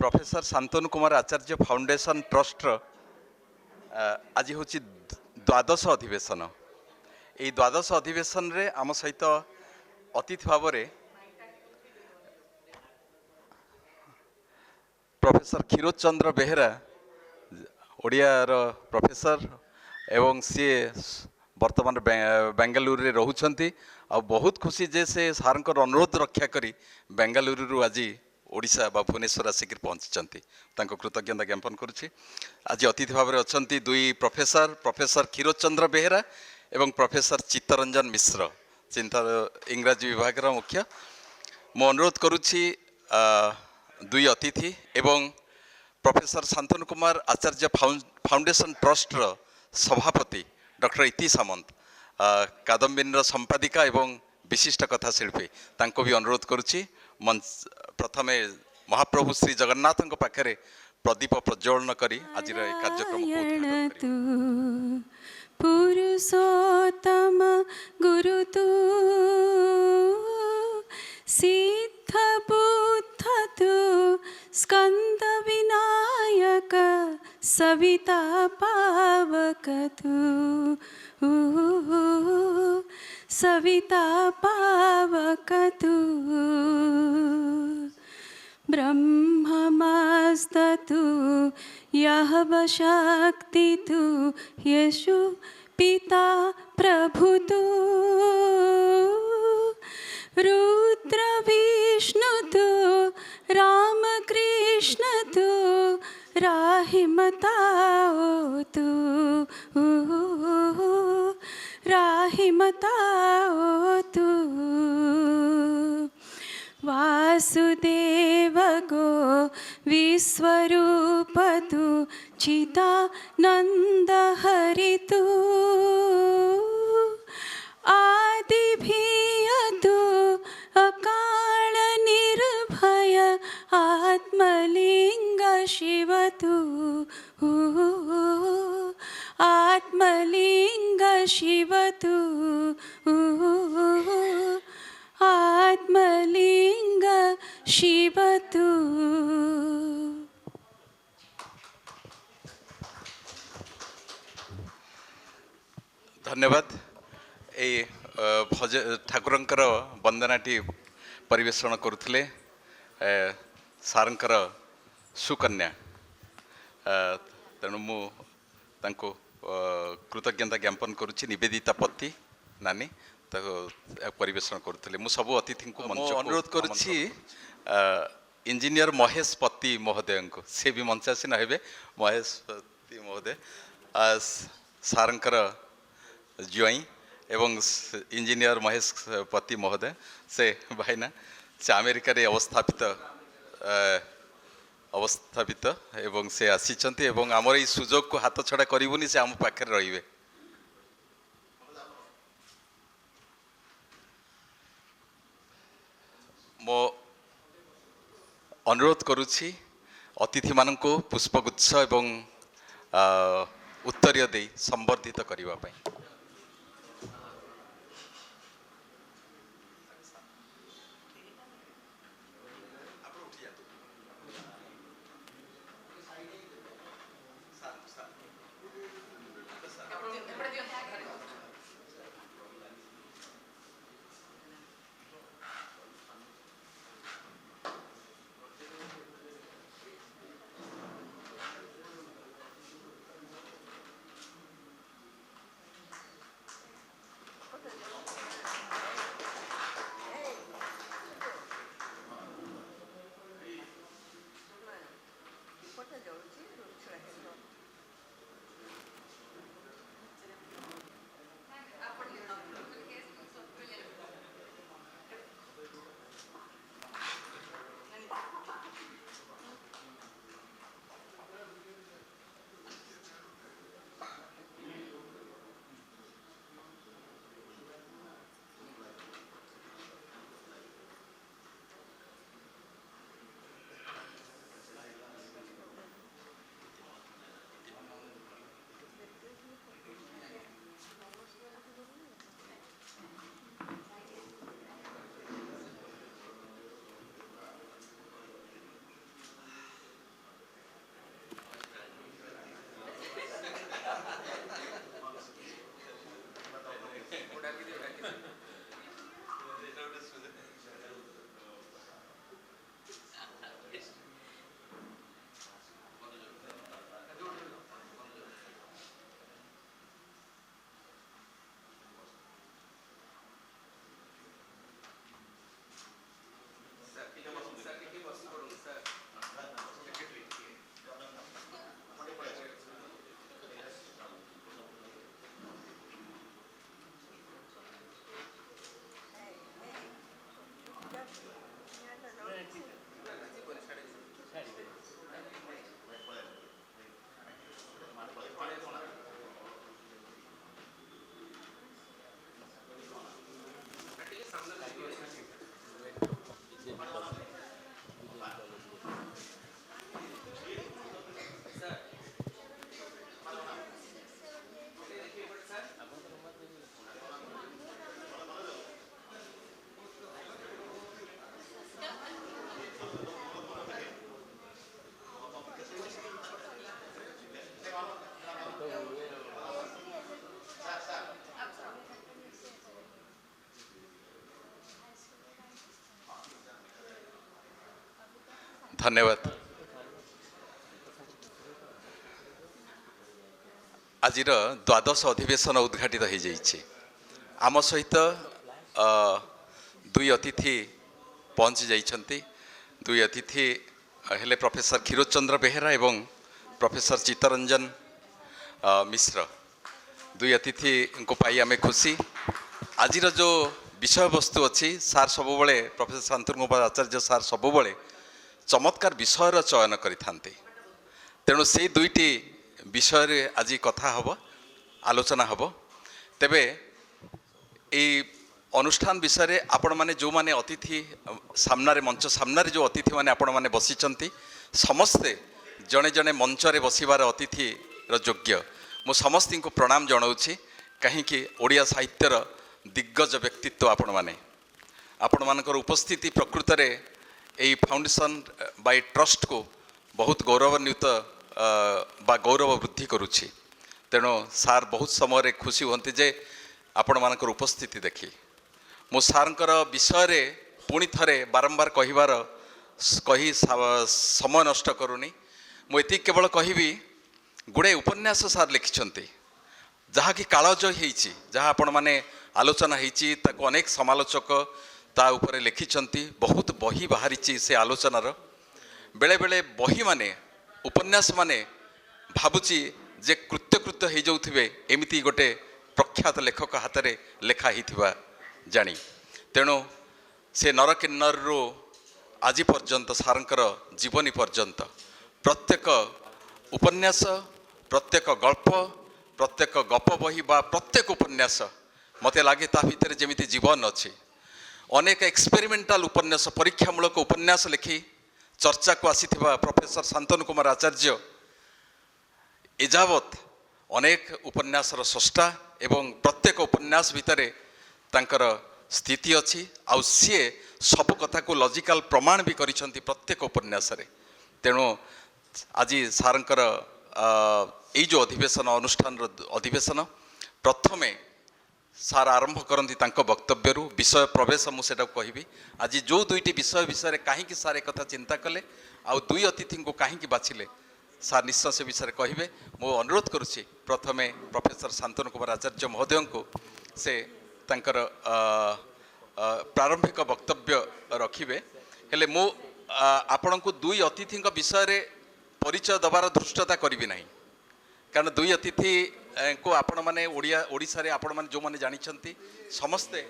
Professor Shantanu Kumar आचार्य foundation trust आज हूँ द्वादश अधिवेशन। यही द्वादश अधिवेशन रे आम सहित अतिथि भाव में प्रोफेसर क्षीरोद चंद्र बेहेरा ओडियार प्रोफेसर एवं सी वर्तमान बेंगालुरु रे रहउछंती आ बहुत खुशी जे से सार अनुरोध रक्षा करी बेंगालुरु आज ओडिशा बा भुवनेश्वर आसिक पहुँची कृतज्ञता ज्ञापन करुच्ची। आज अतिथि भाव में अच्छा दुई प्रोफेसर क्षीरोद चंद्र बेहेरा एवं प्रोफेसर चित्तरंजन मिश्र चिंता इंग्राजी विभाग मुख्य। मु अनुरोध करुच्ची दुई अतिथि एवं प्रोफेसर शांतनु कुमार आचार्य फाउंडेशन ट्रस्ट सभापति डॉक्टर इति सामंत कादम्बिनी संपादिका एवं विशिष्ट कथा शिल्पी तांको भी अनुरोध करुच्ची मंच प्रथमे महाप्रभु श्री जगन्नाथ पाखे प्रदीप प्रज्वलन करी आज कार्यक्रम पुरुषोत्तम गुरु तू सिद्ध बुद्ध तू स्कंद विनायक सविता पावक तू सविता पावक तू ब्रह्ममस्तु यह शक्ति तू यशु पिता प्रभु तू रुद्र विष्णु तू राम कृष्ण तू राहिमताओ तू राहिमताओ तू वासुदेव गो विश्वरूप तू चिदानंद हरि तू आदि भी तू अकाल निर्भय आत्मलिंग शिव तू आत्मलिंग शिव तू आत्मलिंग शिव तू। धन्यवाद। भज ठाकुरंकर वंदनाटी परिवेषण करुले सारंकर सुकन्या तेणु मु तांको कृतज्ञता ज्ञापन करुच्ची निवेदिता पति नानी परिवेषण करुले मु सबु अतिथि को मंच अनुरोध करुच्ची इंजीनियर महेश पति महोदय को से भी मंच आसी ना महेश पति महोदय सारंकर ज्वाई एवं इंजीनियर महेश पति महोदय से भाईना से अमेरिका रे अवस्थापित एवं से आसीचंती एवं आमर ये सुजोग को हाथ छड़ा करूनी से आम पाखे रे मो अनुरोध करुच्ची अतिथि मान पुष्पगुच्छ एवं उत्तरीय दे संबर्धित करने। धन्यवाद। आज द्वादश अधिवेशन उद्घाटित हो जाइए। आम सहित दुई अतिथि पहुँची जाइछन्ति। दुई अतिथि हेले प्रोफेसर क्षीरोद चंद्र बेहेरा एवं प्रोफेसर चित्तरंजन मिश्र। दुई अतिथि को पाई आमे खुशी। आज जो विषय वस्तु अच्छी सार सबुबले प्रोफेसर शांतनु कुमार आचार्य सार सबुबले चमत्कार विषयर चयन करिथान्ते। तेणु से दुईटी विषय आज कथा हब आलोचना हब। तेबे ए अनुष्ठान विषय रे आपण माने जो माने अतिथि सामनारे मंच सामनारे जो अतिथि माने आपण माने बसिचंती समस्ते जणे जणे मंच रे बसिबार अतिथि र योग्य मु समस्ती को प्रणाम जनाऊँगी। कहीं ओडिया साहित्यर दिग्गज व्यक्तित्व आपण मानकर उपस्थिति प्रकृत रे एई फाउंडेशन बाय ट्रस्ट को बहुत गौरवान्वित बा गौरव वृद्धि करुछि। तेणु सार बहुत समय खुशी होती जे आपण मानकर उपस्थिति देखी मो सारंकर विषय रे पुणी थरे बारंबार कही समय नष्ट करूनी। मुझे केवल कहबी गुड़े उपन्यास सार लिखिछन्ति जहाँकि कालजय होइछि जहाँ आपण माने आलोचना होइछि ताको अनेक समालोचक ता उपरे लिखिछन्ति। बहुत बही बाहरी से आलोचनार बेले बेले बही माने उपन्यास माने भाबुची जे कृत्य हो जाउथिबे एमिति गोटे प्रख्यात लेखक हाथ में लेखा हिथिबा जानी। तेणु से नरकिन्नर रो आज पर्यंत सारंकर जीवनी पर्यंत प्रत्येक उपन्यास प्रत्येक गल्प प्रत्येक गप बही बा प्रत्येक उपन्यास मते लगे ता भितर जेमिति जीवन अच्छी। अनेक एक्सपेरिमेंटाल उपन्यास परीक्षामूलक उपन्यास लिखि चर्चा को आसीथिबा प्रोफेसर शांतनु कुमार आचार्य एजावत अनेक उपन्यासर स्रष्टा एवं प्रत्येक उपन्यास भितरे तांकर स्थिति अच्छी आउ सी सब कथा को लॉजिकल प्रमाण भी करिसंती प्रत्येक उपन्यास रे। तेणु आज सारंकर ये जो अधिवेशन अनुष्ठान अधिवेशन प्रथमे सार आरंभ करती वक्तव्य विषय प्रवेश मुझे कहबी। आज जो दुईटी विषय विषय कहीं सार एक कथा चिंता कले आउ दुई अतिथि को कहीं बाछिले सार निश्चय से विषय कहे। मु अनुरोध करुच्ची प्रथमे प्रोफेसर शांतनु कुमार आचार्य महोदय को से तांकर प्रारंभिक वक्तव्य रखिबे। हेले मु आपण को दुई अतिथि विषय रे परिचय दबार धृष्टता करी ना कारण दुई अतिथि को आपण माने ओडिशा रे आपण माने जो माने जानिछंती समस्ते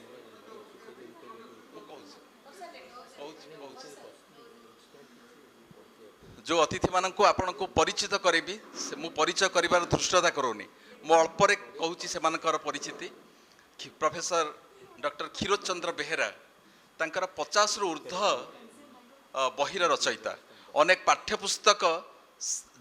जो अतिथि मान को आपण को परिचित करेबी मु परिचय करिवार धृष्टता करोनी। मो अल्परे कहूची से मानकर परिचिति प्रोफेसर डॉक्टर क्षीरोद चंद्र बेहेरा तांकर 50 रु ऊर्ध्व बहिर रचयिता अनेक पाठ्यपुस्तक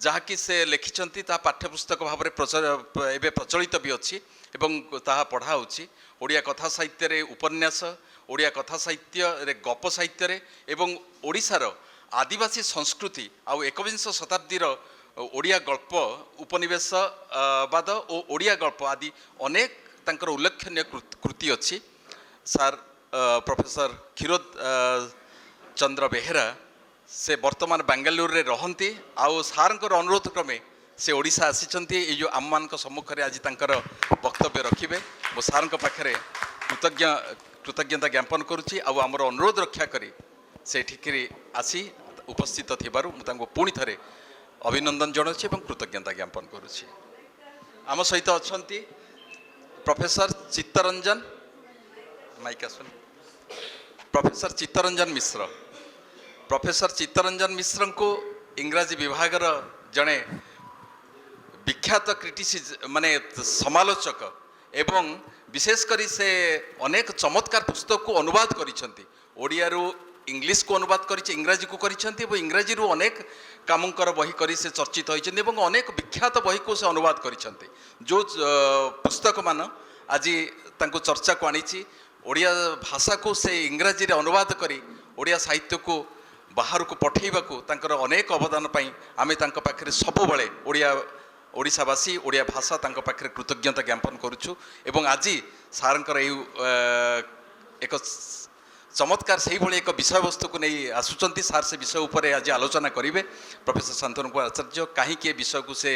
जहाँकि से लिखिछंती ता पाठ्यपुस्तक भाव में प्रचलित भी अच्छी एवं ताहा पढ़ा होची। ओडिया कथा साहित्य रे उपन्यास ओडिया कथा साहित्य रे गप साहित्य रे एवं ओडिशार आदिवासी संस्कृति आउ 21 शताब्दीर ओडिया गल्प उपनिवेशवाद और ओडिया गल्प आदि अनेक तांकर उल्लेखनीय कृति अच्छी। सार प्रोफेसर क्षीरोद चंद्र बेहेरा से वर्तमान बेंगलुरु रे रहंती आउ सारंकर अनुरोध क्रमे से ओडिशा आसीचंती। ये जो आम मान सम्मुख में आज तांकर वक्तव्य रखिबे मो सारंक पाखरे कृतज्ञता ज्ञापन करुच्ची आउ आमर अनुरोध रक्षा करी से ठिकरी आसी उपस्थित थिबारु मु तांको पुणी थरे अभिनंदन जणाउछि एवं कृतज्ञता ज्ञापन करुच्ची। आम सहित अछंती प्रोफेसर चित्तरंजन माइक आसुन प्रोफेसर चित्तरंजन मिश्र। प्रोफेसर चित्तरंजन मिश्र को इंग्राजी विभाग जड़े विख्यात क्रिटिसिज माने समालोचक एवं विशेषकर से अनेक चमत्कार पुस्तक को अनुवाद करिसेंती। ओडियारू इंग्लिश को अनुवाद करिसे इंग्राजी को करिसेंती एवं इंग्राजी रू अनेक कामंकर बही करी से चर्चित होइछन्ती एवं अनेक विख्यात बही को से अनुवाद करिसेंती। जो पुस्तक मान आज तांको चर्चा को आनीची ओडिया भाषा को से इंग्राजी रे अनुवाद करी ओडिया साहित्य को बाहर को पठेबा को तांकर अनेक अवदान पाई आमे तांको पाखरे सबुबले ओडिशावासी ओडिया भाषा तांको पाखरे कृतज्ञता ज्ञापन करुछु एवं आज सारंकर एक चमत्कार से ही एक विषय वस्तु को नहीं आसुचंती सार से विषय उपर आज आलोचना करेंगे प्रोफेसर शांतनु कुमार आचार्य कहीं विषय को से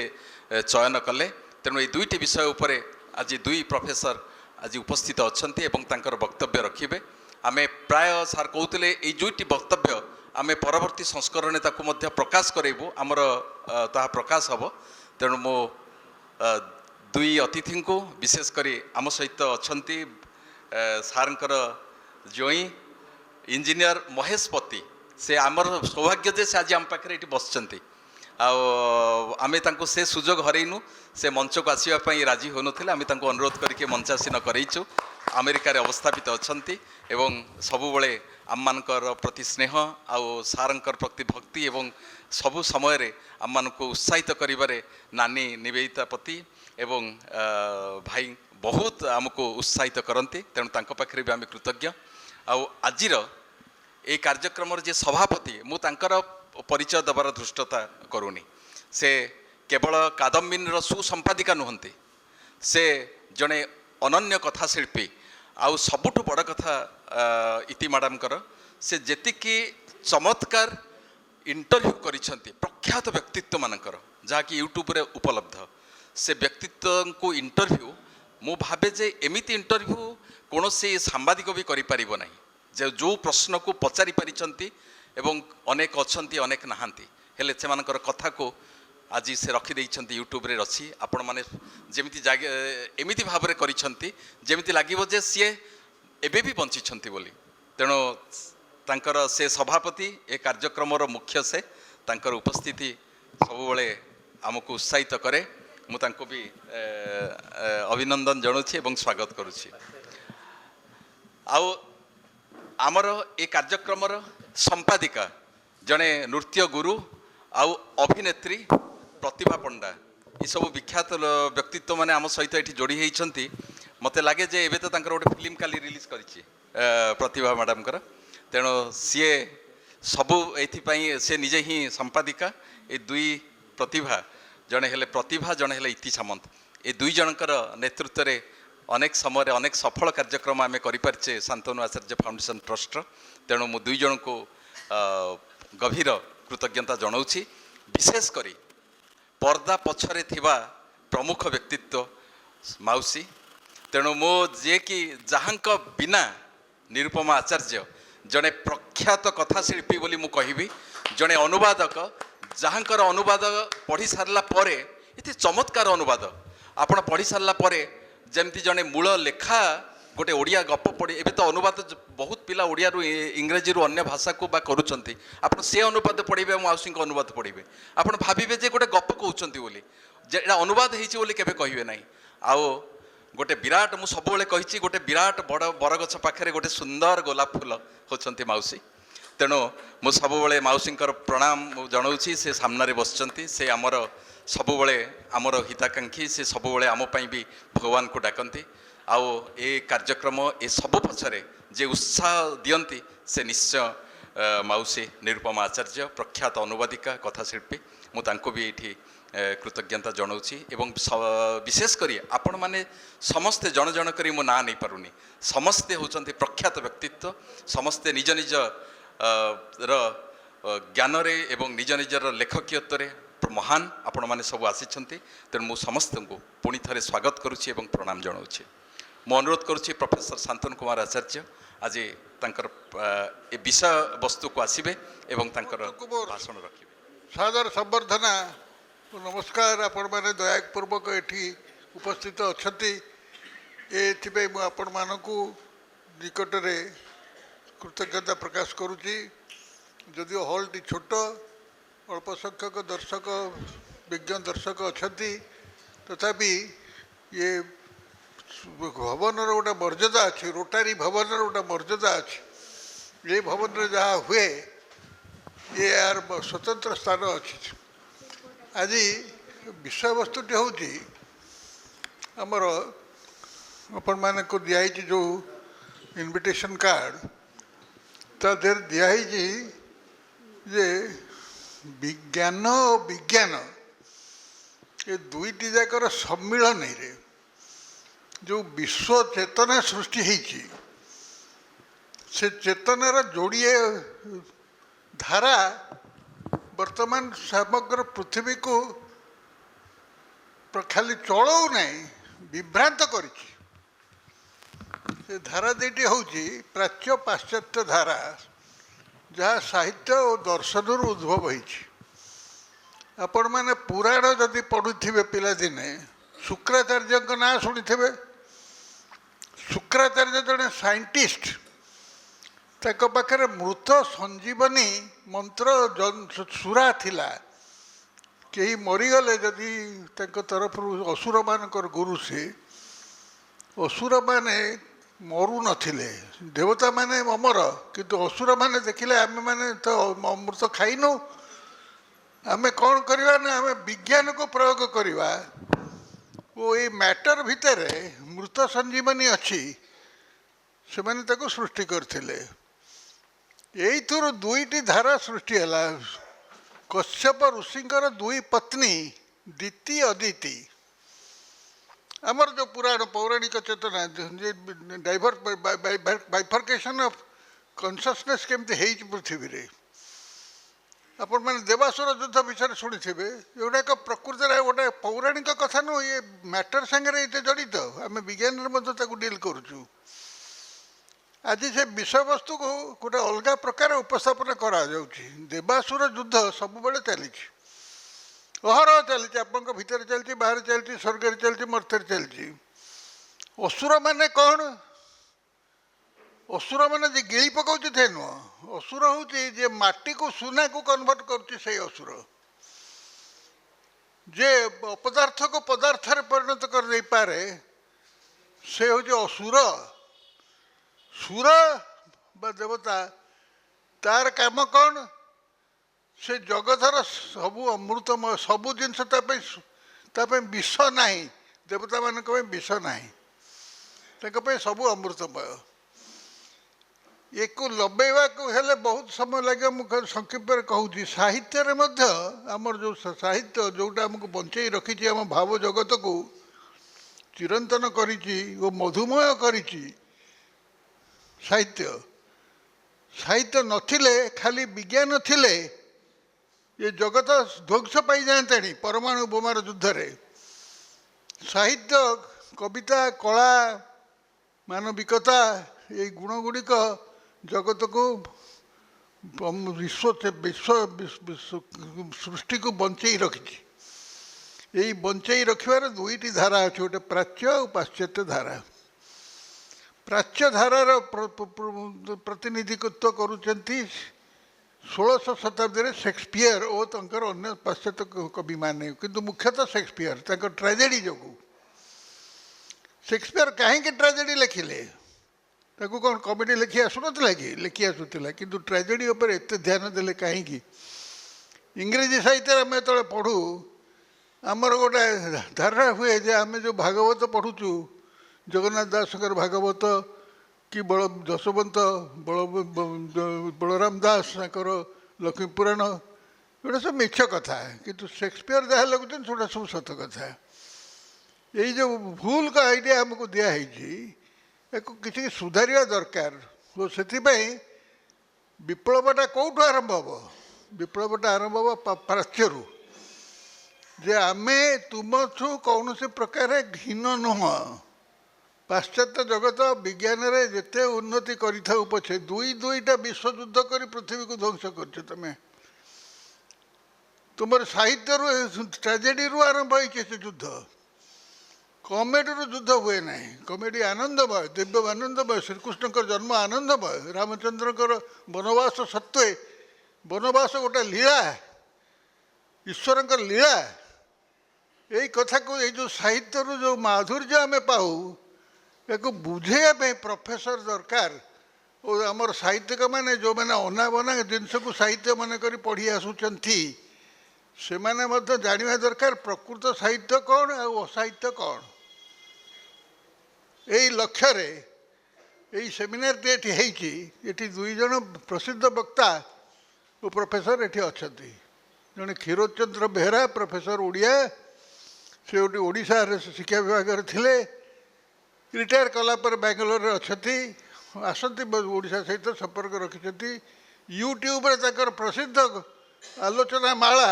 चयन कले तेणु ये दुईटी विषय उपर आज दुई प्रोफेसर आज उपस्थित अच्छा वक्तव्य रखिए आम प्राय सार कहते ये दुईटी वक्तव्य आम परवर्ती संस्करण प्रकाश करेबू आमर ता प्रकाश हम तेणु मो दुई अतिथि को विशेषकर आम सहित अच्छा सारंकर जोई इंजीनियर महेश पति से आमर सौभाग्य जे से आज आम पाखे ये बसचंती आमे तांको से सुजोग हरइनु से मंच को आसवाई राजी हो नथिले आमे तांको अनुरोध करके मंचासीन करइछु अमेरिका रे अवस्थापित अछंती एवं सबुबले आममानकर प्रति स्नेह आउ सारंकर प्रति भक्ति एवं सबु समय रे आममानको उत्साहित करिबारे नानी निवेदिता पति एवं भाई बहुत आमको उत्साहित करती तेणु तांको पाखरे भी आमे कृतज्ञ आउ आजिर ए कार्यक्रम जे सभापति मु तांकर परिचय देवार धृष्टता करूनी से केवल कादम्बिनी सुसंपादिका नुहंती से जड़े अनन्य कथा शिल्पी आउ सबुठु बड़ कथा इति मैडम से जेतिकी चमत्कार इंटरव्यू करिसेंती प्रख्यात व्यक्तित्व मानकर जहाँकि यूट्यूब रे उपलब्ध से व्यक्तित्व को इंटरव्यू मु भावे जे एमिति इंटरव्यू कौन से सांबादिक भी करिपारिबो नाही जे जो प्रश्न को पचारि पारिचंती एवं अनेक अच्छी अनेक नहांती हेले से मानकर कथा को आज से रखी यूट्यूब रे रची आपण माने जेमिति एमिति भाव में करिसंती जेमिति लागिबो जे सीए एबे भी बंचिछंती बोली तेणु तांकर से सभापति ए कार्यक्रम मुख्य से तांकर उपस्थिति सबुबले आमको उत्साहित करे मु तांको भी अभिनंदन जनाऊँगी एवं स्वागत करुछि आउ आमर ए कार्यक्रम संपादिका जड़े नृत्य गुरु आउ अभिनेत्री प्रतिभा पंडा ये सब विख्यात व्यक्तित्व माने आम सहित ये जोड़ी होती मत लगे जे एबे तो तांकर गोटे फिल्म काली रिलीज करिछि प्रतिभा मैडम कर तेणु सीए सबू एथिपाई से निजे ही संपादिका ए दुई प्रतिभा जड़े हेले प्रतिभा जड़े हेले इति सामंत ए दुई जनकर नेतृत्व रे अनेक समय अनेक सफल कार्यक्रम आम करें शांतनु आचार्य फाउंडेशन ट्रस्ट तेणु मु दुई जन को गभीर कृतज्ञता जनाऊँगी विशेषकर पर्दा पछरे थिबा प्रमुख व्यक्तित्व माउसी तेणु मो जे कि जहाँक बिना निरुपमा आचार्य जड़े प्रख्यात कथाशिल्पी बोली मु कहिबी जड़े अनुवादक जहाँकर अनुवाद पढ़ी सारला परे इति चमत्कार अनुवाद आपण पढ़ी सारला परे जमती जड़े मूल लेखा गोटे ओडिया गप पढ़ी एबे तो अनुवाद बहुत पिला ओडिया रु इंग्रेजी रु अन्य भाषा को बा करूछंती आपण से अनुवाद पढ़िबे माउसी को अनुवाद पढ़िबे आपण भाबिबे जे गोटे गप कहउछंती बोली जे एटा अनुवाद हेछि बोली केबे कहिबे नाही आओ गोटे विराट मु सबुबले कहिछि गोटे विराट बड़ बरगछ पाखरे गोटे सुंदर गोलाप फूल होछंती माउसी तेणु मु सबुबले माउसींकर प्रणाम जनाऊँगी से सामने बसचंती से आमर सबुबले आमर हिताकांक्षी से सबुबले आम पई भी भगवान को डाकती आओ ए कार्यक्रम ए सबु पछरे जे उत्साह दियंती से निश्चय माउसी निरुपमा आचार्य प्रख्यात अनुवादिका कथाशिल्पी मु तांको भी एठी कृतज्ञता जनाऊँगी एवं विशेषकर आपण माने समस्ते जन जन करी मो ना नहीं पारुनी समस्ते होचंती प्रख्यात व्यक्तित्व समस्ते निज निज ज्ञान रे एवं निज निजर लेखकीयत्व रे महान आपण माने सब आसीछंती तेणु मु समस्त को पुणी थे स्वागत करुच्ची एवं प्रणाम जनाऊँगी मु अनुरोध करुच्ची प्रोफेसर शांतनु कुमार आचार्य आज तांकर ए विषय वस्तु को आसीबे एवं तांकर भाषण रखिबे सादर संबर्धना नमस्कार आपण माने दयापूर्वक एठी उपस्थित अछंती एथिबे मु आपण मानकू निकट रे कृतज्ञता प्रकाश करुच्ची जदिओ हॉल टी छोट अल्प संख्यक दर्शक विज्ञ दर्शक अछंती तथापि ये भवन गोटे मर्यादा अच्छी रोटारी भवन गोटे मर्यादा अच्छी ये भवन जहाँ हुए ये यार स्वतंत्र स्थान अच्छी आज विषय वस्तुटी हूँ आमर आपण मान को दिखाई जो इनविटेशन कार्ड ता देर दिखाई जे विज्ञान और विज्ञान ये दुईटी जाकर सम्मिलन रे जो विश्व चेतना सृष्टि होती से चेतनार जोड़िए धारा वर्तमान समग्र पृथ्वी को खाली चलऊ ना विभ्रांत कर धारा दुईटी हूँ प्राच्य पाश्चात्य धारा जहाँ साहित्य और दर्शन उद्भव होती आपण मैंने पुराण जदि पढ़ुवे पिलादिने शुक्राचार्य ना शुणी थे शुक्राचार्य जड़े साइंटिस्ट पाखे मृत संजीवनी मंत्र सुरा थिला कहीं मरीगले जदि तरफ असुर मानकर गुरु से असुर माने मरु नथिले देवता माने अमर किंतु असुर माने देखिले आमे माने तो अमृत खाइनु आमे कौन करवा ना आमे विज्ञान को प्रयोग करवा वो ये मैटर भितर मृत संजीवनी अच्छी से मैंने ताको सृष्टि करथिले यही थुर दुईटी धारा सृष्टि है कश्यप ऋषिंकर दुई पत्नी दिति अदिति आमर जो पुराण पौराणिक चेतना बाइफर्केशन ऑफ कॉन्शियसनेस केमती है पृथ्वी रे आपण मैंने देवासुर युद्ध विषय शुणी थे जोटा एक प्रकृति गोटे पौराणिक कथा नुह ये मैटर सागर ये जड़ित आम विज्ञान डील करुचु आज से विषय वस्तु को गोटे अलग प्रकार उपस्थापन करा देवासुर युद्ध सब बड़े चली अहरह चली आप भितर चलती बाहर चलती स्वर्ग चलती मर्त्य चलती असुर माने कौन असुर माने जे गिली पकाउछि थे नुह असुर हूँ जे माटी को सुना को कन्वर्ट करुच्ची से असुर जे अपदार्थ को पदार्थ परिणत कर दे पारे से हूँ असुर सुर बा देवता तार काम कौन से जगतर सबू अमृतमय सबू जिनस विष ना देवता मान विष ना सबू अमृतमय एक लबेवा को हेले बहुत समय लगे मुझे संक्षेप कहूँ साहित्य आमर जो साहित्य जोटा आमको बंचाई रखी आम भाव जगत को चिरंतन करिछि वो मधुमय करिछि साहित्य साहित्य नथिले खाली विज्ञान थिले ये जगत ध्वंस पाई जाते परमाणु बोमार युद्ध रे साहित्य कविता कला मानविकता ये गुण गुड़िक जगत को विश्व विश्व सृष्टि को बंचाई रखी यही बंचाई रखार दुईटी धारा अच्छे गोटे प्राच्य और पाश्चात्य धारा प्राच्य धारार प्रतिनिधित्व करुचंती 1600 शताब्दी में शेक्सपियर और तंकर अन्य पाश्चात्य कवि माने किंतु मुख्यतः शेक्सपियर तंकर ट्रेजेडी जो शेक्सपियर कहीं ट्रेजेडी लिखिले ताकू कौन कमेडी लिखी आसुनला कि लिखि आसूला किंतु ट्रेजेडी उपर एत ध्यान देले कहीं इंग्रेजी साहित्य आम जो पढ़ू आमर गोटे धारणा हुए जे आम जो भागवत पढ़ुचु जगन्नाथ दासकर भागवत कि जशवंत बलराम दास लक्ष्मी पुराण गोटे सब मिछ कथा किंतु शेक्सपियर जहाँ लगुन से सब सत कथा यही जो भूल का आइडिया हमको दिखाई किसी सुधारिया दरकार तो से विप्लवटा कौटू आरंभ हम विप्लवटा आरंभ हम प्राच्य जे आमे तुम छु कौन से प्रकार घीन नुह पाश्चात्य जगत विज्ञान रे जिते उन्नति करिथाउ पछे दुईटा विश्व युद्ध कर पृथ्वी को ध्वंस कर तुम तुम साहित्य ट्रेजेडी रु आरंभ हो युद्ध कमेडी युद्ध हुए ना कमेडी आनंदमय दिव्य आनंदमय श्रीकृष्ण जन्म आनंदमय रामचंद्र वनवास सत्वे वनवास गोटे लीला ईश्वर लीला यही कथा को ये जो साहित्य जो माधुर्य आम पाऊ या बुझे प्रोफेसर दरकार और आमर साहित्यिक मैंने जो मैंने अना बना जिनस को साहित्य मन कर पढ़ी आसुचंती से माने जानिबा दरकार प्रकृत साहित्य कौन और असाहित्य कौन यही लक्ष्य रे यही सेमिनार ये दुई जन प्रसिद्ध वक्ता और प्रोफेसर ये अच्छा जड़े क्षीरोद चंद्र बेहरा प्रोफेसर ओडिया से ओडिशा शिक्षा विभाग थे रिटायर कलापर बेंगलोर अच्छा ଆସନ୍ତି ଓଡ଼ିଶା ସହିତ ସମ୍ପର୍କ ରଖିଛନ୍ତି। ୟୁଟ୍ୟୁବରେ ତାଙ୍କର ପ୍ରସିଦ୍ଧ ଆଲୋଚନା ମାଳା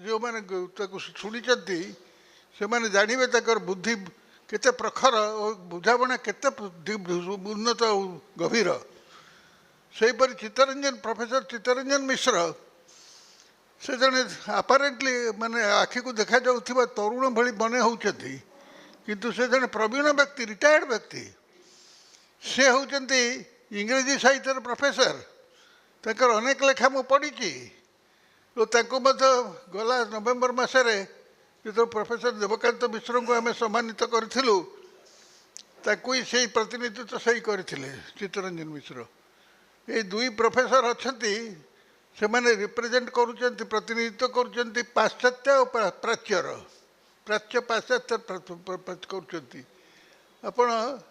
ଯେଉଁମାନେ ତାକୁ ଶୁଣିଛନ୍ତି ସେମାନେ ଜାଣିବେ ତାଙ୍କର ବୁଦ୍ଧି କେତେ ପ୍ରଖର ଓ ବୁଝାମଣା କେତେ ଉନ୍ନତ ଓ ଗଭୀର। ସେହିପରି ଚିତ୍ତରଞ୍ଜନ ପ୍ରଫେସର ଚିତ୍ତରଞ୍ଜନ ମିଶ୍ର ସେ ଜଣେ ଆପାରେଣ୍ଟଲି ମାନେ ଆଖିକୁ ଦେଖାଯାଉଥିବା ତରୁଣ ଭଳି ମନେ ହେଉଛନ୍ତି, କିନ୍ତୁ ସେ ଜଣେ ପ୍ରବୀଣ ବ୍ୟକ୍ତି, ରିଟାୟାର୍ଡ଼ ବ୍ୟକ୍ତି। ସେ ହେଉଛନ୍ତି ଇଂରେଜୀ ସାହିତ୍ୟର ପ୍ରଫେସର। ତାଙ୍କର ଅନେକ ଲେଖା ମୁଁ ପଢ଼ିଛି ଓ ତାଙ୍କୁ ମଧ୍ୟ ଗଲା ନଭେମ୍ବର ମାସରେ ଯେତେବେଳେ ପ୍ରଫେସର ଦେବକାନ୍ତ ମିଶ୍ରଙ୍କୁ ଆମେ ସମ୍ମାନିତ କରିଥିଲୁ, ତାକୁ ହିଁ ସେଇ ପ୍ରତିନିଧିତ୍ୱ ସେଇ କରିଥିଲେ ଚିତ୍ତରଞ୍ଜନ ମିଶ୍ର। ଏଇ ଦୁଇ ପ୍ରଫେସର ଅଛନ୍ତି, ସେମାନେ ରିପ୍ରେଜେଣ୍ଟ କରୁଛନ୍ତି, ପ୍ରତିନିଧିତ୍ୱ କରୁଛନ୍ତି ପାଶ୍ଚାତ୍ୟ ଓ ପ୍ରାଚ୍ୟର, ପ୍ରାଚ୍ୟ ପାଶ୍ଚାତ୍ୟ କରୁଛନ୍ତି। ଆପଣ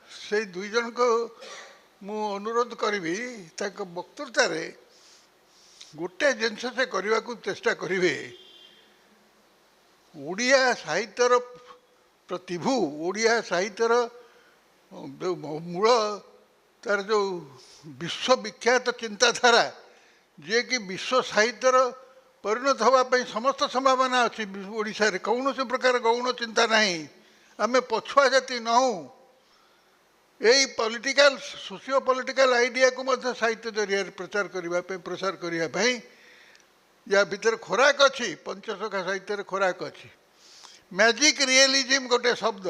ସେଇ ଦୁଇ ଜଣଙ୍କୁ ମୁଁ ଅନୁରୋଧ କରିବି ତାଙ୍କ ବକ୍ତୃତାରେ ଗୋଟେ ଜିନିଷ ସେ କରିବାକୁ ଚେଷ୍ଟା କରିବେ, ଓଡ଼ିଆ ସାହିତ୍ୟର ପ୍ରତିଭୁ, ଓଡ଼ିଆ ସାହିତ୍ୟର ଯେଉଁ ମୂଳ, ତାର ଯେଉଁ ବିଶ୍ୱବିଖ୍ୟାତ ଚିନ୍ତାଧାରା, ଯିଏକି ବିଶ୍ୱ ସାହିତ୍ୟର ପରିଣତ ହେବା ପାଇଁ ସମସ୍ତ ସମ୍ଭାବନା ଅଛି। ଓଡ଼ିଶାରେ କୌଣସି ପ୍ରକାର ଗୌଣ ଚିନ୍ତା ନାହିଁ, ଆମେ ପଛୁଆ ଜାତି ନହୁଁ। ଏଇ ପଲିଟିକାଲ ସୋସିଓ ପଲିଟିକାଲ ଆଇଡ଼ିଆକୁ ମଧ୍ୟ ସାହିତ୍ୟ ଜରିଆରେ ପ୍ରସାର କରିବା ପାଇଁ ୟା ଭିତରେ ଖୋରାକ ଅଛି, ପଞ୍ଚସଖା ସାହିତ୍ୟରେ ଖୋରାକ ଅଛି। ମ୍ୟାଜିକ୍ ରିଏଲିଜିମ୍ ଗୋଟେ ଶବ୍ଦ,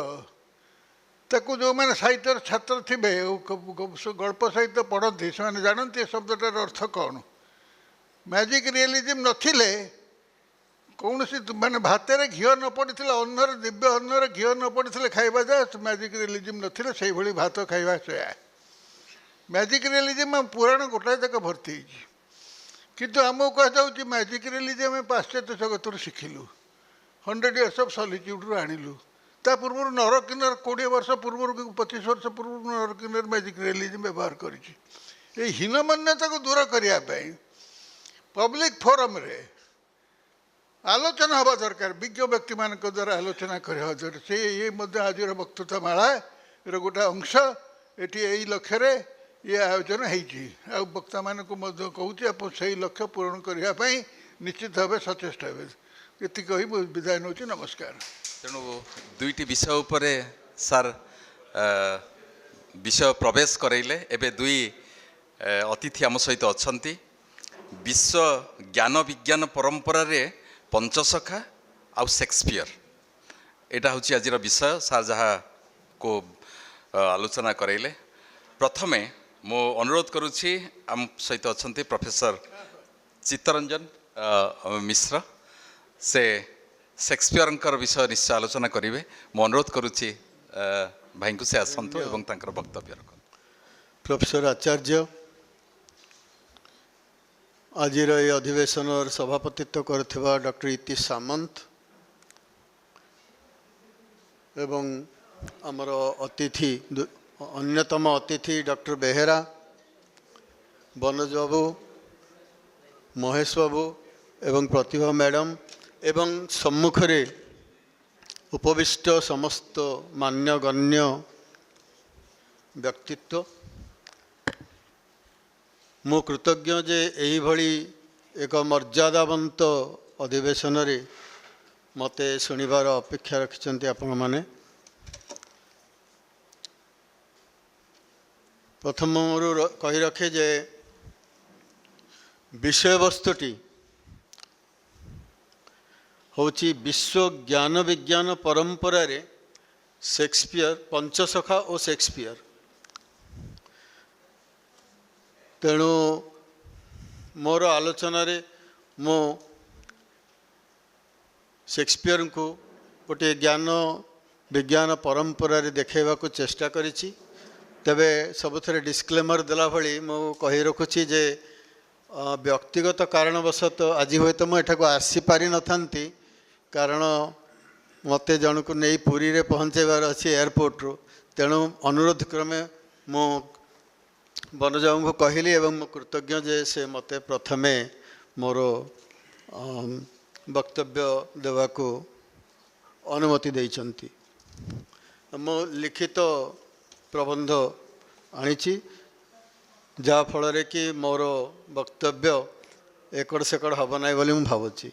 ତାକୁ ଯେଉଁମାନେ ସାହିତ୍ୟର ଛାତ୍ର ଥିବେ ଗଳ୍ପ ସାହିତ୍ୟ ପଢ଼ନ୍ତି ସେମାନେ ଜାଣନ୍ତି ଏ ଶବ୍ଦଟାର ଅର୍ଥ କ'ଣ। ମ୍ୟାଜିକ୍ ରିଏଲିଜିମ୍ ନଥିଲେ, କୌଣସି ମାନେ ଭାତରେ ଘିଅ ନ ପଡ଼ିଥିଲେ, ଅନ୍ନରେ ଦିବ୍ୟ ଅନ୍ନରେ ଘିଅ ନ ପଡ଼ିଥିଲେ ଖାଇବା ଯା, ମ୍ୟାଜିକ୍ ରିଏଲିଜିମ୍ ନଥିଲେ ସେଇଭଳି ଭାତ ଖାଇବା ସେୟା। ମ୍ୟାଜିକ୍ ରିଏଲିଜିମ୍ ଆମ ପୁରାଣ ଗୋଟାଏ ଯାକ ଭର୍ତ୍ତି ହେଇଛି, କିନ୍ତୁ ଆମକୁ କୁହାଯାଉଛି ମ୍ୟାଜିକ୍ ରିଏଲିଜିମ୍ ଆମେ ପାଶ୍ଚାତ୍ୟ ଜଗତରୁ ଶିଖିଲୁ, 100 years of solitudeରୁ ଆଣିଲୁ। ତା ପୂର୍ବରୁ ନରକିନ୍ନର 20 ବର୍ଷ ପୂର୍ବରୁ କି 25 ବର୍ଷ ପୂର୍ବରୁ ନରକିନ୍ନର ମ୍ୟାଜିକ୍ ରିଏଲିଜିମ୍ ବ୍ୟବହାର କରିଛି। ଏଇ ହୀନମାନ୍ୟତାକୁ ଦୂର କରିବା ପାଇଁ ପବ୍ଲିକ୍ ଫୋରମ୍ରେ ଆଲୋଚନା ହେବା ଦରକାର, ବିଜ୍ଞ ବ୍ୟକ୍ତିମାନଙ୍କ ଦ୍ୱାରା ଆଲୋଚନା କରିବା ଦରକାର। ସେ ଇଏ ମଧ୍ୟ ଆଜିର ବକ୍ତୃତା ମାଳାର ଗୋଟେ ଅଂଶ। ଏଠି ଏଇ ଲକ୍ଷ୍ୟରେ ଇଏ ଆୟୋଜନ ହେଇଛି, ଆଉ ବକ୍ତାମାନଙ୍କୁ ମଧ୍ୟ କହୁଛି ଆପଣ ସେଇ ଲକ୍ଷ୍ୟ ପୂରଣ କରିବା ପାଇଁ ନିଶ୍ଚିତ ଭାବେ ସଚେଷ୍ଟ ହେବେ। ଏତିକି କହି ମୁଁ ବିଦାୟ ନେଉଛି, ନମସ୍କାର। ତେଣୁ ଦୁଇଟି ବିଷୟ ଉପରେ ସାର୍ ବିଷୟ ପ୍ରବେଶ କରାଇଲେ। ଏବେ ଦୁଇ ଅତିଥି ଆମ ସହିତ ଅଛନ୍ତି। ବିଶ୍ୱ ଜ୍ଞାନ ବିଜ୍ଞାନ ପରମ୍ପରାରେ ପଞ୍ଚସଖା ଆଉ ସେକ୍ସପିୟର, ଏଇଟା ହେଉଛି ଆଜିର ବିଷୟ। ସାର୍ ଯାହାକୁ ଆଲୋଚନା କରାଇଲେ, ପ୍ରଥମେ ମୁଁ ଅନୁରୋଧ କରୁଛି ଆମ ସହିତ ଅଛନ୍ତି ପ୍ରଫେସର ଚିତ୍ତରଞ୍ଜନ ମିଶ୍ର, ସେ ସେକ୍ସପିୟରଙ୍କର ବିଷୟ ନିଶ୍ଚୟ ଆଲୋଚନା କରିବେ। ମୁଁ ଅନୁରୋଧ କରୁଛି ଭାଇଙ୍କୁ ସେ ଆସନ୍ତୁ ଏବଂ ତାଙ୍କର ବକ୍ତବ୍ୟ ରଖନ୍ତୁ। ପ୍ରଫେସର ଆଚାର୍ଯ୍ୟ, ଆଜିର ଏହି ଅଧିବେଶନର ସଭାପତିତ୍ୱ କରୁଥିବା ଡକ୍ଟର ଇତି ସାମନ୍ତ ଏବଂ ଆମର ଅତିଥି ଅନ୍ୟତମ ଅତିଥି ଡକ୍ଟର ବେହେରା, ବନଜ ବାବୁ, ମହେଶ ବାବୁ ଏବଂ ପ୍ରତିଭା ମ୍ୟାଡ଼ାମ ଏବଂ ସମ୍ମୁଖରେ ଉପବିଷ୍ଟ ସମସ୍ତ ମାନ୍ୟଗଣ୍ୟ ବ୍ୟକ୍ତିତ୍ୱ, ମୁଁ କୃତଜ୍ଞ ଯେ ଏହିଭଳି ଏକ ମର୍ଯ୍ୟାଦାବନ୍ତ ଅଧିବେଶନରେ ମୋତେ ଶୁଣିବାର ଅପେକ୍ଷା ରଖିଛନ୍ତି ଆପଣମାନେ। ପ୍ରଥମରୁ କହି ରଖେ ଯେ ବିଷୟବସ୍ତୁଟି ହେଉଛି ବିଶ୍ୱ ଜ୍ଞାନ ବିଜ୍ଞାନ ପରମ୍ପରାରେ ସେକ୍ସପିୟର, ପଞ୍ଚସଖା ଓ ସେକ୍ସପିୟର। ତେଣୁ ମୋର ଆଲୋଚନାରେ ମୁଁ ସେକ୍ସପିୟରଙ୍କୁ ଗୋଟିଏ ଜ୍ଞାନ ବିଜ୍ଞାନ ପରମ୍ପରାରେ ଦେଖାଇବାକୁ ଚେଷ୍ଟା କରିଛି। ତେବେ ସବୁଥିରେ ଡିସକ୍ଲେମର ଦେଲା ଭଳି ମୁଁ କହି ରଖୁଛି ଯେ ବ୍ୟକ୍ତିଗତ କାରଣବଶତଃ ଆଜି ହୁଏତ ମୁଁ ଏଠାକୁ ଆସିପାରିନଥାନ୍ତି, କାରଣ ମୋତେ ଜଣକୁ ନେଇ ପୁରୀରେ ପହଞ୍ଚାଇବାର ଅଛି ଏୟାରପୋର୍ଟରୁ। ତେଣୁ ଅନୁରୋଧ କ୍ରମେ ମୁଁ ବନଜବାବୁଙ୍କୁ କହିଲି ଏବଂ ମୁଁ କୃତଜ୍ଞ ଯେ ସେ ମୋତେ ପ୍ରଥମେ ମୋର ବକ୍ତବ୍ୟ ଦେବାକୁ ଅନୁମତି ଦେଇଛନ୍ତି। ମୁଁ ଲିଖିତ ପ୍ରବନ୍ଧ ଆଣିଛି, ଯାହାଫଳରେ କି ମୋର ବକ୍ତବ୍ୟ ଏକଡ଼ ସେକଡ଼ ହେବ ନାହିଁ ବୋଲି ମୁଁ ଭାବୁଛି।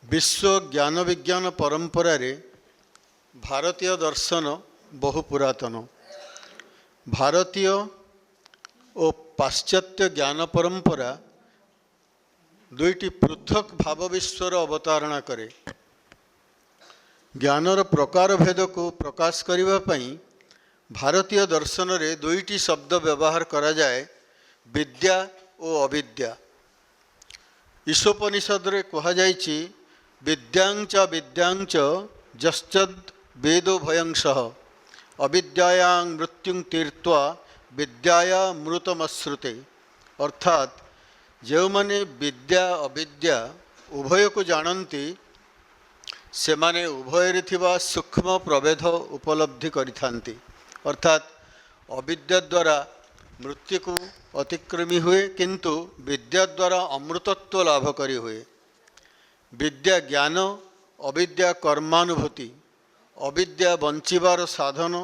ବିଶ୍ୱ ଜ୍ଞାନ ବିଜ୍ଞାନ ପରମ୍ପରାରେ ଭାରତୀୟ ଦର୍ଶନ ବହୁ ପୁରାତନ। ଭାରତୀୟ ଓ ପାଶ୍ଚାତ୍ୟ ଜ୍ଞାନ ପରମ୍ପରା ଦୁଇଟି ପୃଥକ ଭାବ ବିଶ୍ୱର ଅବତାରଣା କରେ। ଜ୍ଞାନର ପ୍ରକାର ଭେଦକୁ ପ୍ରକାଶ କରିବା ପାଇଁ ଭାରତୀୟ ଦର୍ଶନରେ ଦୁଇଟି ଶବ୍ଦ ବ୍ୟବହାର କରାଯାଏ, ବିଦ୍ୟା ଓ ଅବିଦ୍ୟା। ଈଶୋପନିଷଦରେ କୁହାଯାଇଛି, ବିଦ୍ୟାଞ୍ଚ ବିଦ୍ୟାଞ୍ଚ ଯଶ୍ଚଦ୍ ବେଦୋ ଭୟଂସଃ ଅବିଦ୍ୟାୟାଂ ମୃତ୍ୟୁଂ ତୀର୍ତ୍ୱା ବିଦ୍ୟାୟା ମୃତମଶ୍ରୁତେ। ଅର୍ଥାତ୍ ଯେଉଁମାନେ ବିଦ୍ୟା ଅବିଦ୍ୟା ଉଭୟକୁ ଜାଣନ୍ତି ସେମାନେ ଉଭୟରେ ଥିବା ସୂକ୍ଷ୍ମ ପ୍ରଭେଦ ଉପଲବ୍ଧି କରିଥାନ୍ତି। ଅର୍ଥାତ୍ ଅବିଦ୍ୟା ଦ୍ୱାରା ମୃତ୍ୟୁକୁ ଅତିକ୍ରମୀ ହୁଏ, କିନ୍ତୁ ବିଦ୍ୟା ଦ୍ୱାରା ଅମୃତତ୍ୱ ଲାଭ କରି ହୁଏ। ବିଦ୍ୟା ଜ୍ଞାନ, ଅବିଦ୍ୟା କର୍ମାନୁଭୂତି। ଅବିଦ୍ୟା ବଞ୍ଚିବାର ସାଧନ,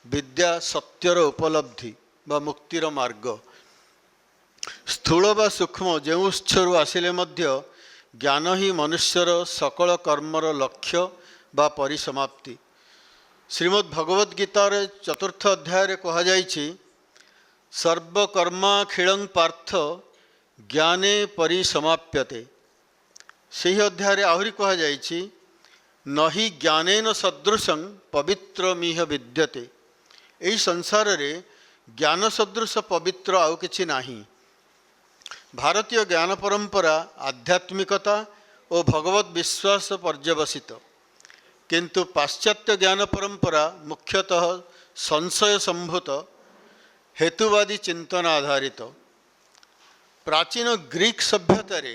ବିଦ୍ୟା ସତ୍ୟର ଉପଲବ୍ଧି ବା ମୁକ୍ତିର ମାର୍ଗ। ସ୍ଥୂଳ ବା ସୂକ୍ଷ୍ମ ଯେଉଁ ଉତ୍ସରୁ ଆସିଲେ ମଧ୍ୟ ଜ୍ଞାନ ହିଁ ମନୁଷ୍ୟର ସକଳ କର୍ମର ଲକ୍ଷ୍ୟ ବା ପରିସମାପ୍ତି। ଶ୍ରୀମଦ୍ ଭଗବଦ୍ ଗୀତାରେ 4th ଅଧ୍ୟାୟରେ କୁହାଯାଇଛି, ସର୍ବକର୍ମାଖିଳଂ ପାର୍ଥ ଜ୍ଞାନେ ପରିସମାପ୍ୟତେ। ସେହି ଅଧ୍ୟାୟରେ ଆହୁରି କୁହାଯାଇଛି, ନହି ଜ୍ଞାନେନ ସଦୃଶଂ ପବିତ୍ରମିହ ବିଦ୍ୟତେ। ଏହି ସଂସାରରେ ଜ୍ଞାନ ସଦୃଶ ପବିତ୍ର ଆଉ କିଛି ନାହିଁ। ଭାରତୀୟ ଜ୍ଞାନ ପରମ୍ପରା ଆଧ୍ୟାତ୍ମିକତା ଓ ଭଗବତ ବିଶ୍ୱାସ ପର୍ଯ୍ୟବସିତ, କିନ୍ତୁ ପାଶ୍ଚାତ୍ୟ ଜ୍ଞାନ ପରମ୍ପରା ମୁଖ୍ୟତଃ ସଂଶୟ ସମ୍ଭୂତ ହେତୁବାଦୀ ଚିନ୍ତନ ଆଧାରିତ। ପ୍ରାଚୀନ ଗ୍ରୀକ୍ ସଭ୍ୟତାରେ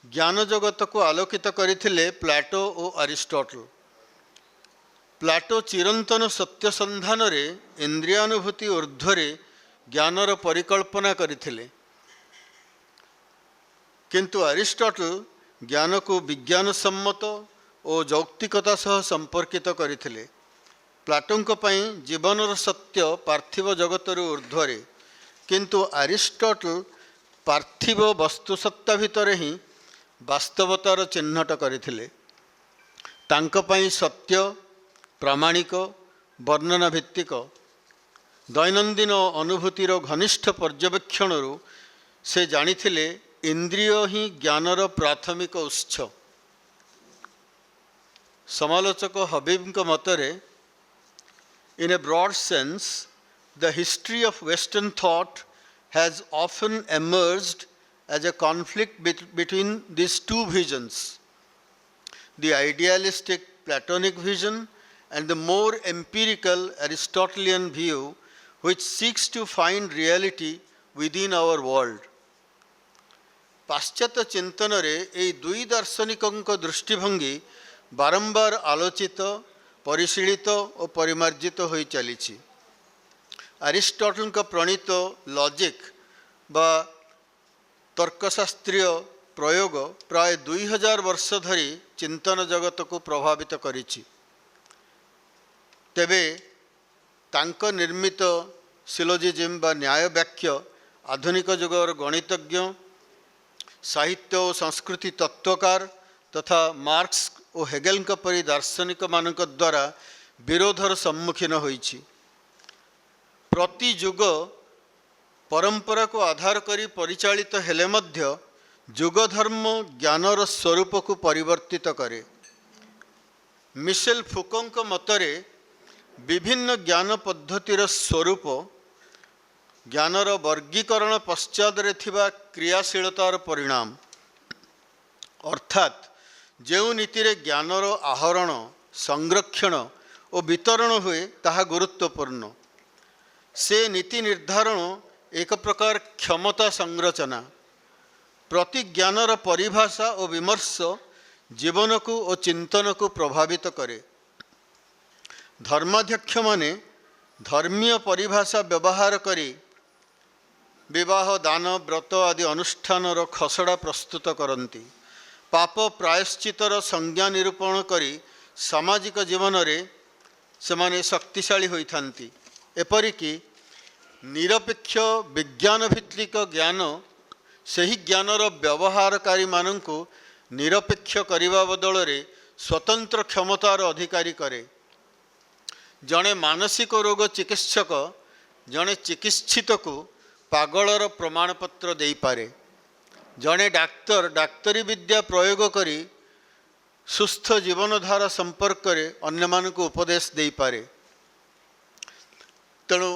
ଜ୍ଞାନ ଜଗତକୁ ଆଲୋକିତ କରିଥିଲେ ପ୍ଲାଟୋ ଓ ଆରିଷ୍ଟଟଲ। ପ୍ଲାଟୋ ଚିରନ୍ତନ ସତ୍ୟ ସନ୍ଧାନରେ ଇନ୍ଦ୍ରିୟାନୁଭୂତି ଊର୍ଦ୍ଧ୍ୱରେ ଜ୍ଞାନର ପରିକଳ୍ପନା କରିଥିଲେ, କିନ୍ତୁ ଆରିଷ୍ଟଟଲ ଜ୍ଞାନକୁ ବିଜ୍ଞାନସମ୍ମତ ଓ ଯୌକ୍ତିକତା ସହ ସମ୍ପର୍କିତ କରିଥିଲେ। ପ୍ଲାଟୋଙ୍କ ପାଇଁ ଜୀବନର ସତ୍ୟ ପାର୍ଥିବ ଜଗତରୁ ଊର୍ଦ୍ଧ୍ୱରେ, କିନ୍ତୁ ଆରିଷ୍ଟଟଲ ପାର୍ଥିବ ବସ୍ତୁସତ୍ତା ଭିତରେ ହିଁ ବାସ୍ତବତାର ଚିହ୍ନଟ କରିଥିଲେ। ତାଙ୍କ ପାଇଁ ସତ୍ୟ ପ୍ରାମାଣିକ, ବର୍ଣ୍ଣନା ଭିତ୍ତିକ। ଦୈନନ୍ଦିନ ଅନୁଭୂତିର ଘନିଷ୍ଠ ପର୍ଯ୍ୟବେକ୍ଷଣରୁ ସେ ଜାଣିଥିଲେ ଇନ୍ଦ୍ରିୟ ହିଁ ଜ୍ଞାନର ପ୍ରାଥମିକ ଉତ୍ସ। ସମାଲୋଚକ ହବିବଙ୍କ ମତରେ, in a broad sense, the history of Western thought has often emerged as a conflict between these two visions, the idealistic Platonic vision and the more empirical Aristotelian view, which seeks to find reality within our world. ପାଶ୍ଚାତ୍ୟ ଚିନ୍ତନରେ ଏହି ଦୁଇ ଦାର୍ଶନିକଙ୍କ ଦୃଷ୍ଟିଭଙ୍ଗୀ ବାରମ୍ବାର ଆଲୋଚିତ, ପରିଶୀଳିତ ଓ ପରିମାର୍ଜିତ ହୋଇ ଚାଲିଛି। ଆରିଷ୍ଟଟଲଙ୍କ ପ୍ରଣୀତ logic ବା ତର୍କଶାସ୍ତ୍ରୀୟ ପ୍ରୟୋଗ ପ୍ରାୟ 2000 ବର୍ଷ ଧରି ଚିନ୍ତନ ଜଗତକୁ ପ୍ରଭାବିତ କରିଛି। ତେବେ ତାଙ୍କ ନିର୍ମିତ ସିଲୋଜିଜିମ୍ ବା ନ୍ୟାୟ ବାକ୍ୟ ଆଧୁନିକ ଯୁଗର ଗଣିତଜ୍ଞ, ସାହିତ୍ୟ ଓ ସଂସ୍କୃତି ତତ୍ତ୍ୱକାର ତଥା ମାର୍କ୍ସ ଓ ହେଗେଲଙ୍କ ପରି ଦାର୍ଶନିକମାନଙ୍କ ଦ୍ୱାରା ବିରୋଧର ସମ୍ମୁଖୀନ ହୋଇଛି। ପ୍ରତି ଯୁଗ ପରମ୍ପରାକୁ ଆଧାର କରି ପରିଚାଳିତ ହେଲେ ମଧ୍ୟ ଯୁଗ ଧର୍ମ ଜ୍ଞାନର ସ୍ୱରୂପକୁ ପରିବର୍ତ୍ତିତ କରେ। ମିସେଲ ଫୁକୋଙ୍କ ମତରେ ବିଭିନ୍ନ ଜ୍ଞାନ ପଦ୍ଧତିର ସ୍ୱରୂପ ଜ୍ଞାନର ବର୍ଗୀକରଣ ପଶ୍ଚାତରେ ଥିବା କ୍ରିୟାଶୀଳତାର ପରିଣାମ। ଅର୍ଥାତ୍ ଯେଉଁ ନୀତିରେ ଜ୍ଞାନର ଆହରଣ, ସଂରକ୍ଷଣ ଓ ବିତରଣ ହୁଏ ତାହା ଗୁରୁତ୍ୱପୂର୍ଣ୍ଣ। ସେ ନୀତି ନିର୍ଦ୍ଧାରଣ ଏକ ପ୍ରକାର କ୍ଷମତା ସଂରଚନା। ପ୍ରତି ଜ୍ଞାନର ପରିଭାଷା ଓ ବିମର୍ଶ ଜୀବନକୁ ଓ ଚିନ୍ତନକୁ ପ୍ରଭାବିତ କରେ। ଧର୍ମାଧ୍ୟକ୍ଷମାନେ ଧର୍ମୀୟ ପରିଭାଷା ବ୍ୟବହାର କରି ବିବାହ, ଦାନ, ବ୍ରତ ଆଦି ଅନୁଷ୍ଠାନର ଖସଡ଼ା ପ୍ରସ୍ତୁତ କରନ୍ତି। ପାପ ପ୍ରାୟଶ୍ଚିତର ସଂଜ୍ଞା ନିରୂପଣ କରି ସାମାଜିକ ଜୀବନରେ ସେମାନେ ଶକ୍ତିଶାଳୀ ହୋଇଥାନ୍ତି। ଏପରିକି निरपेक्ष विज्ञान भित्तिक ज्ञान ସେହି ଜ୍ଞାନର ବ୍ୟବହାରକାରୀମାନଙ୍କୁ ନିରପେକ୍ଷ କରିବା ବଦଳରେ ସ୍ୱତନ୍ତ୍ର କ୍ଷମତାର ଅଧିକାରୀ କରେ। ଜଣେ ମାନସିକ ରୋଗ ଚିକିତ୍ସକ ଜଣେ ଚିକିତ୍ସିତକୁ ପାଗଳର ପ୍ରମାଣପତ୍ର ଦେଇପାରେ। ଜଣେ ଡାକ୍ତର ଡାକ୍ତରୀ ବିଦ୍ୟା ପ୍ରୟୋଗ କରି ସୁସ୍ଥ ଜୀବନଧାରା ସମ୍ପର୍କରେ ଅନ୍ୟମାନଙ୍କୁ ଉପଦେଶ ଦେଇପାରେ। ତେଣୁ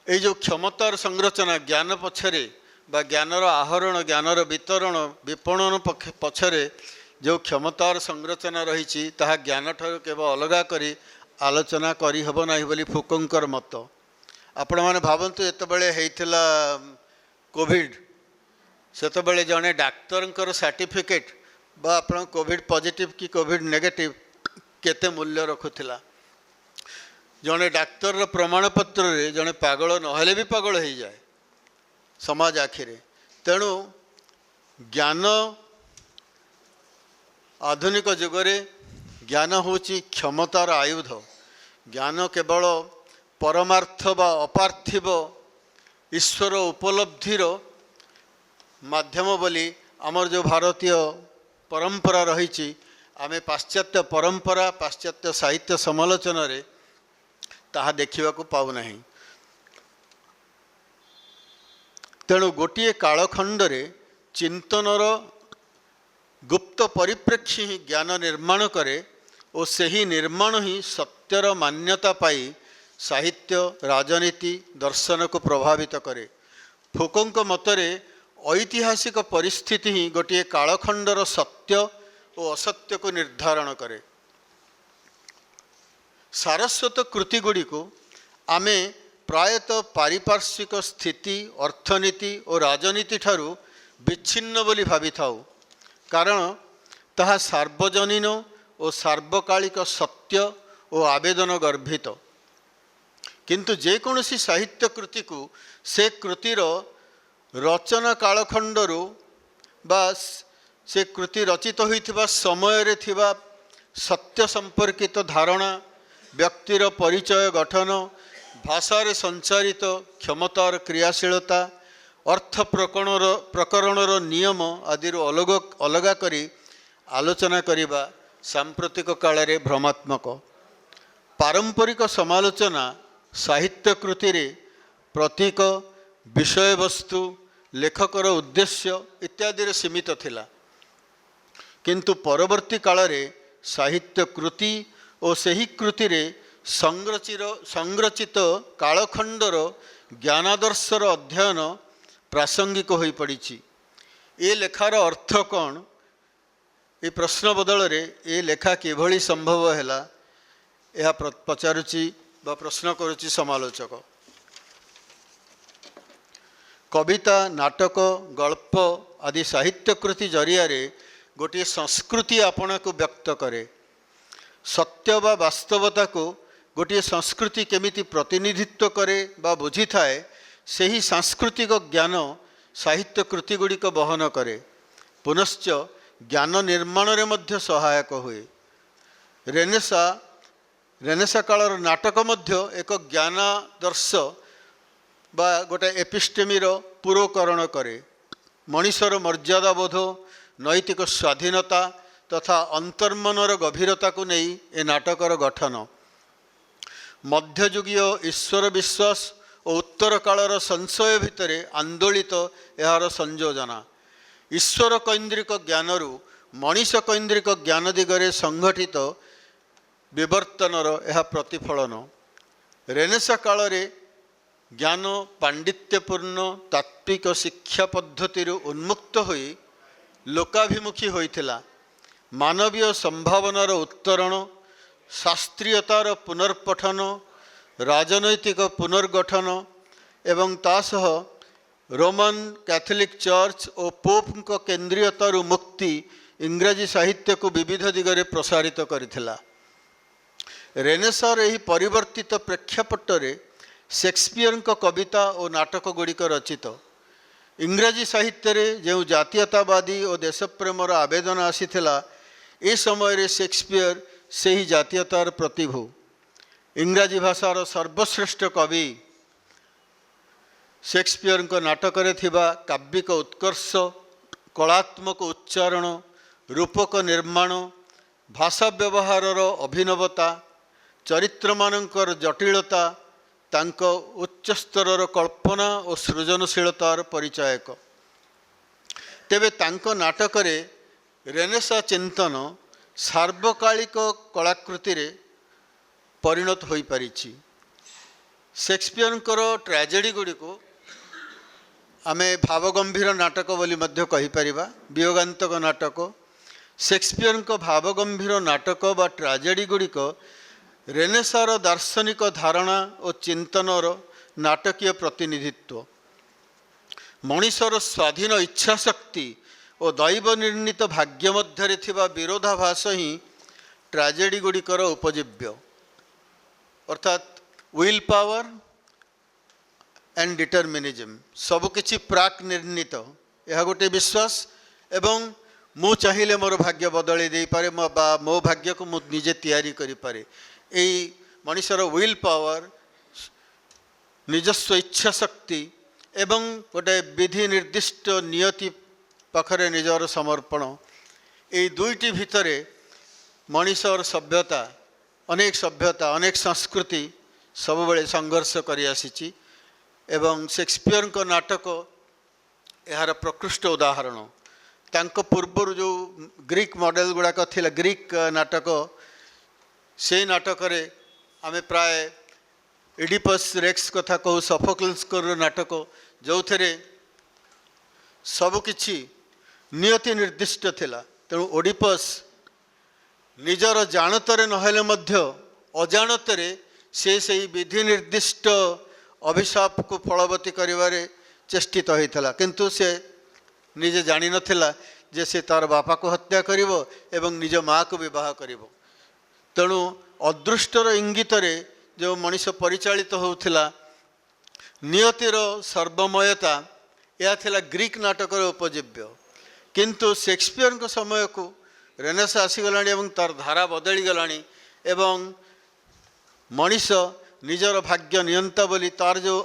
এই ଯେଉଁ କ୍ଷମତାର ସଂରଚନା ଜ୍ଞାନ ପଛରେ ବା ଜ୍ଞାନର ଆହରଣ ଜ୍ଞାନର ବିତରଣ ବିପଣନ ପଛରେ ଯେଉଁ କ୍ଷମତାର ସଂରଚନା ରହିଛି ତାହା ଜ୍ଞାନଠାରୁ କେବଳ ଅଲଗା କରି ଆଲୋଚନା କରିହେବ ନାହିଁ ବୋଲି ଫୁକୋଙ୍କର ମତ। ଆପଣମାନେ ଭାବନ୍ତୁ ଯେତେବେଳେ ହେଇଥିଲା କୋଭିଡ଼ ସେତେବେଳେ ଜଣେ ଡାକ୍ତରଙ୍କର ସାର୍ଟିଫିକେଟ୍ ବା ଆପଣ କୋଭିଡ଼ ପଜିଟିଭ କି କୋଭିଡ଼ ନେଗେଟିଭ କେତେ ମୂଲ୍ୟ ରଖୁଥିଲା। ଜଣେ ଡାକ୍ତରର ପ୍ରମାଣପତ୍ରରେ ଜଣେ ପାଗଳ ନହେଲେ ବି ପାଗଳ ହେଇଯାଏ ସମାଜ ଆଖିରେ। ତେଣୁ ଜ୍ଞାନ ଆଧୁନିକ ଯୁଗରେ ଜ୍ଞାନ ହେଉଛି କ୍ଷମତାର ଆୟୁଧ। ଜ୍ଞାନ କେବଳ ପରମାର୍ଥ ବା ଅପାର୍ଥିବ ଈଶ୍ୱର ଉପଲବ୍ଧିର ମାଧ୍ୟମ ବୋଲି ଆମର ଯେଉଁ ଭାରତୀୟ ପରମ୍ପରା ରହିଛି ଆମେ ପାଶ୍ଚାତ୍ୟ ପରମ୍ପରା ପାଶ୍ଚାତ୍ୟ ସାହିତ୍ୟ ସମାଲୋଚନାରେ ତାହା ଦେଖିବାକୁ ପାଉନାହିଁ। ତେଣୁ ଗୋଟିଏ କାଳଖଣ୍ଡରେ ଚିନ୍ତନର ଗୁପ୍ତ ପରିପ୍ରେକ୍ଷୀ ହିଁ ଜ୍ଞାନ ନିର୍ମାଣ କରେ ଓ ସେହି ନିର୍ମାଣ ହିଁ ସତ୍ୟର ମାନ୍ୟତା ପାଇ ସାହିତ୍ୟ ରାଜନୀତି ଦର୍ଶନକୁ ପ୍ରଭାବିତ କରେ। ଫୁକୋଙ୍କ ମତରେ ଐତିହାସିକ ପରିସ୍ଥିତି ହିଁ ଗୋଟିଏ କାଳଖଣ୍ଡର ସତ୍ୟ ଓ ଅସତ୍ୟକୁ ନିର୍ଦ୍ଧାରଣ କରେ। ସାରସ୍ୱତ କୃତିଗୁଡ଼ିକୁ ଆମେ ପ୍ରାୟତଃ ପାରିପାର୍ଶ୍ୱିକ ସ୍ଥିତି ଅର୍ଥନୀତି ଓ ରାଜନୀତି ଠାରୁ ବିଚ୍ଛିନ୍ନ ବୋଲି ଭାବିଥାଉ, କାରଣ ତାହା ସାର୍ବଜନୀନ ଓ ସାର୍ବକାଳିକ ସତ୍ୟ ଓ ଆବେଦନ ଗର୍ଭିତ। କିନ୍ତୁ ଯେକୌଣସି ସାହିତ୍ୟ କୃତିକୁ ସେ କୃତିର ରଚନା କାଳଖଣ୍ଡରୁ ବା ସେ କୃତି ରଚିତ ହୋଇଥିବା ସମୟରେ ଥିବା ସତ୍ୟ ସମ୍ପର୍କିତ ଧାରଣା ବ୍ୟକ୍ତିର ପରିଚୟ ଗଠନ ଭାଷାରେ ସଞ୍ଚାରିତ କ୍ଷମତାର କ୍ରିୟାଶୀଳତା ଅର୍ଥ ପ୍ରକରଣର ନିୟମ ଆଦିରୁ ଅଲଗା କରି ଆଲୋଚନା କରିବା ସାମ୍ପ୍ରତିକ କାଳରେ ଭ୍ରମାତ୍ମକ। ପାରମ୍ପରିକ ସମାଲୋଚନା ସାହିତ୍ୟ କୃତିରେ ପ୍ରତୀକ ବିଷୟବସ୍ତୁ ଲେଖକର ଉଦ୍ଦେଶ୍ୟ ଇତ୍ୟାଦିରେ ସୀମିତ ଥିଲା। କିନ୍ତୁ ପରବର୍ତ୍ତୀ କାଳରେ ସାହିତ୍ୟ କୃତି ଓ ସେହି କୃତିରେ ସଂରଚିତ କାଳଖଣ୍ଡର ଜ୍ଞାନାଦର୍ଶର ଅଧ୍ୟୟନ ପ୍ରାସଙ୍ଗିକ ହୋଇପଡ଼ିଛି। ଏ ଲେଖାର ଅର୍ଥ କ'ଣ? ଏ ପ୍ରଶ୍ନ ବଦଳରେ ଏ ଲେଖା କିଭଳି ସମ୍ଭବ ହେଲା ଏହା ପଚାରୁଛି ବା ପ୍ରଶ୍ନ କରୁଛି ସମାଲୋଚକ। କବିତା ନାଟକ ଗଳ୍ପ ଆଦି ସାହିତ୍ୟ କୃତି ଜରିଆରେ ଗୋଟିଏ ସଂସ୍କୃତି ଆପଣାକୁ ବ୍ୟକ୍ତ କରେ। ସତ୍ୟ ବା ବାସ୍ତବତାକୁ ଗୋଟିଏ ସଂସ୍କୃତି କେମିତି ପ୍ରତିନିଧିତ୍ୱ କରେ ବା ବୁଝିଥାଏ ସେହି ସାଂସ୍କୃତିକ ଜ୍ଞାନ ସାହିତ୍ୟ କୃତିଗୁଡ଼ିକ ବହନ କରେ। ପୁନଶ୍ଚ ଜ୍ଞାନ ନିର୍ମାଣରେ ମଧ୍ୟ ସହାୟକ ହୁଏ। ରେନେସା କାଳର ନାଟକ ମଧ୍ୟ ଏକ ଜ୍ଞାନାଦର୍ଶ ବା ଗୋଟାଏ ଏପିଷ୍ଟେମିର ପୁରକରଣ କରେ। ମଣିଷର ମର୍ଯ୍ୟାଦାବୋଧ ନୈତିକ ସ୍ୱାଧୀନତା ତଥା ଅନ୍ତର୍ମନର ଗଭୀରତାକୁ ନେଇ ଏ ନାଟକର ଗଠନ। ମଧ୍ୟଯୁଗୀୟ ଈଶ୍ୱର ବିଶ୍ୱାସ ଓ ଉତ୍ତର କାଳର ସଂଶୟ ଭିତରେ ଆନ୍ଦୋଳିତ ଏହାର ସଂଯୋଜନା। ଈଶ୍ୱର କୈନ୍ଦ୍ରିକ ଜ୍ଞାନରୁ ମଣିଷ କୈନ୍ଦ୍ରିକ ଜ୍ଞାନ ଦିଗରେ ସଂଗଠିତ ବିବର୍ତ୍ତନର ଏହା ପ୍ରତିଫଳନ। ରେନେସା କାଳରେ ଜ୍ଞାନ ପାଣ୍ଡିତ୍ୟପୂର୍ଣ୍ଣ ତାତ୍ତ୍ୱିକ ଶିକ୍ଷା ପଦ୍ଧତିରୁ ଉନ୍ମୁକ୍ତ ହୋଇ ଲୋକାଭିମୁଖୀ ହୋଇଥିଲା। ମାନବୀୟ ସମ୍ଭାବନାର ଉତ୍ତରଣ, ଶାସ୍ତ୍ରୀୟତାର ପୁନର୍ପଠନ, ରାଜନୈତିକ ପୁନର୍ଗଠନ ଏବଂ ତା ସହ ରୋମାନ କ୍ୟାଥୋଲିକ୍ ଚର୍ଚ୍ଚ ଓ ପୋପ୍ଙ୍କ କେନ୍ଦ୍ରୀୟତାରୁ ମୁକ୍ତି ଇଂରାଜୀ ସାହିତ୍ୟକୁ ବିବିଧ ଦିଗରେ ପ୍ରସାରିତ କରିଥିଲା। ରେନେସାର ଏହି ପରିବର୍ତ୍ତିତ ପ୍ରେକ୍ଷାପଟରେ ସେକ୍ସପିୟରଙ୍କ କବିତା ଓ ନାଟକ ଗୁଡ଼ିକ ରଚିତ। ଇଂରାଜୀ ସାହିତ୍ୟରେ ଯେଉଁ ଜାତୀୟତାବାଦୀ ଓ ଦେଶପ୍ରେମର ଆବେଦନ ଆସିଥିଲା ଏ ସମୟରେ ସେକ୍ସପିୟର ସେହି ଜାତୀୟତାର ପ୍ରତିଭୂ। ଇଂରାଜୀ ଭାଷାର ସର୍ବଶ୍ରେଷ୍ଠ କବି शेक्सपियर नाटक काव्यिक उत्कर्ष कलात्मक उच्चारण रूपक निर्माण भाषा व्यवहार अभिनवता चरित्र मानकर जटिलता तांको उच्च स्तर कल्पना और सृजनशीलतार परिचायक। तेबे तांको नाटक रेनेसा चिंतन सार्वकालिक कलाकृति रे परिणत हो पारिछि। शेक्सपियर ट्राजेडी गुड़ी को आमे भावगंभीर नाटक बोली मध्य कहि परिबा, वियोगांतक नाटक। शेक्सपियर भावगंभीर नाटक बा ट्राजेडी गुड़िक रेनेसार दार्शनिक धारणा और चिंतनर नाटकीय प्रतिनिधित्व, मनीषर स्वाधीन इच्छा शक्ति और दैव निर्णीत भाग्य मध्य थिबा विरोधाभास ही ट्राजेडी गुड़िकर उपजीव्य, अर्थात विल पावर एंड डिटरमिनिज्म सबकिछि प्राक निर्णीत यह गोटे विश्वास एवं मु चाहिए मोर भाग्य बदल दे पारे मो भाग्य को मु निजे तैयारी करि पारे। एई मनीषर विल पावर निजस्व इच्छा शक्ति एवं गोटे विधि निर्दिष्ट नियति पाखरे निजर समर्पण एई दुईटी भितरे मनीषर सभ्यता अनेक संस्कृति सब बेले संघर्ष करि आसीची एवं शेक्सपियर को नाटक यार प्रकृष्ट उदाहरण। तांको पूर्वर जो ग्रीक मॉडल गुड़ाक थिला ग्रीक नाटक से नाटक रे आमे प्राय इडिपस रेक्स कथा कहू, सफोक्लस नाटक जो थे सबकिछि नियति निर्दिष्ट थिला। तेणु ओडिपस निजर जानतरे नहेले मध्य अजाणतरे से विधि निर्दिष्ट अभिशाप को फलवती करिवारे चेष्टित होइथला, किंतु से निजे जानि नथिला जे से तार बापा को हत्या करिवो एवं निज माँ को विवाह करिवो। तेणु अदृष्टर इंगित जो मनीष परिचालित होउथिला नियतिर सर्वमयता यह थिला ग्रीक नाटक उपजीव्य। किंतु शेक्सपियर को समय को रेनेसा आसीगलानी एवं तार धारा बदली गलानी एवं मनीष निजर भाग्य नियंता बोली तार जो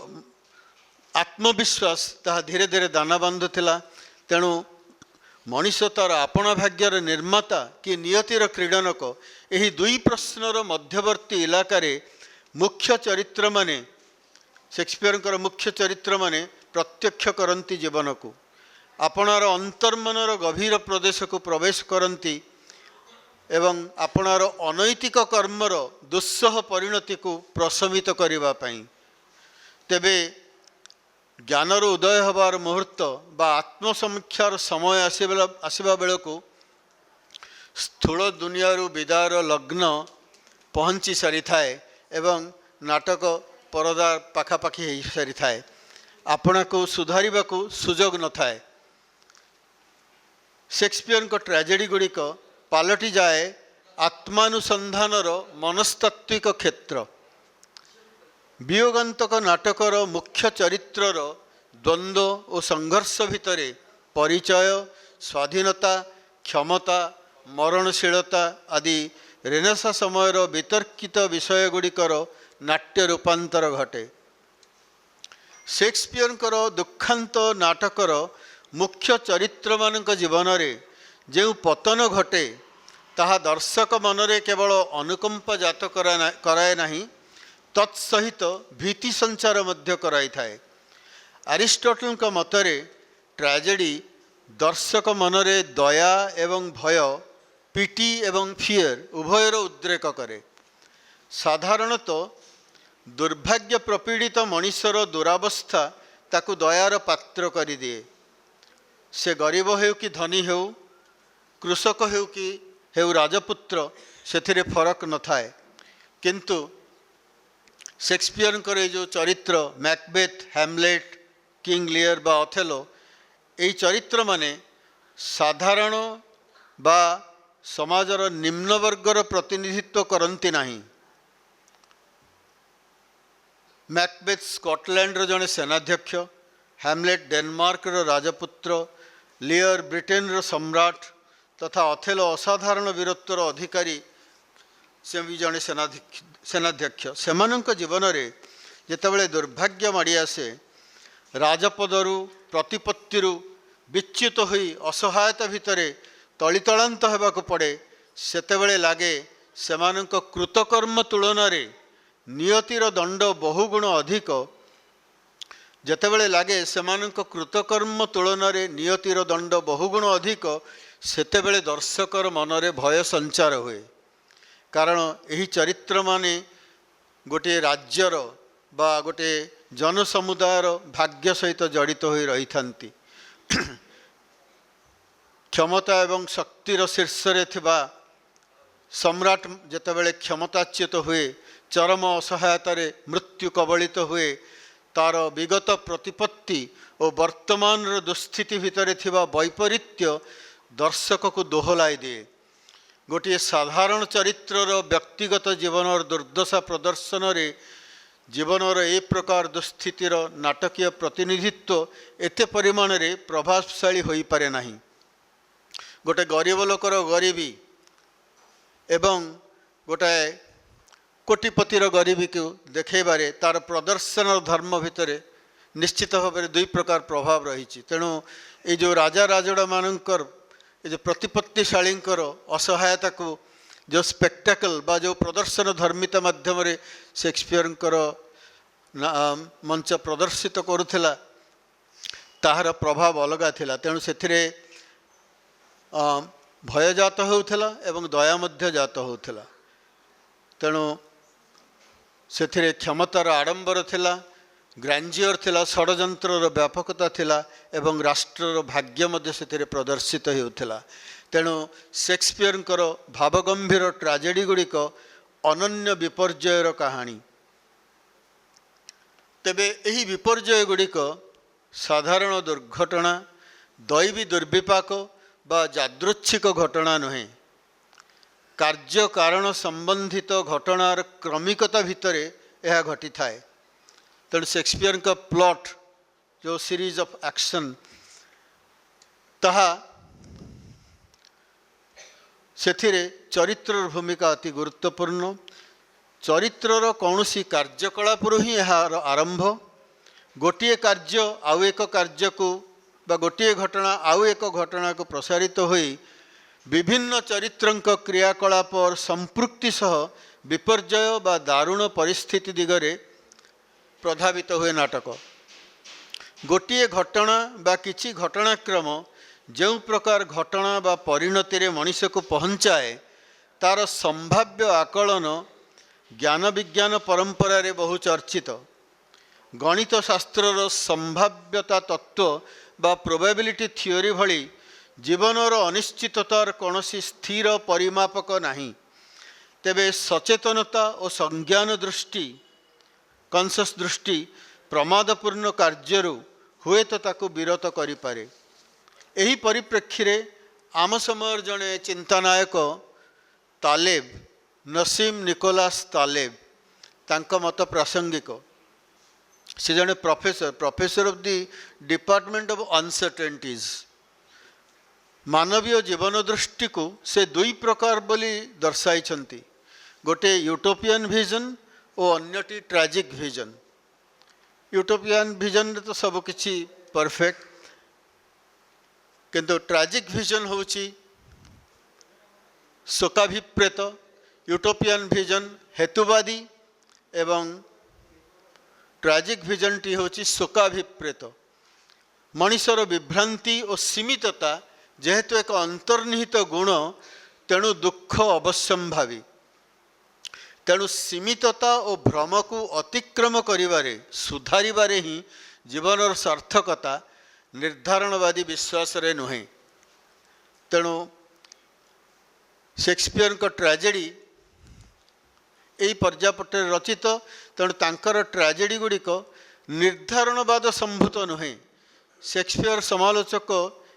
आत्मविश्वास ताहा धीरे धीरे दाना बांधुला। तेणु मनीष तार आपण भाग्यर निर्माता कि नियतिर क्रीडनक यही दुई प्रश्नर मध्यवर्ती इलाकारे मुख्य चरित्र माने शेक्सपियर मुख्य चरित्र माने प्रत्यक्ष करती जीवन को आपणार अंतर्मनर गभीर प्रदेश को प्रवेश करती एवं आपणार अनैतिक कर्मर दुस्सह परिणति को प्रशमित करने पाई। तेबे ज्ञानर उदय हबार मुहूर्त बा आत्मसमीक्षार समय आसवा बेल को स्थूल दुनियारू विदायर लग्न पहुँची सारी थाए एवं नाटक परदा पाखापाखि हो सारी थाए। आपना को सुधारिबा को सुजोग न थाए। शेक्सपियर को ट्राजेडी गुड़िक पालटि जाए आत्मानुसंधानर मनस्तात्विक क्षेत्र। वियोगांतक नाटकर मुख्य चरित्रर द्वंद्व और संघर्ष भितरे परिचय स्वाधीनता क्षमता मरणशीलता आदि रेनेसा समयर वितर्कित विषय गुड़िकर नाट्य रूपांतर घटे। शेक्सपियर दुखांत नाटकर मुख्य चरित्र मानक जीवन रे जो पतन घटे ताहा दर्शक मनरे केवल अनुकंपा जात कराए नहीं तत्सहित भीति संचार मध्य कराई थाए। अरिस्टोटल का मतरे ट्राजेडी दर्शक मनरे दया एवं भय पीटी एवं फियर उभयर उद्रेक करे। साधारणतः दुर्भाग्य प्रपीड़ित मनुष्यर दुरावस्था ताकू दयार पात्र कर दिए। से गरीब हो कि धनी हो कृषक हो कि हेउ राजपुत्र से फरक न थाए। किंतु शेक्सपियर जो चरित्र मैकबेथ हैमलेट किंग लियर बा अथेलो यही चरित्र माने साधारण बा समाजर निम्न वर्गर प्रतिनिधित्व करती नहीं। मैकबेथ स्कॉटलैंड जड़े सेनाध्यक्ष, हैमलेट डेनमार्क राजपुत्र, लियर ब्रिटेन सम्राट तथा अथेलो असाधारण वीरत्वर अधिकारी से भी जड़े सेनाध्यक्ष। सेमानंक जीवन रे जेतेबेले दुर्भाग्य माड़ी आसे ରାଜପଦରୁ ପ୍ରତିପତ୍ତିରୁ ବିଚ୍ୟୁତ ହୋଇ ଅସହାୟତା ଭିତରେ ତଳିତଳାନ୍ତ ହେବାକୁ ପଡ଼େ, ସେତେବେଳେ ଲାଗେ ସେମାନଙ୍କ କୃତକର୍ମ ତୁଳନାରେ ନିୟତିର ଦଣ୍ଡ ବହୁଗୁଣ ଅଧିକ। ଯେତେବେଳେ ଲାଗେ ସେମାନଙ୍କ କୃତକର୍ମ ତୁଳନାରେ ନିୟତିର ଦଣ୍ଡ ବହୁଗୁଣ ଅଧିକ, ସେତେବେଳେ ଦର୍ଶକର ମନରେ ଭୟ ସଞ୍ଚାର ହୁଏ। କାରଣ ଏହି ଚରିତ୍ରମାନେ ଗୋଟିଏ ରାଜ୍ୟର ବା ଗୋଟିଏ ଜନସମୁଦାୟର ଭାଗ୍ୟ ସହିତ ଜଡ଼ିତ ହୋଇ ରହିଥାନ୍ତି। କ୍ଷମତା ଏବଂ ଶକ୍ତିର ଶୀର୍ଷରେ ଥିବା ସମ୍ରାଟ ଯେତେବେଳେ କ୍ଷମତାଚ୍ୟୁତ ହୁଏ, ଚରମ ଅସହାୟତାରେ ମୃତ୍ୟୁ କବଳିତ ହୁଏ, ତାର ବିଗତ ପ୍ରତିପତ୍ତି ଓ ବର୍ତ୍ତମାନର ଦୁଃସ୍ଥିତି ଭିତରେ ଥିବା ବୈପରୀତ୍ୟ ଦର୍ଶକକୁ ଦୋହଲାଇ ଦିଏ। ଗୋଟିଏ ସାଧାରଣ ଚରିତ୍ରର ବ୍ୟକ୍ତିଗତ ଜୀବନର ଦୁର୍ଦ୍ଦଶା ପ୍ରଦର୍ଶନରେ ଜୀବନର ଏ ପ୍ରକାର ଦୁଃସ୍ଥିତିର ନାଟକୀୟ ପ୍ରତିନିଧିତ୍ୱ ଏତେ ପରିମାଣରେ ପ୍ରଭାବଶାଳୀ ହୋଇପାରେ ନାହିଁ। ଗୋଟେ ଗରିବ ଲୋକର ଗରିବୀ ଏବଂ ଗୋଟାଏ କୋଟିପତିର ଗରିବୀକୁ ଦେଖାଇବାରେ ତାର ପ୍ରଦର୍ଶନ ଧର୍ମ ଭିତରେ ନିଶ୍ଚିତ ଭାବରେ ଦୁଇ ପ୍ରକାର ପ୍ରଭାବ ରହିଛି। ତେଣୁ ଏଇ ଯେଉଁ ରାଜା ରାଜୁଡ଼ାମାନଙ୍କର ଏ ଯେଉଁ ପ୍ରତିପତ୍ତିଶାଳୀଙ୍କର ଅସହାୟତାକୁ ଯେଉଁ ସ୍ପେକ୍ଟାକଲ ବା ଯେଉଁ ପ୍ରଦର୍ଶନ ଧର୍ମିତା ମାଧ୍ୟମରେ ସେକ୍ସପିୟରଙ୍କର ମଞ୍ଚ ପ୍ରଦର୍ଶିତ କରୁଥିଲା, ତାହାର ପ୍ରଭାବ ଅଲଗା ଥିଲା। ତେଣୁ ସେଥିରେ ଭୟ ଜାତ ହେଉଥିଲା ଏବଂ ଦୟା ମଧ୍ୟ ଜାତ ହେଉଥିଲା। ତେଣୁ ସେଥିରେ କ୍ଷମତାର ଆଡ଼ମ୍ବର ଥିଲା, ଗ୍ରାଣ୍ଡିଅର ଥିଲା, ଷଡ଼ଯନ୍ତ୍ରର ବ୍ୟାପକତା ଥିଲା ଏବଂ ରାଷ୍ଟ୍ରର ଭାଗ୍ୟ ମଧ୍ୟ ସେଥିରେ ପ୍ରଦର୍ଶିତ ହେଉଥିଲା। ତେଣୁ ସେକ୍ସପିୟରଙ୍କର ଭାବଗମ୍ଭୀର ଟ୍ରାଜେଡ଼ି ଗୁଡ଼ିକ ଅନନ୍ୟ ବିପର୍ଯ୍ୟୟର କାହାଣୀ। ତେବେ ଏହି ବିପର୍ଯ୍ୟୟ ଗୁଡ଼ିକ ସାଧାରଣ ଦୁର୍ଘଟଣା, ଦୈବୀ ଦୁର୍ବିପାକ ବା ଯାଦୃଚ୍ଛିକ ଘଟଣା ନୁହେଁ। କାର୍ଯ୍ୟ କାରଣ ସମ୍ବନ୍ଧିତ ଘଟଣାର କ୍ରମିକତା ଭିତରେ ଏହା ଘଟିଥାଏ। ତେଣୁ ସେକ୍ସପିୟରଙ୍କ ପ୍ଲଟ୍ ଯେଉଁ ସିରିଜ ଅଫ୍ ଆକ୍ସନ୍, ତାହା ସେଥିରେ ଚରିତ୍ରର ଭୂମିକା ଅତି ଗୁରୁତ୍ୱପୂର୍ଣ୍ଣ। ଚରିତ୍ରର କୌଣସି କାର୍ଯ୍ୟକଳାପରୁ ହିଁ ଏହାର ଆରମ୍ଭ। ଗୋଟିଏ କାର୍ଯ୍ୟ ଆଉ ଏକ କାର୍ଯ୍ୟକୁ ବା ଗୋଟିଏ ଘଟଣା ଆଉ ଏକ ଘଟଣାକୁ ପ୍ରସାରିତ ହୋଇ ବିଭିନ୍ନ ଚରିତ୍ରଙ୍କ କ୍ରିୟାକଳାପର ସମ୍ପୃକ୍ତି ସହ ବିପର୍ଯ୍ୟୟ ବା ଦାରୁଣ ପରିସ୍ଥିତି ଦିଗରେ ପ୍ରଭାବିତ ହୁଏ ନାଟକ। ଗୋଟିଏ ଘଟଣା ବା କିଛି ଘଟଣାକ୍ରମ ଯେଉଁ ପ୍ରକାର ଘଟଣା ବା ପରିଣତିରେ ମଣିଷକୁ ପହଞ୍ଚାଏ, ତାର ସମ୍ଭାବ୍ୟ ଆକଳନ ଜ୍ଞାନ ବିଜ୍ଞାନ ପରମ୍ପରାରେ ବହୁ ଚର୍ଚ୍ଚିତ। ଗଣିତ ଶାସ୍ତ୍ରର ସମ୍ଭାବ୍ୟତା ତତ୍ତ୍ୱ ବା ପ୍ରୋବାବିଲିଟି ଥିଓରି ଭଳି ଜୀବନର ଅନିଶ୍ଚିତତାର କୌଣସି ସ୍ଥିର ପରିମାପକ ନାହିଁ। ତେବେ ସଚେତନତା ଓ ସଂଜ୍ଞାନ ଦୃଷ୍ଟି, କନସସ୍ ଦୃଷ୍ଟି ପ୍ରମାଦପୂର୍ଣ୍ଣ କାର୍ଯ୍ୟରୁ ହୁଏତ ତାକୁ ବିରତ କରିପାରେ। ଏହି ପରିପ୍ରେକ୍ଷୀରେ ଆମ ସମୟର ଜଣେ ଚିନ୍ତାନାୟକ ତାଲେବ, ନସିମ ନିକୋଲାସ ତାଲେବ, ତାଙ୍କ ମତ ପ୍ରାସଙ୍ଗିକ। ସେ ଜଣେ professor of the department of uncertainties. ମାନବୀୟ ଜୀବନ ଦୃଷ୍ଟିକୁ ସେ ଦୁଇ ପ୍ରକାର ବୋଲି ଦର୍ଶାଇଛନ୍ତି, ଗୋଟିଏ ୟୁଟୋପିଆନ୍ ଭିଜନ୍ ଓ ଅନ୍ୟଟି ଟ୍ରାଜିକ୍ ଭିଜନ୍। ୟୁଟୋପିଆନ୍ ଭିଜନ୍ରେ ତ ସବୁକିଛି ପରଫେକ୍ଟ, କିନ୍ତୁ ଟ୍ରାଜିକ୍ ଭିଜନ୍ ହେଉଛି ଶୋକାଭିପ୍ରେତ, ୟୁଟୋପିଆନ୍ ଭିଜନ୍ ହେତୁବାଦୀ ଏବଂ ଟ୍ରାଜିକ୍ ଭିଜନ୍ଟି ହେଉଛି ଶୋକାଭିପ୍ରେତ। ମଣିଷର ବିଭ୍ରାନ୍ତି ଓ ସୀମିତତା ଯେହେତୁ ଏକ ଅନ୍ତର୍ନିହିତ ଗୁଣ, ତେଣୁ ଦୁଃଖ ଅବଶ୍ୟମ୍ଭାବୀ। ତେଣୁ ସୀମିତତା ଓ ଭ୍ରମକୁ ଅତିକ୍ରମ କରିବାରେ, ସୁଧାରିବାରେ ହିଁ ଜୀବନର ସାର୍ଥକତା, ନିର୍ଦ୍ଧାରଣବାଦୀ ବିଶ୍ୱାସରେ ନୁହେଁ। ତେଣୁ ସେକ୍ସପିୟରଙ୍କ ଟ୍ରାଜେଡ଼ି ଏହି ପର୍ଯ୍ୟାପଟରେ ରଚିତ। ତେଣୁ ତାଙ୍କର ଟ୍ରାଜେଡ଼ି ଗୁଡ଼ିକ ନିର୍ଦ୍ଧାରଣବାଦ ସମ୍ଭୂତ ନୁହେଁ। ସେକ୍ସପିୟର ସମାଲୋଚକ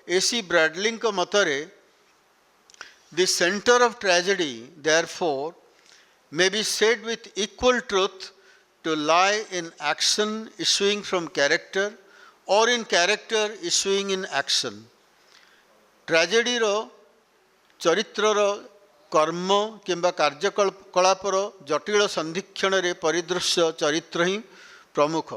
ଏସି ବ୍ରାଡଲିଙ୍କ ମତରେ the centre of tragedy therefore may be said with equal truth to lie in action issuing from character or in character issuing in action. ଟ୍ରାଜେଡ଼ିର ଚରିତ୍ରର କର୍ମ କିମ୍ବା କାର୍ଯ୍ୟକଳାପର ଜଟିଳ ସନ୍ଧିକ୍ଷଣରେ ପରିଦୃଶ୍ୟ ଚରିତ୍ର ହିଁ ପ୍ରମୁଖ।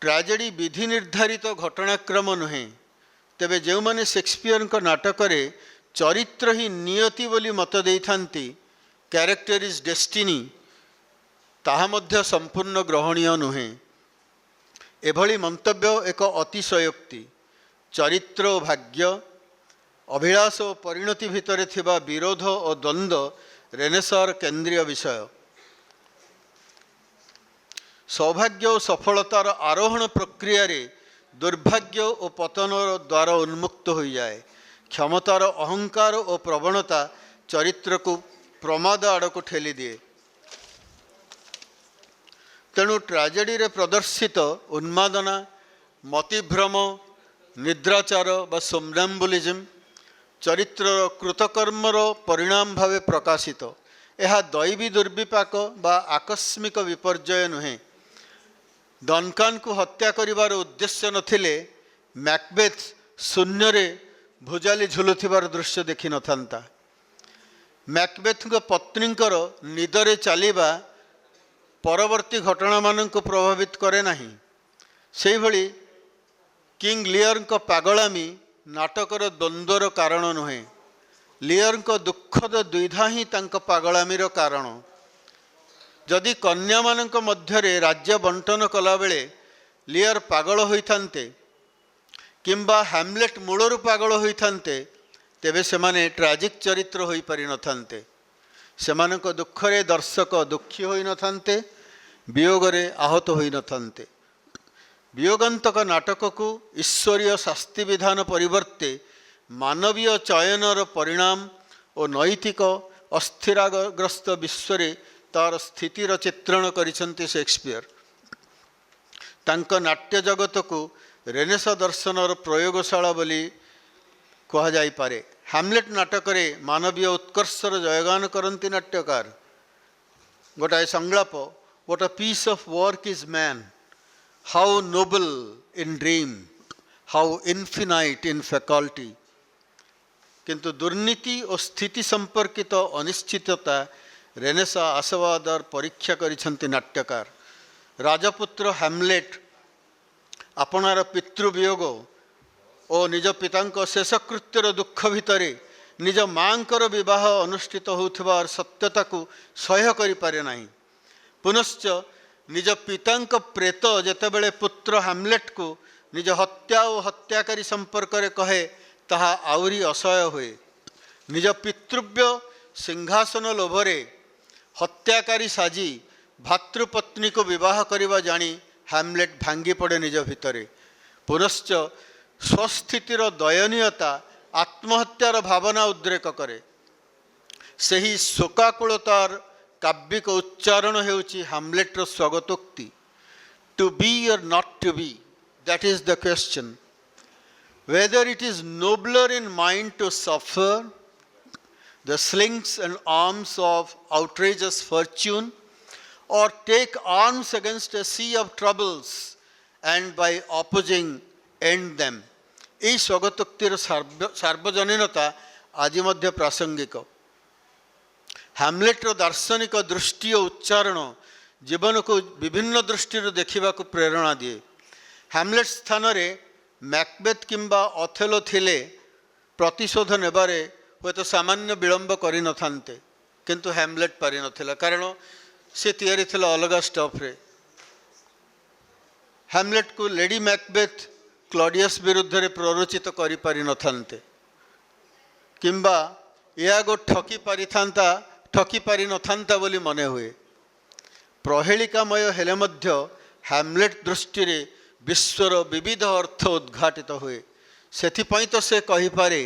ट्राजेडी विधि निर्धारित घटनाक्रम नुहे तेबे जो माने शेक्सपियर नाटक चरित्र ही नियति बोली मत देइथांती कैरेक्टर इज डेस्टिनी ताहा मध्य संपूर्ण ग्रहणीय नुहे। एभली मंतव्य एक अतिशयोक्ति चरित्र और भाग्य अभिलाष और परिणति भितर थिबा विरोध और द्वंद्व रेनेसार केंद्रीय विषय। सौभाग्य और सफलतार आरोहण प्रक्रिया रे दुर्भाग्य और पतनर द्वार उन्मुक्त हो जाए। क्षमतार अहंकार और प्रवणता चरित्र को प्रमाद आड़ को ठेली दिए। तेणु ट्राजेडी रे प्रदर्शित उन्मादना मतिभ्रम निद्राचार व सोमनाम्बुलिज्म चरित्र कृतकर्मर परिणाम भावे प्रकाशित। यह दैवी दुर्विपाक बा आकस्मिक विपर्यय नुहे। डनकान को हत्या करिवार उद्देश्य नथिले मैकबेथ शून्य रे भुजाली झुलुथिबार दृश्य देखि नथांता। मैकबेथ पत्नींकर निदरे चलिबा परवर्ती घटना मान को प्रभावित करे नाही। सेहि भली किंग लियर पागलामी नाटकर द्वंद्वर कारण नुहे। लियर दुखद द्विधा ही तांक पागलामीर कारण। जदि कन्या मानक मध्यरे राज्य बंटन कला बेले लियर पागल होइथांते किंबा हैमलेट मूलरू पागल होइथांते तेबे सेमाने ट्राजिक चरित्र होई पारि नथांते। सेमानक दुखरे दर्शक दुखी होई नथांते वियोगरे आहत होई नथांते। वियोगांतक नाटक को ईश्वरीय शास्ति विधान परिवर्ते मानवीय चयनर परिणाम और नैतिक अस्थिराग्रस्त विश्व तार स्थितिर चित्रण करिसंती शेक्सपियर। तांक नाट्य जगत को रेनेसा दर्शनर प्रयोगशाला बोली कहा जाई पारे। हैमलेट नाटक रे मानवीय उत्कर्षर जयगान करंती नाट्यकार। गोटाए संलाप what a piece of work is man how noble in dream how infinite in faculty. किंतु दुर्नीति और स्थिति संपर्कित अनिश्चितता रेनेसा आशावादर परीक्षा करिसंती नाट्यकार। राजपुत्र हैमलेट आपणार पितृवियोग और निज पितांक शेषकृत्यर दुख भितरे निज मांकर विवाह अनुष्ठित होउथिबार सत्यता को सह्य करि पारे नाही। पुनश्च निज पितांक प्रेत जेतेबेले पुत्र हैमलेट को निज हत्या और हत्याकारी संपर्क रे कहे ताहा आउरी असह्य हुए। निज पितृव्य सिंहासन लोभरे हत्याकारी साजी भातृपत्नी को विवाह करिबा जानी हैमलेट भांगी पड़े निज भितरे। पुनश्च स्वस्थितिर दयनीयता आत्महत्यार भावना उद्रेक करे। सही शोकाकुलतार काव्यिक उच्चारण हेउची हैमलेटर स्वगतोक्ति। To be or not to be that is the question. Whether it is nobler in mind to suffer the slings and arms of outrageous fortune or take arms against a sea of troubles and by opposing end them। यही स्वगतोक्तिर सार्वजनीनता आज मध्य प्रासंगिक। हैमलेटर दार्शनिक दृष्टि और उच्चारण जीवन को विभिन्न दृष्टि देखा प्रेरणा दिए। हैमलेट स्थान रे मैकबेथ किंबा अथेलो थिले प्रतिशोध नेबारे हुए तो सामान्य विलंब करि नथांते किंतु हैमलेट पारि नथिला कारण से तैयारी थिला अलग स्टफ रे। हैमलेट को लेडी मैकबेथ क्लॉडियस विरुद्ध रे प्ररोचित करि पारि नथांते किंबा यागो ठकी पारि नथांता बोली मने हुए। प्रहेलिकामय हेले मध्य हैमलेट दृष्टि रे विश्वर विविध अर्थ उद्घाटित हुए। सेथिपई तो से कहि पारे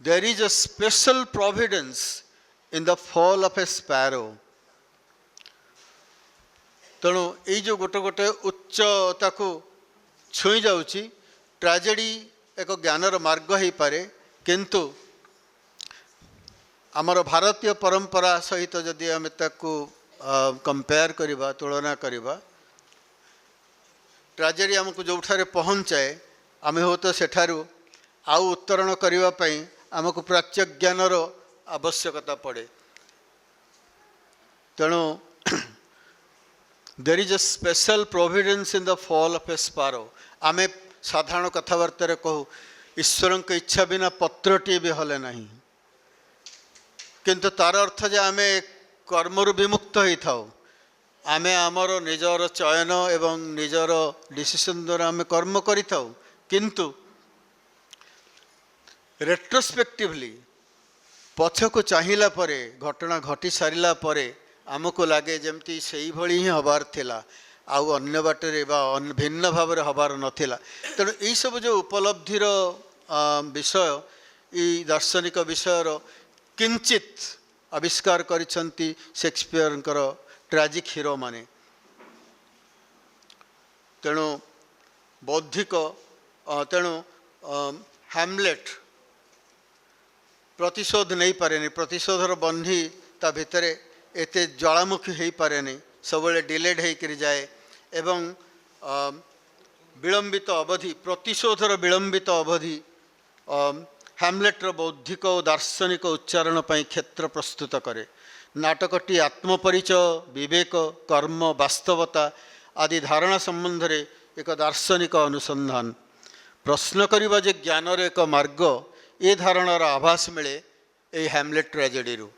there is a special providence in the fall of a sparrow। तेणु ये जो गोटे गोटे उच्चता को छुई जाउची ट्राजेडी एक ज्ञानर मार्ग हो पारे किंतु आमर भारतीय परंपरा सहित जदि आम ताकू कंपेयर करवा तुलना करवा ट्राजेडी आमको जोठारे पहुँचाए आम हो तो सेठारू आउ उत्तरण करने आमको प्राच्य ज्ञानर आवश्यकता पड़े। तेणु There is a special providence in the fall of a sparrow. आमे साधारण कथबार्तार कहू ईश्वर के इच्छा बिना पत्रटी भी हले नहीं, किंतु तार अर्थ जे आमे कर्मरु विमुक्त होई थाउ, आमे आमर निजर चयन एवं निजर डिसीजन द्वारा आमे कर्म करि थाउ, किंतु रेट्रोस्पेक्टिवली पछको चाहिला परे घटना घटी सारिला परे आमको लगे जमती से भली ही हबार थिला आउ अन्य बाटरे बा भिन्न भाव हबार नथिला। तेणु यही सब जो उपलब्धिर विषय ई दार्शनिक विषयर किंचित आविष्कार करिसंती शेक्सपियरଙ୍କର ट्राजिक हीरो माने। तेणु बौद्धिक तेणु हैमलेट प्रतिशोध नहीं पारे, प्रतिशोधर बंधी ता भितरे एते ज्वालामुखी हो पारे नहीं, सब डिलेड होकर जाए एवं विलंबित अवधि प्रतिशोधर विलंबित अवधि हैमलेटर बौद्धिक और दार्शनिक उच्चारण पर क्षेत्र प्रस्तुत करे। नाटकटी आत्मपरिचय विवेक कर्म वास्तवता आदि धारणा संबंध में एक दार्शनिक अनुसंधान प्रश्न करबा जे ज्ञानर एक मार्ग ए धारणार आभास मिले ये हैमलेट ट्रेजेडी रु।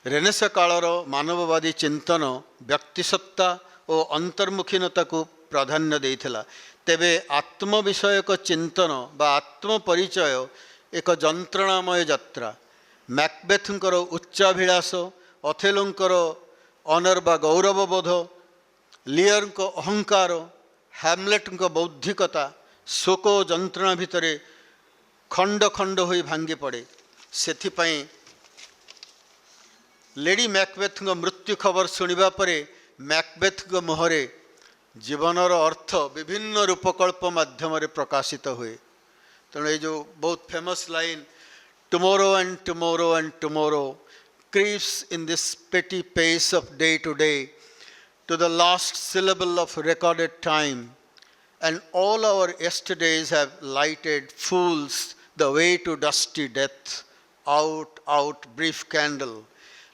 रेनेसा कालर मानववादी चिंतन व्यक्तिसत्ता और अंतर्मुखीनता को प्राधान्य देइथिला, तेबे आत्म विषयक चिंतन बा आत्म परिचय एक जंत्रणामय यात्रा। मैकबेथंकर उच्चाभिलाष, अथेलोंकर ऑनर बा गौरवबोध, लियरको अहंकार, हैमलेटको बौद्धिकता शोक जंत्रणा भितरे खंड खंड हो भांगी पड़े। सेथिपाई लेडी मैकबेथ मृत्यु खबर शुणा परे मैकबेथ मुहरे जीवनर अर्थ विभिन्न रूपकल्प माध्यम प्रकाशित हुए। तेणु ये जो बहुत famous line tomorrow and tomorrow creeps in this petty pace of day to day to the last syllable of recorded time, and all our yesterdays have lighted fools the way to dusty death. Out, brief candle.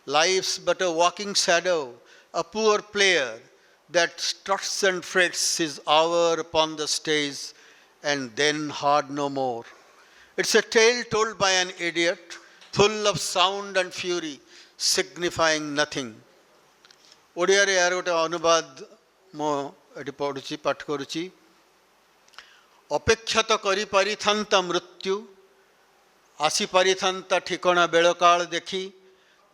Life's but a walking shadow, a poor player that struts and frets his hour upon the stage and then heard no more. It's a tale told by an idiot, full of sound and fury, signifying nothing. Odia रे यार गोटे अनुवाद मो eighty पढ़ुची पाठ करुची। अपेक्षा तो करी पारिथांता मृत्यु, आसी पारिथांता ठिकणा बेलकाल देखी,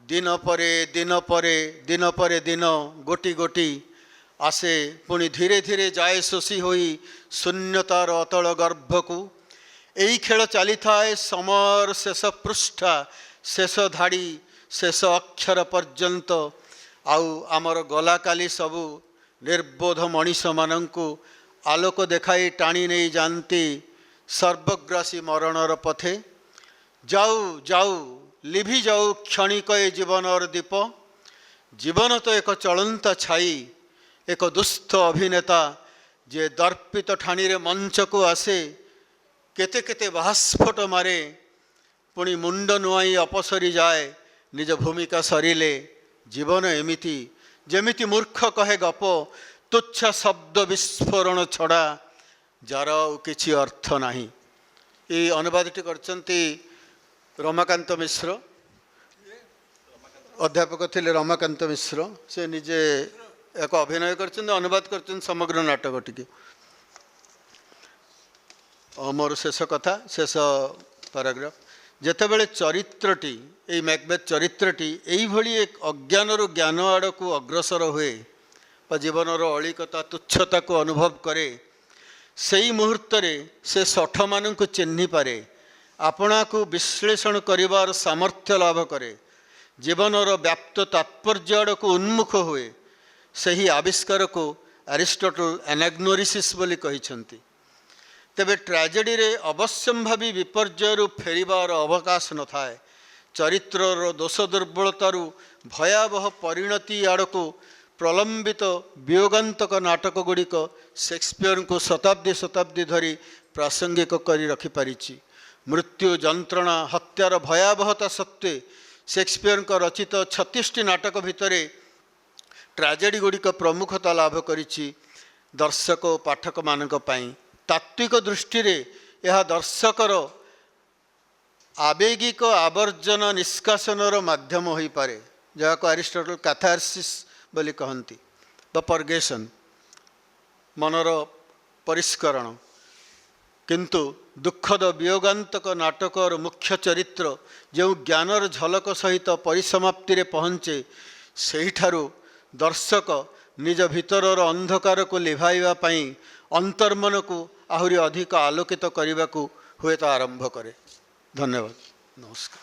दिन परे दिन परे दिन परे दिन गोटी गोटी आसे पुणी धीरे धीरे जाए शोषी होई शून्यतार अतल गर्भकू। यही खेल चली थाए समर शेष पृष्ठा शेष धाड़ी शेष अक्षर पर्यंत। आउ आमर गला काली सबू निर्बोध मनीष मानंकु आलोक देखाई टाणी नहीं जानती सर्वग्रासी मरणर पथे। जाऊ जाऊ लिभि जाऊ क्षणिक ए जीवनर दीप। जीवन तो एक चलंता छाई, एक दुस्थ अभिनेता जे दर्पित ठाणी रे मंच को आसे, केते केते बाष्पट मारे पुणी मुंड नुआई अपसरी जाए निज भूमिका सरिले। जीवन एमिति जेमिति मूर्ख कहे गप, तुच्छ शब्द विस्फोरण छड़ा जार किछि अर्थ नाही। ये अनुवादटी करचंती रमाकांत मिश्र, अध्यापक थिले रमाकांत मिश्र। से निजे एक अभिनय करचंती, अनुवाद करचंती समग्र नाटकटी के। मोर शेष कथा शेष पैराग्राफ। जेतेबेले चरित्रटी ये मैकबेथ चरित्रटी यही भली एक अज्ञानर ज्ञान आड़ को अग्रसर हुए बा जीवनर अलिकता तुच्छता को अनुभव करे, सही मुहूर्त से सठ मान को चिन्हि पारे, आपणा को विश्लेषण करिवार सामर्थ्य लाभ करे, जीवनर व्याप्त तात्पर्य आड़ को उन्मुख हुए। सही आविष्कार को एरिस्टोटल एनाग्नोरिसिस बोली कहिसंती। तेबे ट्रेजेडी रे अवश्यंभावी विपर्यय फेरिबार अवकाश न थाए। चरित्रर दोष दुर्बलतारू भयावह परिणति आड़क प्रलंबित वियोगांतक नाटक गुड़िक शेक्सपियर को शताब्दी शताब्दी धरी प्रासंगिक करी रखिपारिछि। मृत्यु जंत्रणा हत्यार भयावहता सत्वे शेक्सपियर रचित 36टी नाटक भितरे ट्राजेडी गुड़िक प्रमुखता लाभ करिछि दर्शक और पाठक मानक पई। तात्विक दृष्टि रे यह दर्शकर आवेगिक आवर्जन निष्कासनर माध्यम हो पारे, जहाँ को अरिस्टोटल कैथारसिस बोली कहती व पर्गेशन मनर परिष्करण। किंतु दुखद वियोगांतक नाटक और मुख्य चरित्र जो ज्ञानर झलक सहित परिसमाप्ति रे पहुँचे सही ठारू दर्शक निज भितरर अंधकार को लिभाइबा पई अंतर्मन को आहुरी अधिक आलोकित करने को हुए तो आरंभ करे। धन्यवाद, नमस्कार।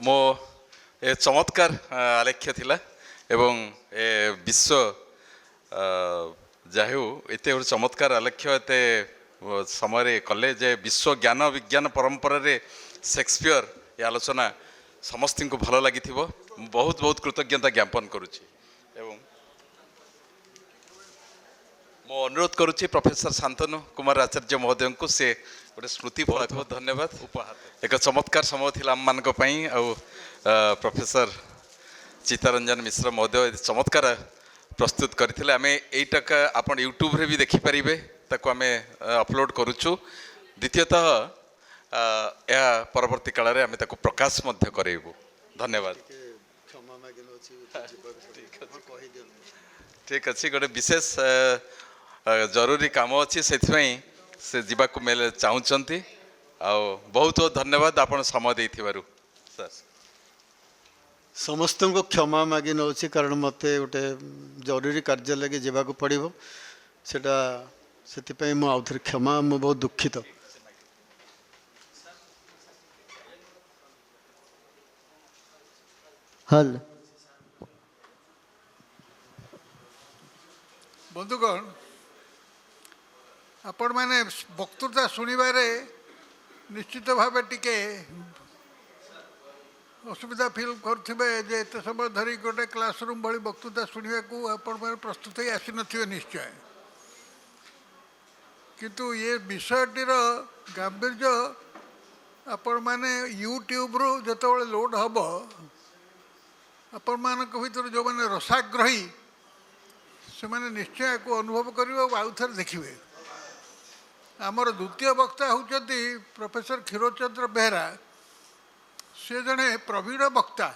मो ए चमत्कार आलेख्य थिला एवं ए विश्व जाहु एते चमत्कार आलेख्य एते समय कले जे विश्व ज्ञान विज्ञान परंपरा रे शेक्सपियर ये आलोचना समस्त को भल लगी बहुत बहुत कृतज्ञता ज्ञापन करुच्ची एवं मो अनुरोध करुच्ची प्रोफेसर शांतनु कुमार आचार्य महोदय को से गोटे स्मृति फलक धन्यवाद उपहार एक चमत्कार समय थिला आम मानक पई प्रोफेसर चित्तरंजन मिश्र महोदय चमत्कार प्रस्तुत करथिले। आमे एटाका आपण यूट्यूब रे भी देखि परिबे, ताको आमे अपलोड करूछु। द्वितीयतः या परवर्ती काल रे आमे ताको प्रकाश मध्य करेबु। धन्यवाद। ठीक अच्छी गोटे विशेष जरूरी काम अच्छी से जीवाकू मेले चाहूँगी आउ बहुत बहुत धन्यवाद आपण समय देइथिबारु सर। समस्त को क्षमा मागी नौची कारण मते गोटे जरूरी कार्य लगे जावाक पड़ो सेटा से मु आउ थे क्षमा मु बहुत दुखित। हल बंधुगण आपण मैंने वक्तृता शुणवे निश्चित भाव टिके असुविधा फिल करुवे जे एत समय धरी गोटे क्लासरूम भली वक्तृता शुणा को आपण मैंने प्रस्तुत ही आसी नथिबे निश्चय। किंतु ये विषयटीर गांभीर्य आपण मैंने यूट्यूब रु जितेबाला लोड हम आपण मान भर जो मैंने रसाग्रही से मैंने निश्चय को अनुभव करेंगे आउ थे देखिए। आमर द्वितीय वक्ता होती प्रोफेसर क्षीरोचंद्र बेहरा, से जड़े प्रवीण वक्ता,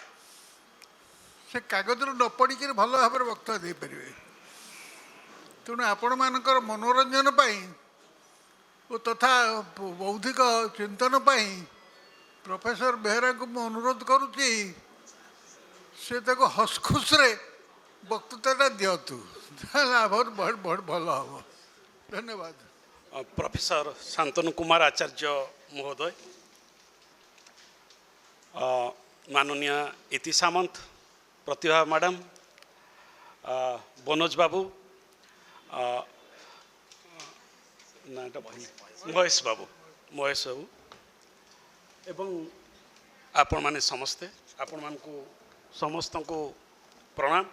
से कागज न पढ़िक भल भाव वक्ता दे पारे। तेणु आपण मानकर मनोरंजन और तथा बौद्धिक चिंतन प्रोफेसर बेहरा को मु अनुरोध करुच्ची से ताको हसखुस रे वक्तृता दिंतु बहुत भल हम। धन्यवाद। प्रोफेसर शांतनु कुमार आचार्य महोदय, माननीय इति सामंत, प्रतिभा मैडम, बनोज बाबू, महेश बाबू एवं आपण माने समस्ते आपण मान को समस्त को प्रणाम।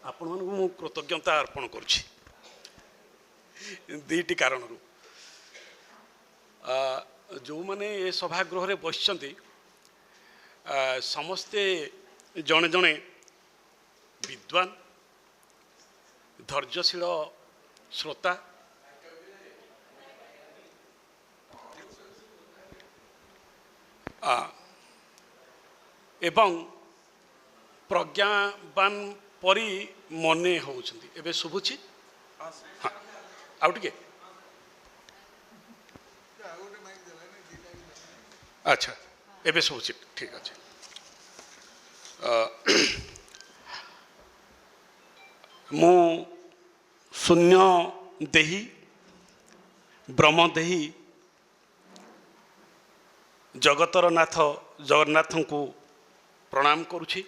आपण मान को कृतज्ञता अर्पण करुछि दुईटी कारण। जो माने ये सभागृह रे बसिचंती समस्ते जणे जणे विद्वान धैर्यशील श्रोता एवं प्रज्ञावान परी मने होउछंती। एबे शुभुछि हाँ आउ टिके अच्छा एबे शुभुछि ठीक अछि। मु शून्य देही ब्रह्म देही जगतर नाथ जगन्नाथ को प्रणाम करुछि।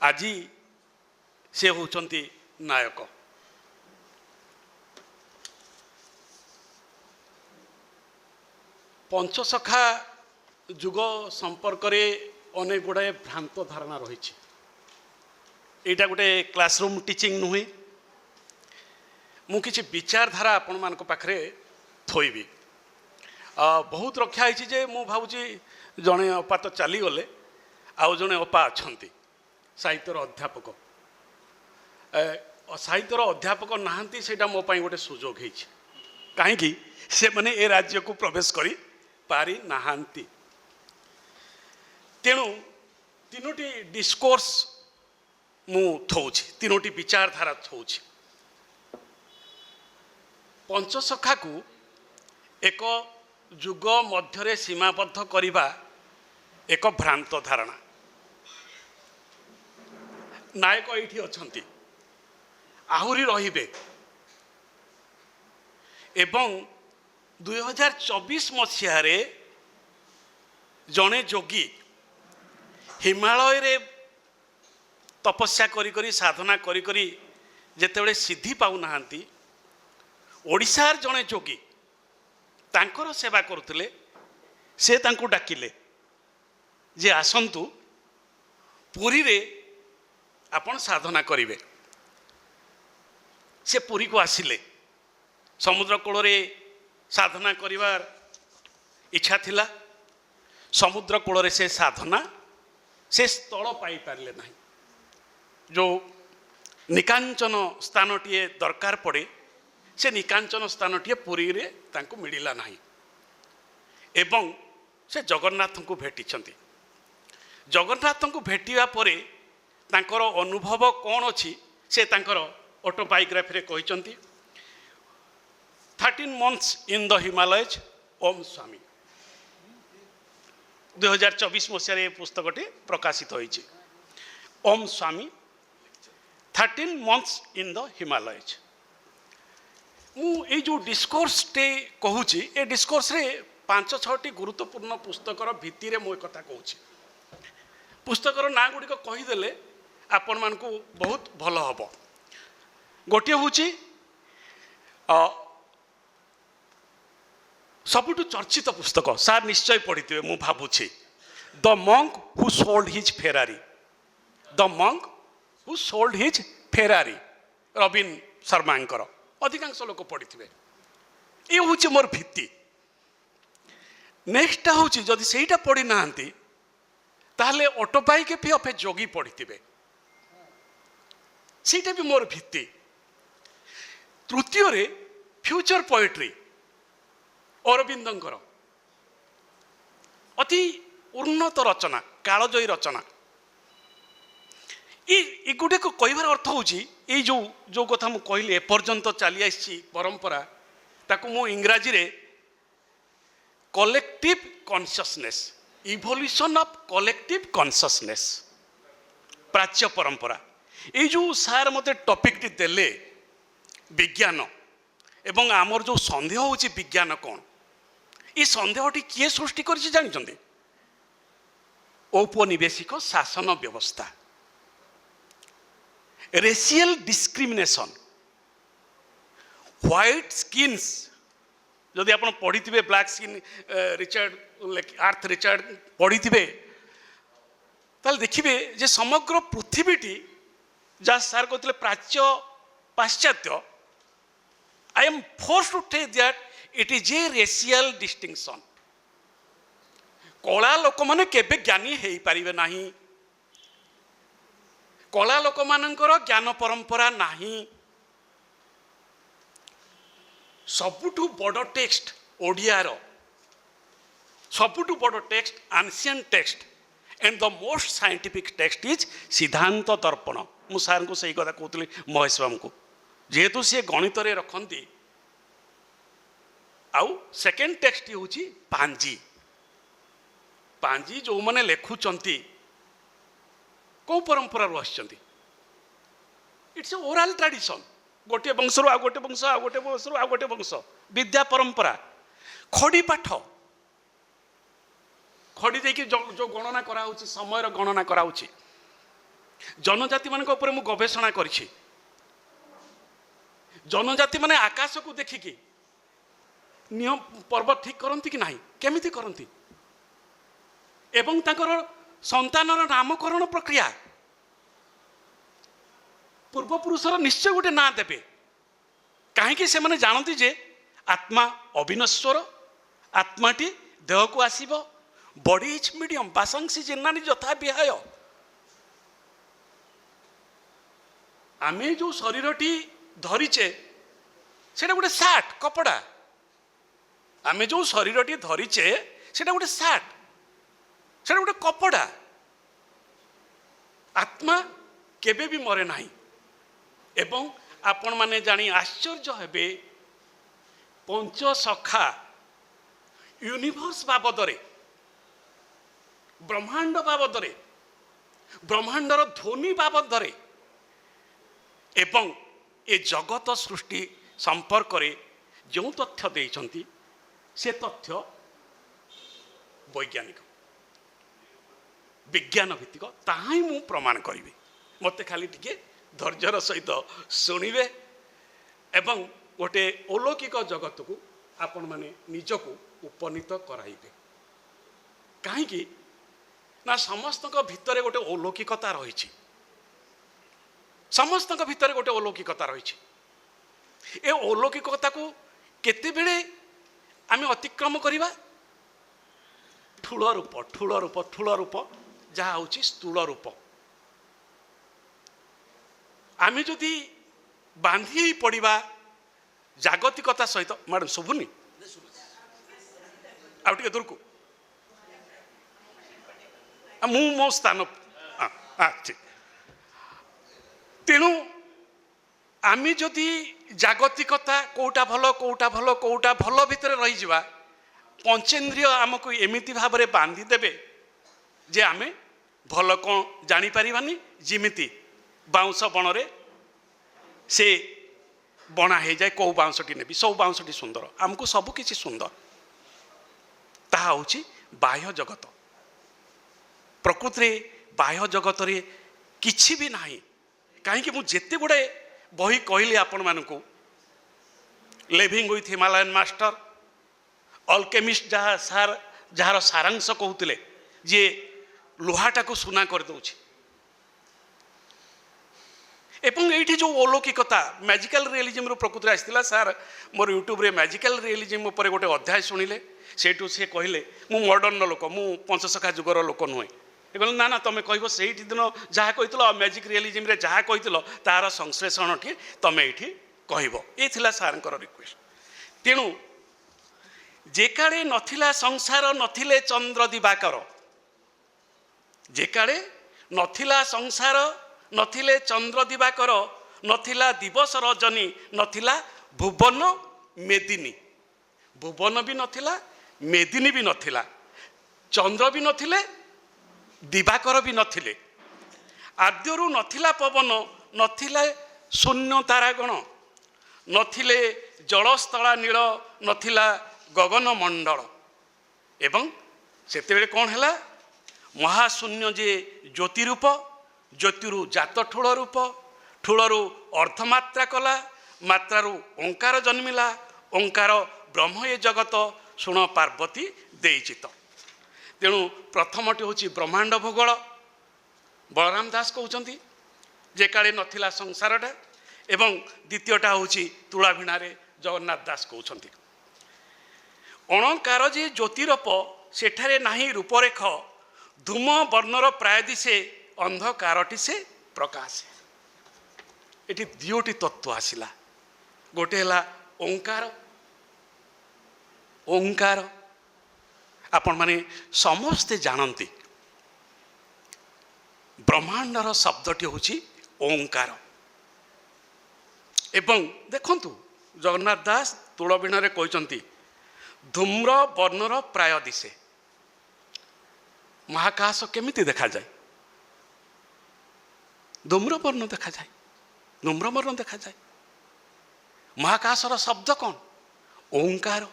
आज से होचंती नायक। पंचसखा जुग संपर्क रे अनेक गुड़ाए भ्रांत धारणा रही। यहाँ गोटे क्लासरूम टीचिंग नुहे, मु किछि विचारधारा आपण मान पाखरे ଥୋଇବି। ବହୁତ ରକ୍ଷା ହେଇଛି ଯେ ମୁଁ ଭାବୁଛି ଜଣେ ଅପା ତ ଚାଲିଗଲେ, ଆଉ ଜଣେ ଅପା ଅଛନ୍ତି ସାହିତ୍ୟର ଅଧ୍ୟାପକ। ସାହିତ୍ୟର ଅଧ୍ୟାପକ ନାହାନ୍ତି, ସେଇଟା ମୋ ପାଇଁ ଗୋଟେ ସୁଯୋଗ ହେଇଛି। କାହିଁକି ସେମାନେ ଏ ରାଜ୍ୟକୁ ପ୍ରବେଶ କରି ପାରି ନାହାନ୍ତି। ତେଣୁ ତିନୋଟି ଡିସ୍କୋର୍ସ ମୁଁ ଥଉଛି, ତିନୋଟି ବିଚାରଧାରା ଥଉଛି। ପଞ୍ଚସଖାକୁ ଏକ ଯୁଗ ମଧ୍ୟରେ ସୀମାବଦ୍ଧ କରିବା ଏକ ଭ୍ରାନ୍ତ ଧାରଣା। ନାୟକ ଏଇଠି ଅଛନ୍ତି, ଆହୁରି ରହିବେ, ଏବଂ 2024 ମସିହାରେ ଜଣେ ଯୋଗୀ ହିମାଳୟରେ ତପସ୍ୟା କରି କରି ସାଧନା କରି କରି ଯେତେବେଳେ ସିଦ୍ଧି ପାଉନାହାନ୍ତି, ଓଡ଼ିଶାର ଜଣେ ଯୋଗୀ ତାଙ୍କର ସେବା କରୁଥିଲେ, ସେ ତାଙ୍କୁ ଡାକିଲେ ଯେ ଆସନ୍ତୁ ପୁରୀରେ ଆପଣ ସାଧନା କରିବେ। ସେ ପୁରୀକୁ ଆସିଲେ, ସମୁଦ୍ର କୂଳରେ ସାଧନା କରିବାର ଇଚ୍ଛା ଥିଲା। ସମୁଦ୍ର କୂଳରେ ସେ ସାଧନା, ସେ ସ୍ଥଳ ପାଇପାରିଲେ ନାହିଁ। ଯେଉଁ ନିକାଞ୍ଚନ ସ୍ଥାନଟିଏ ଦରକାର ପଡ଼େ, ସେ ନିକାଞ୍ଚନ ସ୍ଥାନଟିଏ ପୁରୀରେ ତାଙ୍କୁ ମିଳିଲା ନାହିଁ, ଏବଂ ସେ ଜଗନ୍ନାଥଙ୍କୁ ଭେଟିଛନ୍ତି। ଜଗନ୍ନାଥଙ୍କୁ ଭେଟିବା ପରେ ତାଙ୍କର ଅନୁଭବ କ'ଣ ଅଛି ସେ ତାଙ୍କର ଅଟୋବାୟୋଗ୍ରାଫିରେ କହିଛନ୍ତି। 13 months in the Himalayas, Om ସ୍ୱାମୀ। 2024 ମସିହାରେ ଏ ପୁସ୍ତକଟି ପ୍ରକାଶିତ ହୋଇଛି। ଓମ୍ ସ୍ୱାମୀ, 13 months in the Himalayas। ମୁଁ ଏଇ ଯେଉଁ ଡିସ୍କୋର୍ସଟେ କହୁଛି, ଏ ଡିସ୍କୋର୍ସରେ 5-6ଟି ଗୁରୁତ୍ୱପୂର୍ଣ୍ଣ ପୁସ୍ତକର ଭିତ୍ତିରେ ମୁଁ ଏ କଥା କହୁଛି। ପୁସ୍ତକର ନାଁ ଗୁଡ଼ିକ କହିଦେଲେ ଆପଣମାନଙ୍କୁ ବହୁତ ଭଲ ହେବ। ଗୋଟିଏ ହେଉଛି ସବୁଠୁ ଚର୍ଚ୍ଚିତ ପୁସ୍ତକ, ସାର୍ ନିଶ୍ଚୟ ପଢ଼ିଥିବେ ମୁଁ ଭାବୁଛି, ଦ ମଙ୍କ୍ ହୁ ସୋଲ୍ଡ ହିଜ୍ ଫେରାରୀ। ଦ ମଙ୍କ୍ ହୁ ସୋଲ୍ଡ ହିଜ୍ ଫେରାରୀ, ରବିନ ଶର୍ମାଙ୍କର। ଅଧିକାଂଶ ଲୋକ ପଢ଼ିଥିବେ। ଏ ହେଉଛି ମୋର ଭିତ୍ତି। ନେକ୍ସଟଟା ହେଉଛି, ଯଦି ସେଇଟା ପଢ଼ି ନାହାନ୍ତି ତାହେଲେ ଅଟୋବାୟୋଗ୍ରାଫି ଅଫ୍ ଏ ଯୋଗୀ ପଢ଼ିଥିବେ, ସେଇଟା ବି ମୋର ଭିତ୍ତି। ତୃତୀୟରେ ଫ୍ୟୁଚର ପୋଏଟ୍ରି, ଅରବିନ୍ଦଙ୍କର ଅତି ଉନ୍ନତ ରଚନା, କାଳଜୟୀ ରଚନା। ଏଗୁଡ଼ାକ କହିବାର ଅର୍ଥ ହେଉଛି, ଏଇ ଯେଉଁ କଥା ମୁଁ କହିଲି ଏପର୍ଯ୍ୟନ୍ତ ଚାଲି ଆସିଛି ପରମ୍ପରା, ତାକୁ ମୁଁ ଇଂରାଜୀରେ collective consciousness, evolution of collective consciousness, ପ୍ରାଚ୍ୟ ପରମ୍ପରା। ଏଇ ଯେଉଁ ସାର୍ ମୋତେ ଟପିକଟି ଦେଲେ ବିଜ୍ଞାନ, ଏବଂ ଆମର ଯେଉଁ ସନ୍ଦେହ ହେଉଛି ବିଜ୍ଞାନ କ'ଣ, ଏ ସନ୍ଦେହଟି କିଏ ସୃଷ୍ଟି କରିଛି ଜାଣିଛନ୍ତି? ଔପନିବେଶିକ ଶାସନ ବ୍ୟବସ୍ଥା, ରେସିଆଲ ଡିସ୍କ୍ରିମିନେସନ୍, ହ୍ୱାଇଟ୍ ସ୍କିନ୍ସ। ଯଦି ଆପଣ ପଢ଼ିଥିବେ ବ୍ଲାକ୍ ସ୍କିନ୍, ଆର୍ଥ ରିଚାର୍ଡ ପଢ଼ିଥିବେ, ତାହେଲେ ଦେଖିବେ ଯେ ସମଗ୍ର ପୃଥିବୀଟି, ଯାହା ସାର୍ କହୁଥିଲେ ପ୍ରାଚ୍ୟ ପାଶ୍ଚାତ୍ୟ, I am forced to take that it is a racial distinction. କଳା ଲୋକମାନେ କେବେ ଜ୍ଞାନୀ ହେଇପାରିବେ ନାହିଁ। କଳା ଲୋକମାନଙ୍କର ଜ୍ଞାନ ପରମ୍ପରା ନାହିଁ। ସବୁଠୁ ବଡ଼ ଟେକ୍ସଟ ଓଡ଼ିଆର, ସବୁଠୁ ବଡ଼ text, ancient text and the most scientific text is ସିଦ୍ଧାନ୍ତ ଦର୍ପଣ। ମୁଁ ସାର୍ଙ୍କୁ ସେଇ କଥା କହୁଥିଲି, ମହେଶ ବାବୁଙ୍କୁ, ଯେହେତୁ ସିଏ ଗଣିତରେ ରଖନ୍ତି। ଆଉ ସେକେଣ୍ଡ ଟେକ୍ସଟ ହେଉଛି ପାଞ୍ଜି। ପାଞ୍ଜି ଯେଉଁମାନେ ଲେଖୁଛନ୍ତି କେଉଁ ପରମ୍ପରାରୁ ଆସିଛନ୍ତି? It's a oral tradition. ଗୋଟିଏ ବଂଶରୁ ଆଉ ଗୋଟେ ବଂଶ, ଆଉ ଗୋଟେ ବଂଶରୁ ଆଉ ଗୋଟେ ବଂଶ, ବିଦ୍ୟା ପରମ୍ପରା। ଖଡ଼ି ପାଠ, ଖଡ଼ି ଦେଇକି ଯେଉଁ ଗଣନା କରାହେଉଛି, ସମୟର ଗଣନା କରାହେଉଛି। ଜନଜାତିମାନଙ୍କ ଉପରେ ମୁଁ ଗବେଷଣା କରିଛି। ଜନଜାତିମାନେ ଆକାଶକୁ ଦେଖିକି ନିୟମ ପର୍ବ ଠିକ୍ କରନ୍ତି କି ନାହିଁ, କେମିତି କରନ୍ତି, ଏବଂ ତାଙ୍କର ସନ୍ତାନର ନାମକରଣ ପ୍ରକ୍ରିୟା, ପୂର୍ବପୁରୁଷର ନିଶ୍ଚୟ ଗୋଟେ ନାଁ ଦେବେ। କାହିଁକି? ସେମାନେ ଜାଣନ୍ତି ଯେ आत्मा अविनश्वर आत्माटी देह को आसीबो बॉडी इज मीडियम बासांसी जिन्नानी यथा विहाय आमे जो शरीरटी धरीचे सेटा गोटे सार्ट कपड़ा आमे जो शरीरटी धरीचे सेटा गोटे सार्ट सेटा गोटे कपड़ा आत्मा केबे भी मरे नाही एवं आपण माने जानी आश्चर्य हेबे पंच सखा यूनिवर्स बाबदरे ब्रह्मांड बाबदरे ब्रह्मांडर ध्वनि बाबदरे एवं ए जगत सृष्टि संपर्क रे जो तथ्य देइछंती से तथ्य वैज्ञानिक विज्ञान भित्तिक ताही मु प्रमाण करिवे मते खाली टिके धैर्यर सहित शुणिबे एवं गोटे अलौकिक जगत को आपण माने निजको उपनीत कराइबे कहीं ना समस्त भितर गोटे अलौकिकता रही समस्त भितर गोटे अलौकिकता रही ए अलौकिकता को केते बेले आमे अतिक्रम करिबा ठूल रूप जहाँ हूँ स्थूल रूप आमे जदि बांधी पड़िबा जागतिकता सहित मैडम शुभुनी आउ टिके दूर को मु मो स्थान ठीक तेणु आमे जदि जागतिकता कोटा भल भितर रही जावा पंचेन्द्रिय आमको एमिति भाव में बांधी देबे जे आमे भल कौन जानी पारिबानी जिमिति बाउंस बणरे से बना हो जाए कौ बाउंसटी नेबी सब बाउंसटी सुंदर आमको सब किछि सुंदर ताहा होछि बाह्य जगत प्रकृति बाह्य जगत रे किछि भी नाही कहीं मु जेते गुड़े बही कहली आपण मानकू living with Himalayan master alchemist जार सारांश कहते जे लुहाटा को सुना कर दउछि एवं ये जो अलौकिकता मैजिकल रियलिज्म रो प्रकृति आसला सार मोर यूट्यूब रे मैजिकल रियलिज्म उपर गोटे अध्याय शुणिले सेठू से कहले मु मॉडर्न लोक मु पंचसखा जुगर लोक नुहे कहले ना ना तुम कह से दिन जहाँ कही मैजिक रियलिज्म रे जहाँ कही तार संश्लेषण टी तुम ये कह ये सार रिक्वेस्ट तेणु जेकाड़े नथिला संसार नथिले चंद्र दिवाकर जेकाड़े नथिला संसार नथिले चंद्र दिवाकर नथिला दिवस रजनी नथिला भुवन मेदिनी भुवन भी नथिला मेदिनी भी नथिला चंद्र भी नथिले दिवाकर भी नथिले आद्यरु नथिला पवन नथिले शून्य तारागण नथिले जलस्थला नील नथिला गगन मंडल एवं सेतेबेले कौन है महाशून्य जे ज्योति रूप ज्योतिरु जात ठूल रूप ठूलू अर्धमात्रा कला मात्रारू ओंकार जन्मिला ओंकार ब्रह्म ये जगत शुण पार्वती देचित तेणु प्रथमटी हूँ ब्रह्मांड भूगोल बलराम दास कहते जे काले नथिला संसारटा एवं द्वितीयटा हूँ तुलाभिणा जगन्नाथ दास कहते अणकार जे ज्योतिरप सेठारे नाही रूपरेख धूम वर्णर प्राय दिशे अंधकारटी से प्रकाश ये दियोटी तत्व आसला गोटे है ओंकार ओंकार आपण माने समस्ते जानती ब्रह्मांडर शब्दटी हूँ ओंकार एवं देखंतु जगन्नाथ दास तुलबीण कहते धूम्र वर्णर प्राय दिशे महाकाश केमिति देखा जाए धूम्र वर्ण देखा जाए धूम्र वर्ण देखा जाए महाकाशर शब्द कौन ओंकार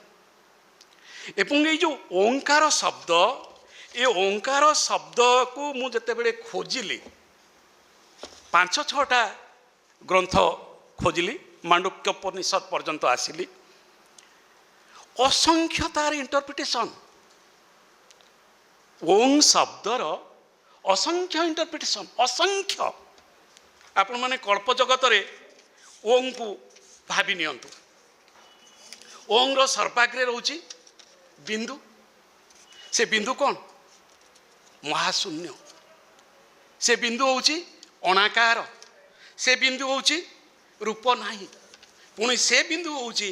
एवं ये जो ओंकार शब्द ये ओंकार शब्द को मु जते बेले खोजिली 5-6टा ग्रंथ खोजिली मांडुक्योपनिषद पर्यंत आसिली असंख्य तार इंटरप्रिटेशन ओं शब्दर असंख्य इंटरप्रिटेशन असंख्य आपण माने कल्प जगत रे ओं को भावी नियंतु ଓଂର ସର୍ବାଗ୍ରେ ରହୁଛି ବିନ୍ଦୁ। ସେ ବିନ୍ଦୁ କ'ଣ? ମହାଶୂନ୍ୟ। ସେ ବିନ୍ଦୁ ହେଉଛି ଅଣାକାର। ସେ ବିନ୍ଦୁ ହେଉଛି ରୂପ ନାହିଁ। ପୁଣି ସେ ବିନ୍ଦୁ ହେଉଛି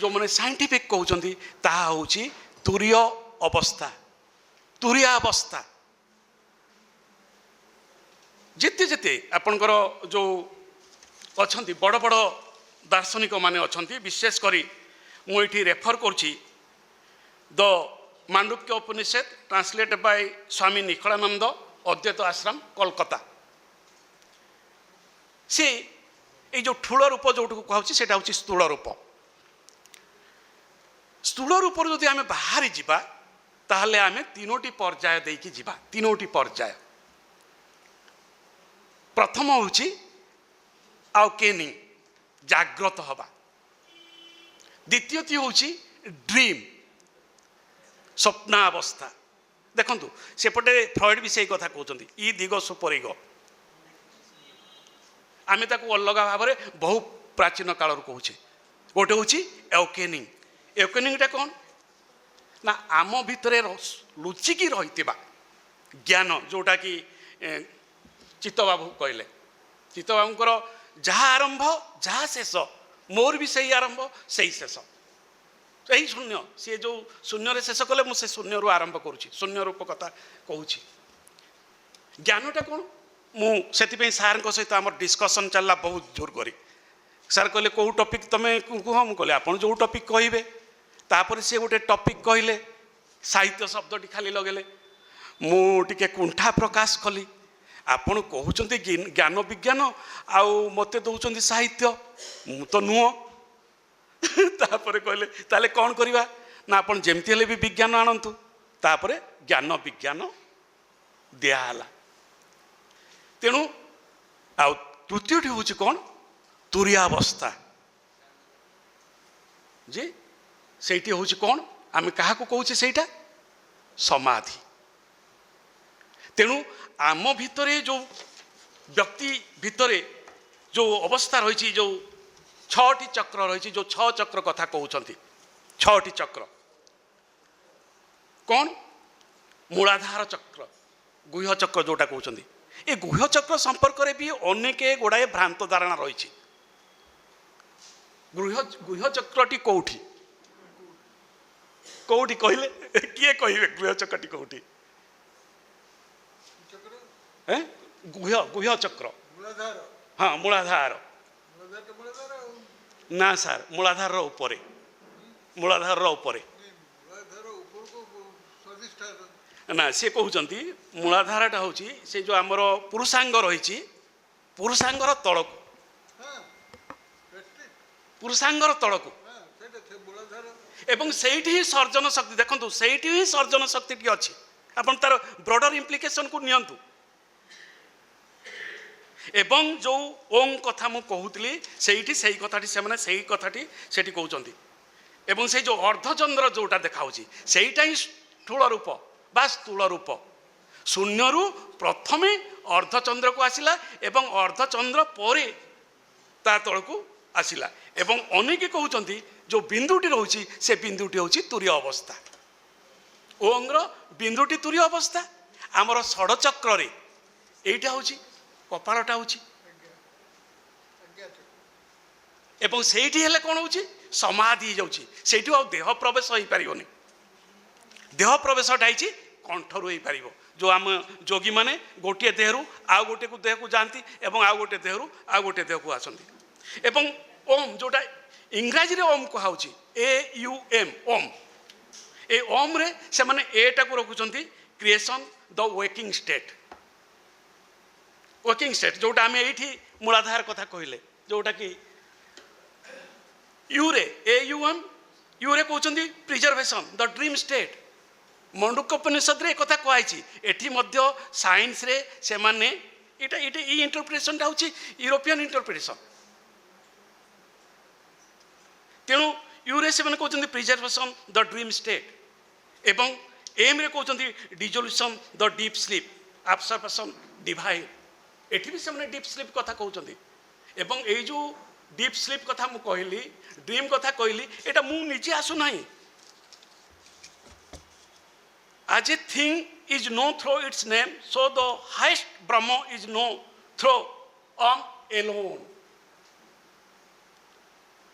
ଯେଉଁମାନେ ସାଇଣ୍ଟିଫିକ୍ କହୁଛନ୍ତି ତାହା ହେଉଛି ତୁରୀୟ ଅବସ୍ଥା, ତୁରୀୟାବସ୍ଥା। ଯେତେ ଯେତେ ଆପଣଙ୍କର ଯେଉଁ ଅଛନ୍ତି ବଡ଼ ବଡ଼ ଦାର୍ଶନିକ ମାନେ ଅଛନ୍ତି, ବିଶେଷ କରି ମୁଁ ଏଠି ରେଫର କରୁଛି ଦ ମାଣ୍ଡୁକ୍ୟ ଉପନିଷେଦ ଟ୍ରାନ୍ସଲେଟେଡ୍ ବାଇ ସ୍ୱାମୀ ନିଖଳାନନ୍ଦ, ଅଦ୍ୱୈତ ଆଶ୍ରମ, କୋଲକାତା। ସେ ଏଇ ଯେଉଁ ଠୁଳ ରୂପ ଯେଉଁଟାକୁ କୁହାଉଛି ସେଇଟା ହେଉଛି ସ୍ଥୂଳ ରୂପ। ସ୍ଥୂଳ ରୂପରୁ ଯଦି ଆମେ ବାହାରି ଯିବା ତାହେଲେ ଆମେ ତିନୋଟି ପର୍ଯ୍ୟାୟ ଦେଇକି ଯିବା। ତିନୋଟି ପର୍ଯ୍ୟାୟ। ପ୍ରଥମ ହେଉଛି ଆୱକେନିଂ, ଜାଗ୍ରତ ହେବା। ଦ୍ୱିତୀୟଟି ହେଉଛି ଡ୍ରିମ୍, ସ୍ୱପ୍ନାବସ୍ଥା। ଦେଖନ୍ତୁ ସେପଟେ ଫ୍ରଏଡ୍ ବି ସେଇ କଥା କହୁଛନ୍ତି, ଇ ଦିଗ ସୁପରିଗ। ଆମେ ତାକୁ ଅଲଗା ଭାବରେ ବହୁ ପ୍ରାଚୀନ କାଳରୁ କହୁଛେ। ଗୋଟେ ହେଉଛି ଆୱକେନିଂ। ଆୱକେନିଂଟା କ'ଣ ନା ଆମ ଭିତରେ ଲୁଚିକି ରହିଥିବା ଜ୍ଞାନ, ଯେଉଁଟାକି ଚିତ୍ତବାବୁ କହିଲେ। ଚିତ୍ତବାବୁଙ୍କର ଯାହା ଆରମ୍ଭ ଯାହା ଶେଷ, ମୋର ବି ସେଇ ଆରମ୍ଭ ସେଇ ଶେଷ, ସେହି ଶୂନ୍ୟ। ସିଏ ଯେଉଁ ଶୂନ୍ୟରେ ଶେଷ କଲେ ମୁଁ ସେ ଶୂନ୍ୟରୁ ଆରମ୍ଭ କରୁଛି, ଶୂନ୍ୟ ରୂପ କଥା କହୁଛି। ଜ୍ଞାନଟା କ'ଣ? ମୁଁ ସେଥିପାଇଁ ସାର୍ଙ୍କ ସହିତ ଆମର ଡିସ୍କସନ୍ ଚାଲିଲା ବହୁତ ଜୋର କରି। ସାର୍ କହିଲେ କେଉଁ ଟପିକ୍ ତମେ କୁହ? ମୁଁ କହିଲି ଆପଣ ଯେଉଁ ଟପିକ୍ କହିବେ। ତାପରେ ସିଏ ଗୋଟେ ଟପିକ୍ କହିଲେ, ସାହିତ୍ୟ ଶବ୍ଦଟି ଖାଲି ଲଗେଇଲେ। ମୁଁ ଟିକେ କୁଣ୍ଠା ପ୍ରକାଶ କଲି। ଆପଣ କହୁଛନ୍ତି ଜ୍ଞାନ ବିଜ୍ଞାନ ଆଉ ମୋତେ ଦେଉଛନ୍ତି ସାହିତ୍ୟ, ମୁଁ ତ ନୁହଁ। ତାପରେ କହିଲେ ତାହେଲେ କ'ଣ କରିବା ନା ଆପଣ ଯେମିତି ହେଲେ ବି ବିଜ୍ଞାନ ଆଣନ୍ତୁ। ତାପରେ ଜ୍ଞାନ ବିଜ୍ଞାନ ଦିଆହେଲା। ତେଣୁ ଆଉ ତୃତୀୟଟି ହେଉଛି କ'ଣ? ତୁରୀୟାବସ୍ଥା। ଯେ ସେଇଠି ହେଉଛି କ'ଣ? ଆମେ କାହାକୁ କହୁଛେ? ସେଇଟା ସମାଧି। ତେଣୁ ଆମ ଭିତରେ ଯେଉଁ ବ୍ୟକ୍ତି ଭିତରେ ଯେଉଁ ଅବସ୍ଥା ରହିଛି, ଯେଉଁ 6ଟି ଚକ୍ର ରହିଛି, ଯେଉଁ 6 ଚକ୍ର କଥା କହୁଛନ୍ତି, 6ଟି ଚକ୍ର କ'ଣ? ମୂଳାଧାର ଚକ୍ର, ଗୁହ୍ୟ ଚକ୍ର ଯେଉଁଟା କହୁଛନ୍ତି। ଏ ଗୁହ୍ୟ ଚକ୍ର ସମ୍ପର୍କରେ ବି ଅନେକ ଗୁଡ଼ାଏ ଭ୍ରାନ୍ତ ଧାରଣା ରହିଛି। ଗୁହ୍ୟ ଚକ୍ରଟି କେଉଁଠି କେଉଁଠି କହିଲେ? କିଏ କହିବେ ଗୁହ୍ୟ ଚକ୍ରଟି କେଉଁଠି? ଗୁହ୍ୟ ଚକ୍ର, ହଁ ମୂଳାଧାର। ନା ସାର୍, ମୂଳାଧାରର ଉପରେ, ମୂଳାଧାରର ଉପରେ ନା। ସିଏ କହୁଛନ୍ତି ମୂଳାଧାରଟା ହେଉଛି ସେ ଯେଉଁ ଆମର ପୁରୁଷାଙ୍ଗ ରହିଛି, ପୁରୁଷାଙ୍ଗର ତଳକୁ, ପୁରୁଷାଙ୍ଗର ତଳକୁ। ଏବଂ ସେଇଠି ହିଁ ସର୍ଜନ ଶକ୍ତି। ଦେଖନ୍ତୁ ସେଇଠି ହିଁ ସର୍ଜନ ଶକ୍ତିଟି ଅଛି। ଆପଣ ତାର ବ୍ରଡର ଇମ୍ପ୍ଲିକେସନକୁ ନିଅନ୍ତୁ। ଏବଂ ଯେଉଁ ଓଂ କଥା ମୁଁ କହୁଥିଲି ସେଇଠି ସେଇ କଥାଟି ସେମାନେ ସେଇ କଥାଟି ସେଠି କହୁଛନ୍ତି। ଏବଂ ସେଇ ଯେଉଁ ଅର୍ଦ୍ଧଚନ୍ଦ୍ର ଯେଉଁଟା ଦେଖାଉଛି ସେଇଟା ହିଁ ସ୍ଥୂଳ ରୂପ ବା ସ୍ଥୂଳ ରୂପ। ଶୂନ୍ୟରୁ ପ୍ରଥମେ ଅର୍ଦ୍ଧଚନ୍ଦ୍ରକୁ ଆସିଲା ଏବଂ ଅର୍ଦ୍ଧଚନ୍ଦ୍ର ପରେ ତା ତଳକୁ ଆସିଲା। ଏବଂ ଅନେକ କହୁଛନ୍ତି ଯେଉଁ ବିନ୍ଦୁଟି ରହୁଛି ସେ ବିନ୍ଦୁଟି ହେଉଛି ତୁରୀୟ ଅବସ୍ଥା। ଓଂର ବିନ୍ଦୁଟି ତୁରୀୟ ଅବସ୍ଥା। ଆମର ଷଡ଼ଚକ୍ରରେ ଏଇଟା ହେଉଛି କପାଳଟା ହେଉଛି। ଏବଂ ସେଇଠି ହେଲେ କ'ଣ ହେଉଛି? ସମାଧି ହେଇଯାଉଛି। ସେଇଠୁ ଆଉ ଦେହ ପ୍ରବେଶ ହେଇପାରିବନି। ଦେହ ପ୍ରବେଶଟା ହେଇଛି କଣ୍ଠରୁ ହେଇପାରିବ। ଯେଉଁ ଆମ ଯୋଗୀମାନେ ଗୋଟିଏ ଦେହରୁ ଆଉ ଗୋଟିଏ ଦେହକୁ ଯାଆନ୍ତି ଏବଂ ଆଉ ଗୋଟିଏ ଦେହରୁ ଆଉ ଗୋଟିଏ ଦେହକୁ ଆସନ୍ତି। ଏବଂ ଓମ୍ ଯେଉଁଟା ଇଂରାଜୀରେ ଓମ୍ କୁହାହେଉଛି, AUM, ଓମ୍। ଏ ଓମ୍ରେ ସେମାନେ ଏଟାକୁ ରଖୁଛନ୍ତି କ୍ରିଏସନ୍ ଦ ୱେକିଂ ଷ୍ଟେଟ୍। ୱେକିଂ ଷ୍ଟେଟ୍ ଯେଉଁଟା ଆମେ ଏଇଠି ମୂଳାଧାର କଥା କହିଲେ, ଯେଉଁଟାକି ୟୁରେ AUM, ୟୁରେ କହୁଛନ୍ତି ପ୍ରିଜର୍ଭେସନ୍ ଦ ଡ୍ରିମ୍ ଷ୍ଟେଟ୍। ମଣ୍ଡୁକ୍ୟ ଉପନିଷଦରେ ଏକଥା କୁହାଯାଇଛି। ଏଠି ମଧ୍ୟ ସାଇନ୍ସରେ ସେମାନେ ଏଇଟା ଏଇ ଇଣ୍ଟରପ୍ରିଟେସନଟା ହେଉଛି ୟୁରୋପିଆନ୍ ଇଣ୍ଟରପ୍ରିଟେସନ୍। ତେଣୁ ୟୁରେ ସେମାନେ କହୁଛନ୍ତି ପ୍ରିଜର୍ଭେସନ୍ ଦ ଡ୍ରିମ୍ ଷ୍ଟେଟ୍ ଏବଂ ଏମ୍ରେ କହୁଛନ୍ତି ଡିଜୋଲ୍ୟୁସନ୍ ଦ ଡିପ୍ ସ୍ଲିପ୍, ଆବସର୍ପସନ୍ ଡିଭାଇନ୍। ଏଠି ବି ସେମାନେ ଡିପ୍ ସ୍ଲିପ୍ କଥା କହୁଛନ୍ତି। ଏବଂ ଏଇ ଯେଉଁ डीप स्लीप कथा मु कहली ड्रीम कथा कहली एटा मु निजे आसु नाही as a thing is known through its name so the highest Brahma is known through alone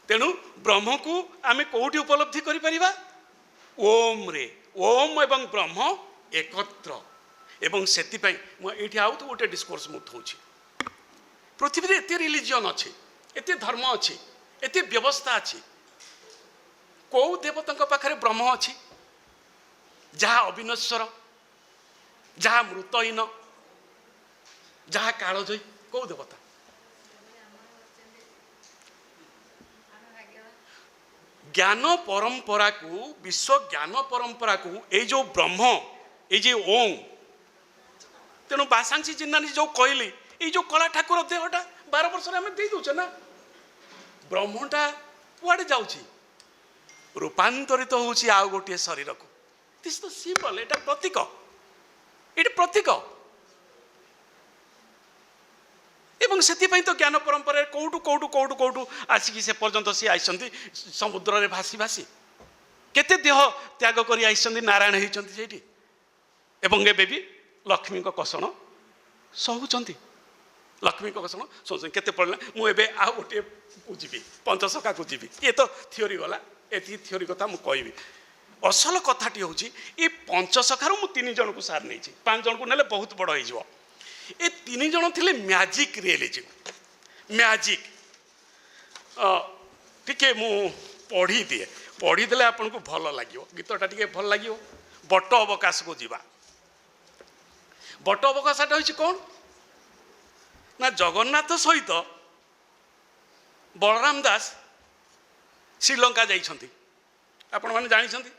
तेणु ब्रह्म को आमे कोठी उपलब्धि करि परिबा ओम रे ओम एवं ब्रह्म एकत्र एवं सेति पई म एठी आउत गोटे डिस्कोर्स मु थौछि पृथ्वी रे एते रिलीजियन अछि एते धर्म अछि एते व्यवस्था अछि को देवतांक पाखरे ब्रह्म अछि जहाँ अविनश्वर जहाँ मृतहीन जहाँ कालजयी कौ देवता ज्ञान परंपरा को विश्व ज्ञान परंपरा को ये जो ब्रह्म ये जो ओम तेणु बासांसी जिन्नानी जो कहली ये जो कला ठाकुर देहटा 12 वर्ष आम दे दौचे ना ब्रह्मटा कुआड़े जाऊँगी रूपांतरित होउछि आउ गोटे शरीर को दिस द सिंबल एटा प्रतीक एटा प्रतीक एवं से तो ज्ञान परंपरा कौटू कौटू कौटू कौटू आसिकी से पर्यंत सी आइसंती समुद्र रे भासी भासी केते देह त्याग करी आइसंती नारायण होइचंती सेठी एवं एबे भी लक्ष्मी को कषण सहुचंती लक्ष्मी को कषण सोचन केते पड़ला मु एबे आ गोटे को जीवी पंचसखा को जीवी ये तो थियोरी गला एति थियोरी कथा मु कहबी असल कथाटी हूँ ये पंचसखार मु 3 जन को सार नहीं 5 जन को नेले बहुत बड़ हो ये 3 जन थे मैजिक रियलिज्म मैजिक टिके मु पढ़ी देले आपन को भल लगे गीतटा टिके भल लगे बट अवकाश को जीवा बट अवकाशटा हूँ कौन ना जगन्नाथ सहित बलराम दास श्रीलंका जाइछंती आपण माने जानिछंती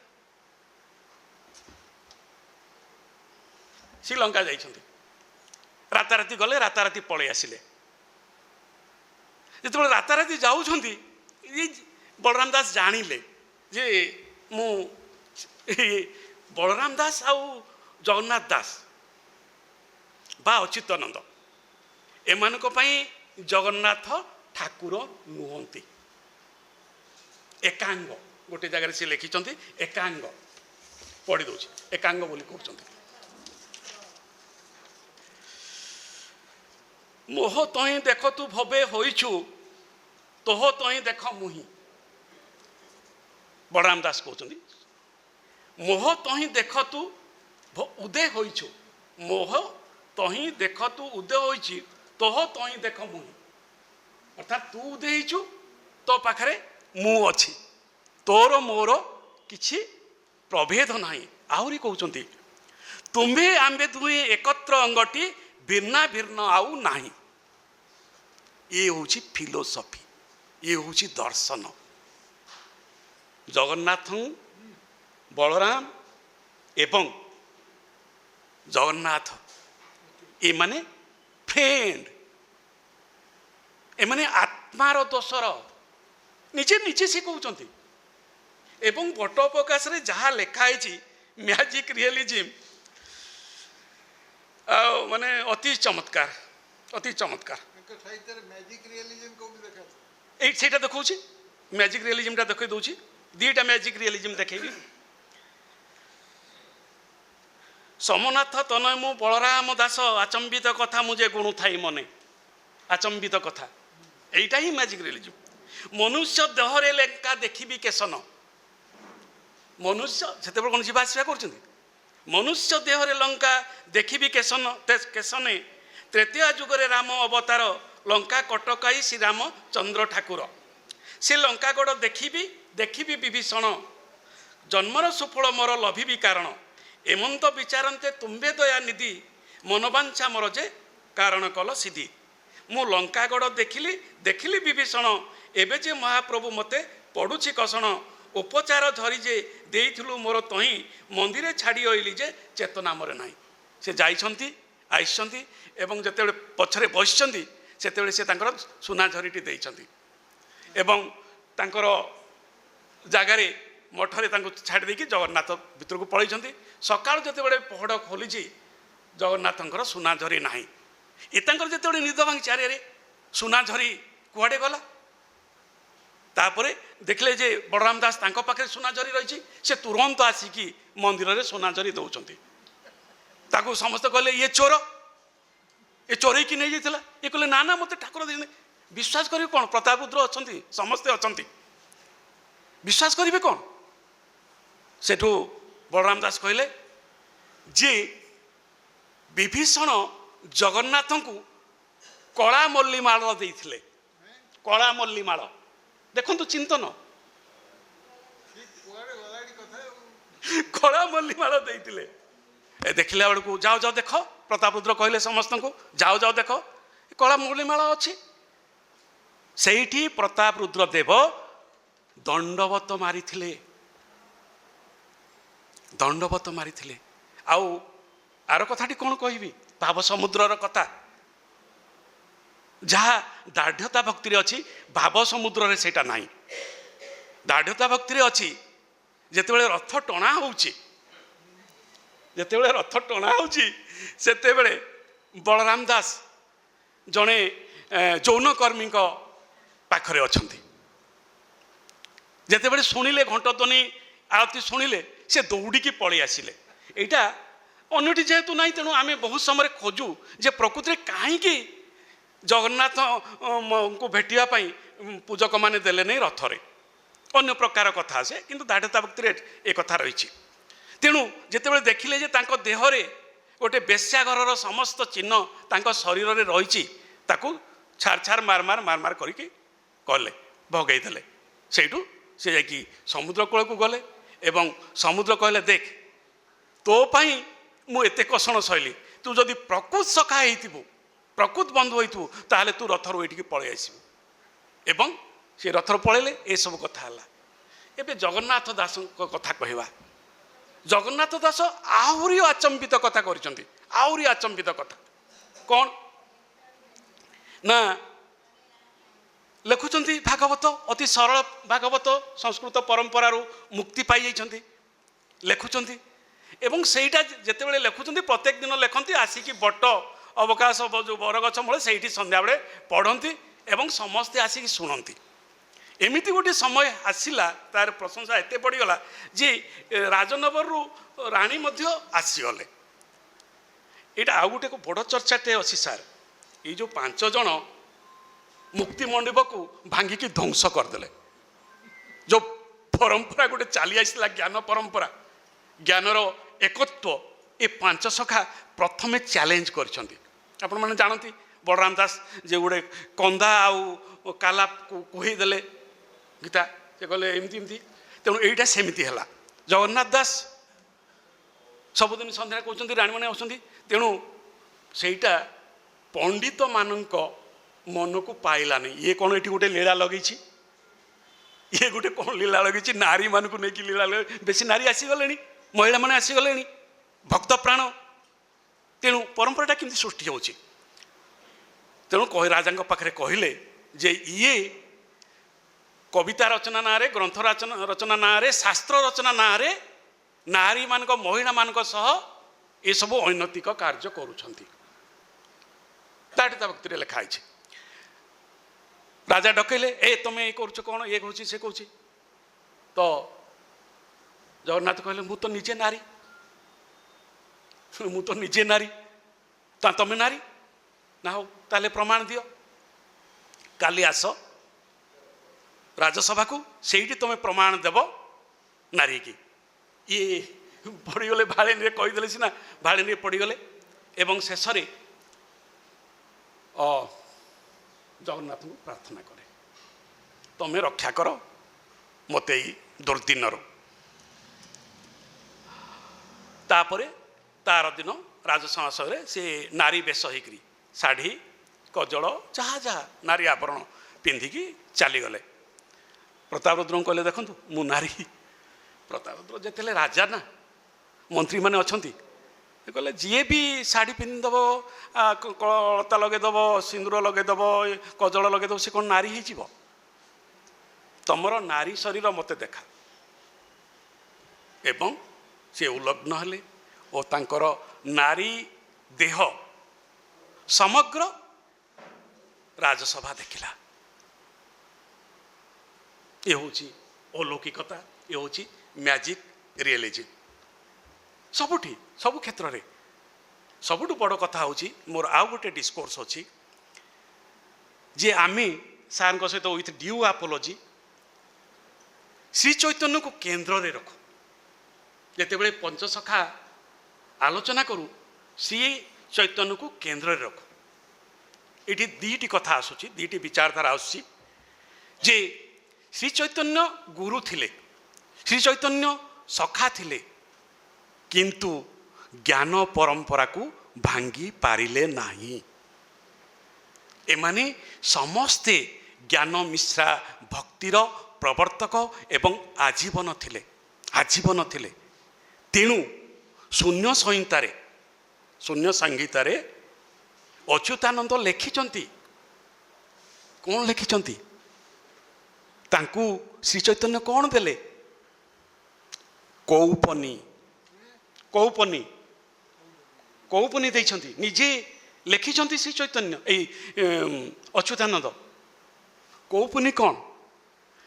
श्रीलंका जाइछंती राताराती गले राताराती पळे आसिले जेतबे राताराती जाउछंती ये बलराम दास जानिले जे मु बलराम दास आउ जगन्नाथ दास बा अच्युतानंद एमानक पई जगन्नाथ ठाकुर नुहंती एकांग गोटे जगह से लिखिं एकांग पढ़ी दूसरी एकांग बोली कहते मोह तही देख तू भवे होइछु तोह तही देख मुही बलराम दास कहते मोह तही देख तू उदय होइछु मोह तही देख तू उदय होइछि तोह तही देख मुही अर्थात तू उदय होइछु तो पाखरे मु अछि तोर मोर किछि प्रभेद नाही आहुरी कहउचंती तुम्भे आंबे दुहे एकत्र अंगटी भिन्ना भिन्न आउ नाही ये होछि फिलोसफी ये होछि दर्शन जगन्नाथ बलराम एवं जगन्नाथ ये माने फ्रेंड ए माने आत्मार दोषर निजे निजे से कहउचंती एवं बट अवकाश रे जहाँ लिखाई मैजिक रियलिज्म माने अति चमत्कार मैजिक रियलिज्म को भी देखा ए सेटा देखौछि मैजिक रियलिज्मटा देखै दउछि दीटा मैजिक रियलिज्म देखैबी सोमनाथ तनय मु बलराम दास आचंबित कथा मुझे गुणु थाई मने आचंबित कथा एटा ही मैजिक रियलिज्म मनुष्य देहरे लेका देखिबी केसन मनुष्य से कौन जीवा आसा कर मनुष्य देहरे लंका देखिबी केसन केसने तृतीय जुगरे राम अवतार लंका कटकाई श्री राम चंद्र ठाकुर से लंकागढ़ देखिबी विभीषण जन्मर सुफल मोर लभिबी कारण एमंत विचारंते तुम्बे दया निधि मनोबांछा मोर जे कारण कल सिद्धि मु लंकागढ़ देखिली विभीषण एबे जे महाप्रभु मते पड़ुछि कषण उपचार धरी जे देइथिलु मोर तही मंदिरे छाड़ी आइली जे चेतना मोर नाही से जाइछंती आइछंती एवं जेतेबेले पछरे बसिछंती सेतेबेले से तांकर सुना झरीटी देइछंती एवं तांकर जागारे मठरे तांको छाड़ी देकी जगन्नाथ भितर को पळैछंती सकाळ जेतेबेले पहड़ खोलिछि जगन्नाथंकर सुना झरी नाही ए तांकर जेतेबेले निद भांगी चारिरे सुना झरी कुआडे गला तापरे देखले जे बलराम दास तांको पाखे सोना जरी रही से तुरंत आसिकी मंदिर में सोना जरी दौरान ताको समस्त कहले ये चोर ये चोरी की नहीं जाता ये कहले ना ना मत ठाकुर दे विश्वास करेंगे कौन प्रतापरुद्र अच्छा समस्ते अच्छा विश्वास करेंगे कौन सेठू बलराम दास कहले जे विभीषण जगन्नाथ को कला मल्लीमाल देते कला मल्लीमाल देखु चिंतन कला मल्लीमाल देते देखला बेलू जाओ जाओ देख प्रतापरुद्र कहले समस्त को जाओ जाओ देख कला मल्लीमाल अच्छी से प्रतापरुद्र देव दंडवत मारी दंडवत मारी आउ आर कथाटी कौन कहबी भाव समुद्रर कथा जहाँ दाढ़ता भक्ति अच्छी भाव समुद्र सेटा नहीं दाढ़ता भक्ति अच्छी जिते रथ टणा होची जिते रथ टणा होची सेते बेले बलराम दास जड़े जौनकर्मी पाखरे अच्छी जिते बड़े शुणिले घंटध्वनि आरती शुणिले से दौड़ी पलि आसिले यहाँ अन्यटी जेहेतु ना तेणु आम बहुत समय खोजु जे प्रकृति कहीं जगन्नाथ को भेटापी पूजक मैंने देले नहीं रथरे अन्य प्रकार कथा आसे किंतु दाढ़ता भक्ति एक कथा रही तेणु जिते देखिले जे तांको देहरे गोटे बेश्याघर समस्त चिन्ह तांको शरीर में रही छार छार मार मार मार मार करके गले भगईदे सेठू से जाकि समुद्र कूल को गले एवं समुद्र कहले देख तो पाई मु एते कषण शैली तू जदि प्रकृत सखा हो प्रकृत बंधु हो ताहले तू रथर ये पलि आसबु एवं से रथर पलैले ये सब कथा है एवं जगन्नाथ दास कथा कहवा जगन्नाथ दास आहरी आचंबित कथा कर आहरी आचंबित कथा कौन ना लिखुंट भागवत अति सरल भागवत संस्कृत परंपरार मुक्ति पाई जाइछन्ति लिखुंट एवं सेटा जिते लिखुंट प्रत्येक दिन लिखती आसिकी बट अवकाश जो बरगछ मूल से संध्या बेले पढ़ती एवं समस्ते आसिकी शुणती एमती गोटे समय आसला तार प्रशंसा एत बढ़ीगला जे राजनगर राणी आसीगले यहाँ आउ गोटे बड़ चर्चाटे अच्छी सार ये जो 5 जन मुक्ति मंडप को भांगिकी ध्वंस करदे जो परंपरा गोटे चली आसला ज्ञान परंपरा ज्ञानर एकत्व ये 5 सखा प्रथम चैलेंज कर मैंने जानती बलराम दास जे गोटे कंदा आउ काला कहीदेले गीता से कहले एमती तेणु यहीटा सेमती है जगन्नाथ दास सबुदिन सन्ध्या कहते राणी मैंने आसती तेणु सेटा पंडित मानक मन को पाइलानी ये कौन ये गोटे लीला लगे ये गोटे कौन लीला लगे नारी मान को लेकिन लीला बेसी नारी आसीगले महिला मैंने आसीगले भक्त प्राण तेणु परंपराटा केमती सृष्टि होची तेणु कह राजा पाखे कहले जे ये कविता रचना ना रे ग्रंथ रचना ना रे शास्त्र रचना ना रे नारी मानक महिला मानक सह ये सब अनैतिक कार्य करुछंती दाढ़ता भक्ति लिखाई राजा डकैले ए तुम ये कर कौन ये कौच से कौच तो जगन्नाथ कहले मु तो निजे नारी मु तो निजे नारी तुम नारी ना हो ताले प्रमाण दियो काली आस राजसभा को सेठी तुम प्रमाण देव नारी की ये पड़गले भाड़ेनी रे कहीदेले सीना भाड़ेनी पड़गले एवं शेष जगन्नाथ को प्रार्थना करे तुम्हें रक्षा कर मत दुर्दिन तापर तार दिन राजसंहासन से नारी बेश होकरी शाढ़ी कजल जहाँ जहाँ नारी आवरण पिंधिकी चलीगले प्रतापरुद्र कहले देखु मु नारी प्रतापरुद्र जिते राजा ना मंत्री मैंने अच्छा कहले जी भी शाढ़ी पिंधिदेव कलता लगेदेव सिंदूर लगेदेव कजल लगेदेव से कौन नारी हो तमर नारी शरीर मत देखा एवं से उल्लग्न हेले और तांकर नारी देह समग्र राजसभा देखिला ये हूँ अलौकिकता, ये हूँ मैजिक रियलिजम। सबुठी सबु क्षेत्र में सबुठु बड़ कथा हूँ मोर आउ गोटे डिस्कोर्स अच्छी जे आमे सार सहित विथ ड्यू आपोलॉजी श्री चैतन्य को केन्द्र में रखु। जितेबले पंचसखा आलोचना करूँ श्री चैतन्य को केन्द्र में रखु। ये दीटी कथा आसूची, दीटी विचारधारा आसूची जे श्री चैतन्य गुरु थिले, श्री चैतन्य सखा थिले, किंतु ज्ञान परंपरा को भांगी पारिले नाही। एमाने समस्ते ज्ञान मिश्रा भक्तिर प्रवर्तक एवं आजीवन थिले। तेणु शून्य संहितारे अच्युतानंद लिखिचंती। कौन लिखिचंती? तांकू श्री चैतन्य कौन देले? कौपनी देइछंती, निजे लिखिचंती श्री चैतन्य अच्युतानंद। कौपनी कौन?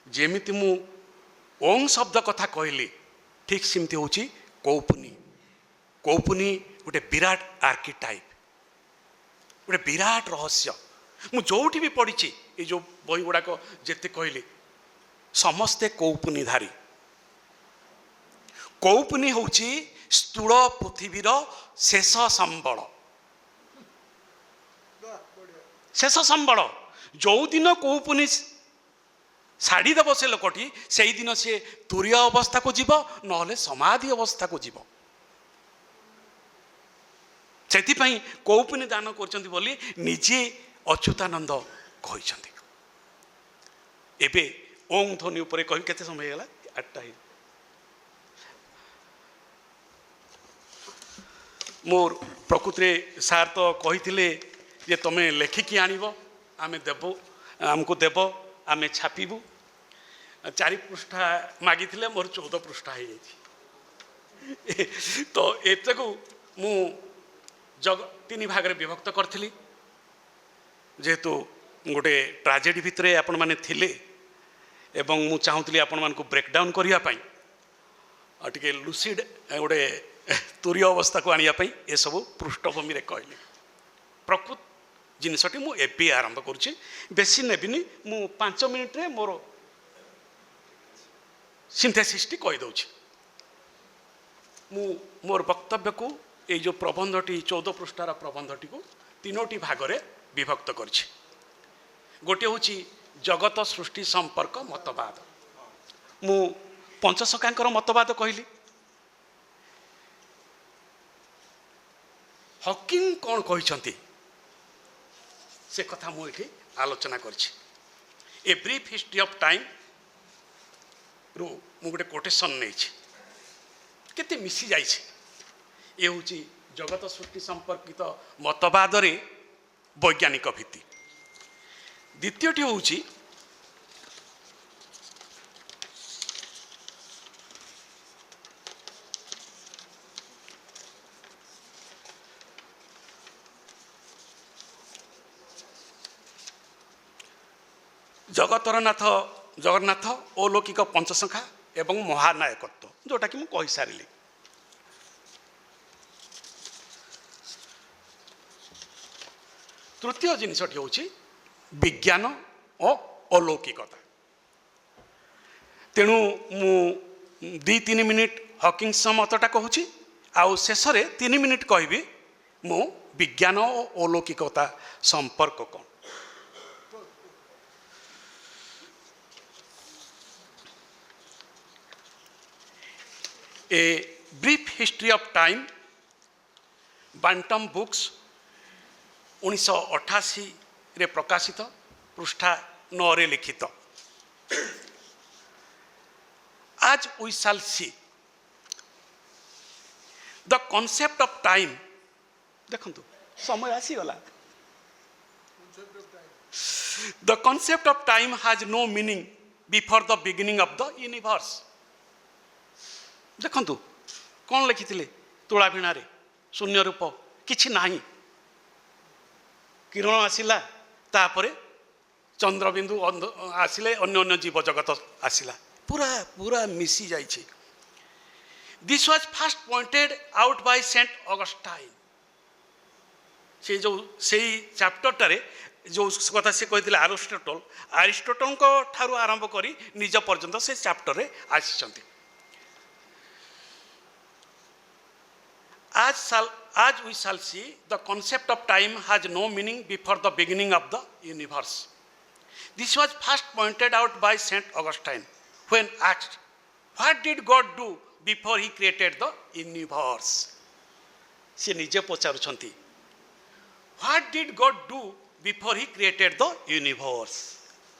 जेमिति मु ओं शब्द कथा कहली ठीक सेमती होची कौपनी। कौपनी गोटे विराट आर्किटाइप, गोटे विराट रहस्य। मु जोठी भी पढ़ी ये जो बही गुड़ाक जिते कहली समस्ते कौपनीधारी। कौपनी होची स्थूल पृथ्वीर शेष संबल। शेष संबल जो दिन कौपनी छाड़ी देव से लोकटी से ही दिन सी तुरीय अवस्था को जीव नहले समाधि अवस्था को जीव। से कौपनी दान कर बोली निजे अच्युतानंद कहते। एबे ओं ध्वनि उपरे कह केते समय गला? 8टा। मोर प्रकृति सार तो कही जे तुम लेखिकी आणव आमे देव, आमको देव, आमे छापिबू। 4 पृष्ठा मागी मोर 14 पृष्ठा हो जाए। तो एत को मु जग 3 भाग में विभक्त करी। जेहेतु गोटे ट्राजेडी भितर आपण मैंने थिले एवं मु चाहूली आपण मान को ब्रेकडाउन करने टे लुसीड गोटे तुरीय अवस्था को आने ये सब पृष्ठभूमि कहली। प्रकृत जिनसटी मु एबी आरंभ करुच्ची, बेसी नेबिनी। मु 5 मिनिट रे मोर सिंथेसिस कहीदे। मु मोर वक्तव्य को ये जो प्रबंधटी 14 पृष्ठार प्रबंधटी को 3टी भाग में विभक्त करछि। गोटे हूँ जगत सृष्टि संपर्क मतवाद। मु पंचसखांकर मतवाद कहली। हॉकिंग कौन कहते से कथा मुझे आलोचना करछि। ए ब्रीफ हिस्ट्री ऑफ टाइम रु मु गोटे कोटेशन नहीं केते मिसी जाइए। ये हूँ जगत सृष्टि संपर्कित मतवाद रे वैज्ञानिक भित्ति। द्वितीयटी हूँ जगन्नाथ अलौकिक पंचसंखा एवं महानायकत्व जोटा कि मुझे सारी। तृतीय जिनसटी हूँ विज्ञान और अलौकिकता। तेणु मु 2-3 मिनिट हॉकिंग्स मतटा कहूँ आउ शेष 3 मिनिट कहबी मु विज्ञान और अलौकिकता संपर्क कौन। A brief history of time Bantam books 1988 रे प्रकाशित, पृष्ठा 9 रे लिखित। आज we shall see the concept of time. देखो समय आसीगला। The concept of time has no meaning before the beginning of the universe. देखु कौन लिखी तुला भिणा शून्य रूप किछि नाही। किरण आसिला तापरे ଚନ୍ଦ୍ରବିନ୍ଦୁ ଆସିଲେ ଅନ୍ୟ ଅନ୍ୟ ଜୀବ ଜଗତ ଆସିଲା, ପୁରା ପୁରା ମିଶି ଯାଇଛି। This was first pointed out by Saint Augustine. ସେ ଯେଉଁ ସେଇ ଚାପ୍ଟରଟାରେ ଯେଉଁ କଥା ସେ କହିଥିଲେ ଆରିଷ୍ଟଟଲଙ୍କ ଠାରୁ ଆରମ୍ଭ କରି ନିଜ ପର୍ଯ୍ୟନ୍ତ ସେ ଚାପ୍ଟରରେ ଆସିଛନ୍ତି। As we shall see, the concept of time has no meaning before the beginning of the universe. This was first pointed out by Saint Augustine when asked, what did God do before he created the universe? ସେ ନିଜେ ପଚାରୁଛନ୍ତି, what did God do before he created the universe?